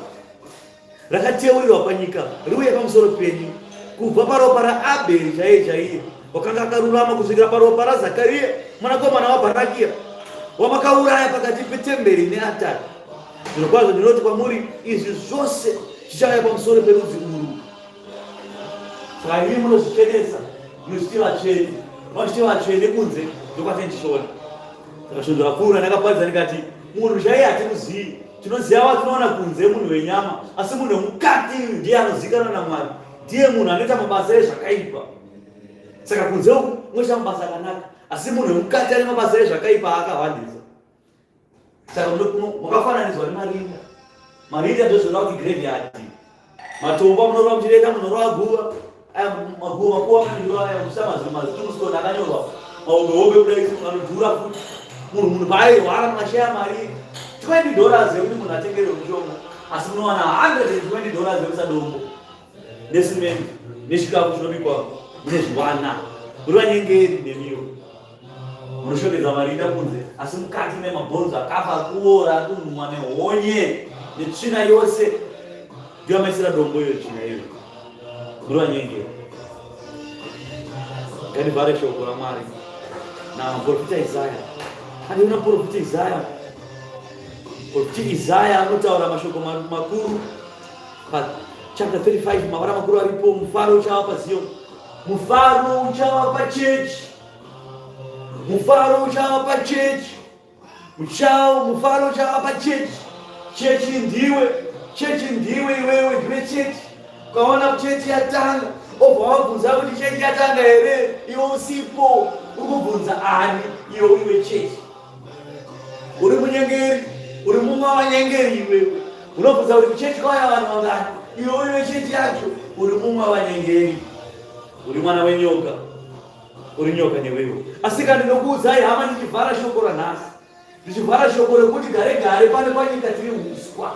rakateurirwa panyika riuye pamusoro penyu, kubva paropa raAbheri chaiye wakanga akarurama kusvikira paropa raZakariya mwanakomana waBharakia wamakauraya pakati petemberi neatari. Zvirokwazvo ndinoti kwamuri, izvi zvose zvichauya pamusoro perudzi urwu. Saka imi munozvichenesa, muchiti vatsvene, machiti vatsvene kunze ndokwatindichiona. Saka shungu rakuru randakaparidza ndikati, munhu chaiye hatimuzivi. Tinoziva watinoona kunze munhu wenyama, asi munhu wemukati ndiye anozivikanwa naMwari, ndiye munhu anoita mabasa ezvakaipa. Saka kunze uku unoita mabasa akanaka, asi munhu wemukati ane mabasa ezvakaipa akawandisa. Saka makafananidzwa nemarinda. Marinda ndozvinoda kuti graveyard, matombo munorova muchireka munorova guva, maguva makuva manirova kusamazitumustone akanyorwa mahombe kudai anodhura futi. Munhu paairwara mukashaya mari $20 yekuti munhu atengerwe mushonga, asi munowana $120 yekuisa dombo nesimende nechikafu chinobikwa nezviwana. Muri vanyengeri nemiwo, munoshongedza marinda kunze, asi mukati memabhonzo akafa akuora akunhumwa nehonye netsvina yose, ndiyo amaisira dombo iyo tsvina iyo. Muri vanyengeri. Nganivhare shoko raMwari namuprofita Isaya. Andiona muprofita Isaya. Profeti Isaya anotaura mashoko makuru chapter 35, mavara makuru aripo. Mufaro uchava paZioni, mufaro uchava pachechi. Mufaro uchava pachechi. Mufaro uchava pachechi. Chechi ndiwe iwewe ndiwe chechi. Ukaona chechi yatanga, obva wabvunza kuti chechi yatanga here, iwe usipo. Urikubvunza ani iwe chechi. Uri munyengeri, uri mumwe wavanyengeri iwewe. Unobvunza kuti kuchechi kwauya vanhu vangani, iwe chechi yacho uri mumwe wavanyengeri. Uri mwana wenyoka. Uri nyoka newewe. Asi kana ndinokuudzai hama, ndichivhara shoko ranhasi. Ndichivhara shoko rekuti gare pane panyika tiri huswa.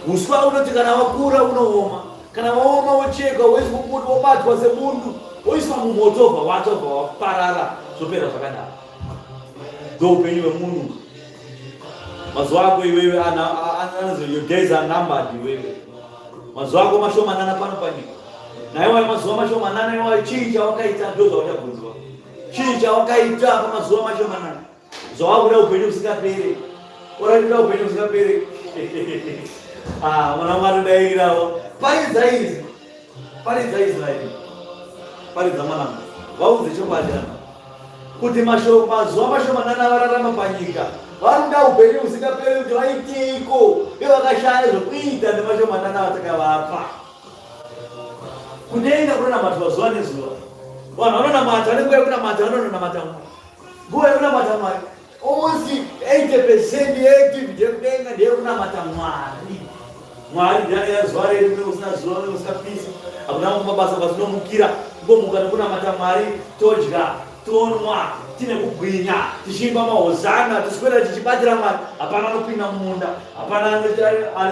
Huswa unoti kana wakura unooma. Kana waoma wocheka, woiswa kuti wobatwa semundu, woiswa mumoto watobva waparara, zvopera zvakadaro. Ndoupenyu hwemunhu. Mazuva ako iwewe your days are numbered iwewe. Mazuva ako mashomanana pano panyika. Naiwe mazuva mashomanana iwe chii chawakaita ndo zvauchabvunzwa. Chii chawakaita pamazuva mashomanana. Zvawakuda upenyu husingaperi. Uratoda upenyu husingaperi. Mwana Mwari ndairawo. Paridza Israeli. Paridza mwanangu. Vaudze chokwadi kuti mazuva mashomanana vararama panyika. Varikuda upenyu husingaperi kuti vaiteiko. Ivo vakashaya zvokuita nemashomanana vatakavapa. Kudenga kunonamatwa zuva nezuva. Vanhu vanonamata, nenguva yekunamata vanonamata Mwari. Nguva yekunamata Mwari. Almost 80% yeactivity yekudenga ndeyekunamata Mwari. Mwari ndiye zuva redu usina zuva usingapisa. Hakuna mabasa pasinomukira ngomuka nekunamata Mwari, todya, tonwa, tine kugwinya, tichimba mahozana, tiswera tichibatira Mwari. Hapana anopinda mumunda, hapana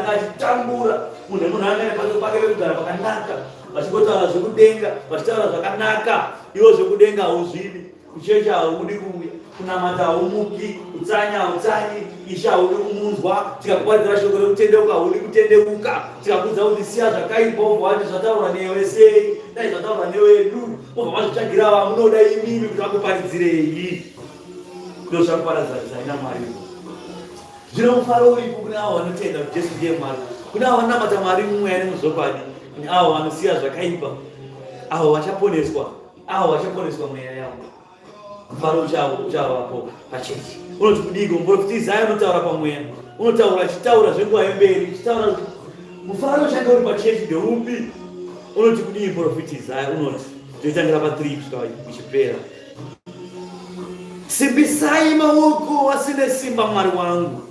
achitambura. Munhu anenge pasi pake vekugara pakanaka, vachikotaura zvekudenga, vachitaura zvakanaka. Iwo zvekudenga hauzvidi, kuchecha haudi kuuya, kunamata haumuki, kutsanya hautsanyi, isha haudi kumunzwa. Tikakuparidza shoko rekutendeuka haudi kutendeuka. Tikakuudza kuti siya zvakaipa, wobva wati zvataurwa newe sei, dai zvataurwa newedu, wobva mazvitsvagira vamunoda imimi kuti vakuparidzirei. Ndo zvakuparadzana Mwari. Zvino mufaro uripo kune avo vanotenda kuti Jesu ndiye Mwari. Kune avo vanamata Mwari mumweya nemuzokwadi, kune avo vanosiya zvakaipa, avo vachaponeswa mweya yavo. Mufaro uchavapo pachechi. Unoti kudiko muprofiti Isaya unotaura pamweya, unotaura achitaura zvenguva yemberi, achitaura kuti mufaro uchanga uri pachechi ndeupi. Unoti kudii muprofiti Isaya, unoti zvoitangira pa3 kusvika uchipera. Simbisai maoko asine simba Mwari wangu.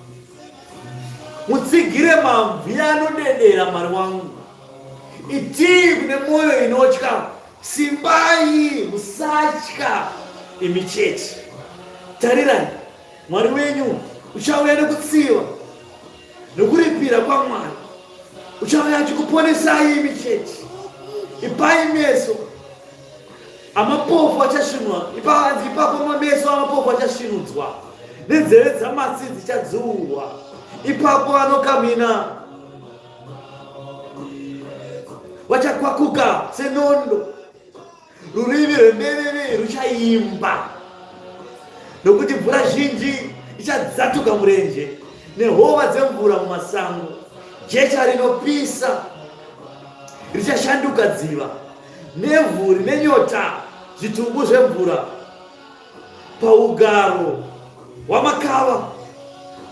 Mutsigire mabvi anodedera Mwari wangu. Itii kune mwoyo inotya. Simbai, musatya imi chechi. Tarirai, Mwari wenyu uchauya nekutsiva, nokuripira kwaMwari. Uchauya achikuponesai imi chechi. Ipai meso amapofu achasvinwa. Ipapo mameso amapofu achasvinudzwa, nenzeve dzamatsi dzichadzurwa. Ipapo anokamina vachakwakuka senondo. Rurimi rwembeveve ruchaimba, nokuti mvura zhinji ichadzatuka murenje, nehova dzemvura mumasango. Jecha rinopisa richashanduka dziva, nevhuri nenyota zvitumbu zvemvura. Paugaro hwamakava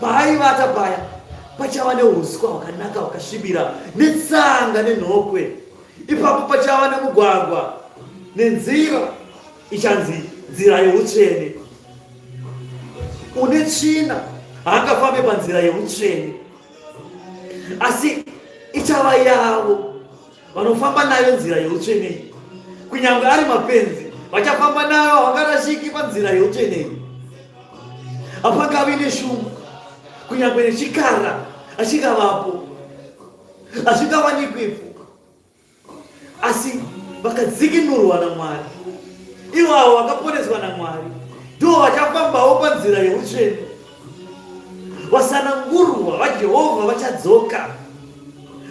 paaivata paya pachava neuswa hwakanaka hwakasvibira, netsanga nenhokwe. Ipapo pachava nemugwagwa nenzira ichanzi nzira yeutsvene. Une tsvina haangafambe panzira yeutsvene, asi ichava yavo vanofamba nayo nzira yeutsvene iyi. Kunyange ari mapenzi vachafamba nayo, havangarashiki panzira yeutsvene iyi. Hapangavi neshuma, kunyange nechikara achingavapo, hazvingavanikwepo. Asi vakadzikinurwa naMwari, ivavo vakaponeswa naMwari, ndivo vachafambawo panzira yeutsvene. Vasanangurwa vaJehovha vachadzoka,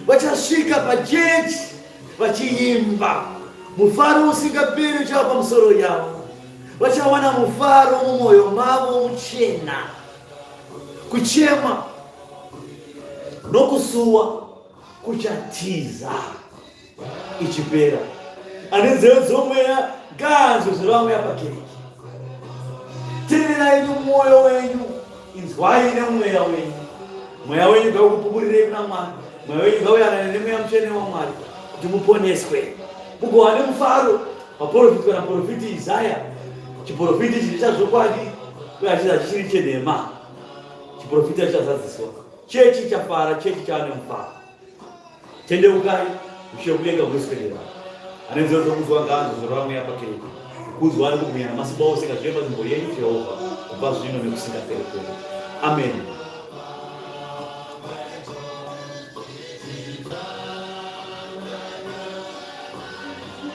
vachasvika pajechi vachiimba. Mufaro usingaperi uchava pamusoro yavo. Vachawana mufaro mumwoyo mavo muchena. Kuchema nokusuwa kuchatiza ichipera. Ane nzeve dzomweya ngaanzwe zvinovamweya pakereke. tirirai moyo wenyu inzwai nemweya wenyu. Mweya wenyu ngaukupukurirei kuna Mwari. Mweya wenyu ngauyanane nemweya mutsvene waMwari kuti muponeswe mugowane mufaro. Vaprofiti kana profiti Isaya, chiprofiti chiri chazvokwadi uye hachisi chichiri chenhema. Chiprofita chichazadziswa, chechi chafara, chechi chaane mufaro. Tendeukai, ushe kudenga kunoswedera. Ane nzira dzokuzwa ngaanzwe zoro vamweya pakereke. Kuzwa ari kumweya namasimba ose ngazvive panzvimbo yenyu Jehovha kubva zvino nekusingaperi. Amen.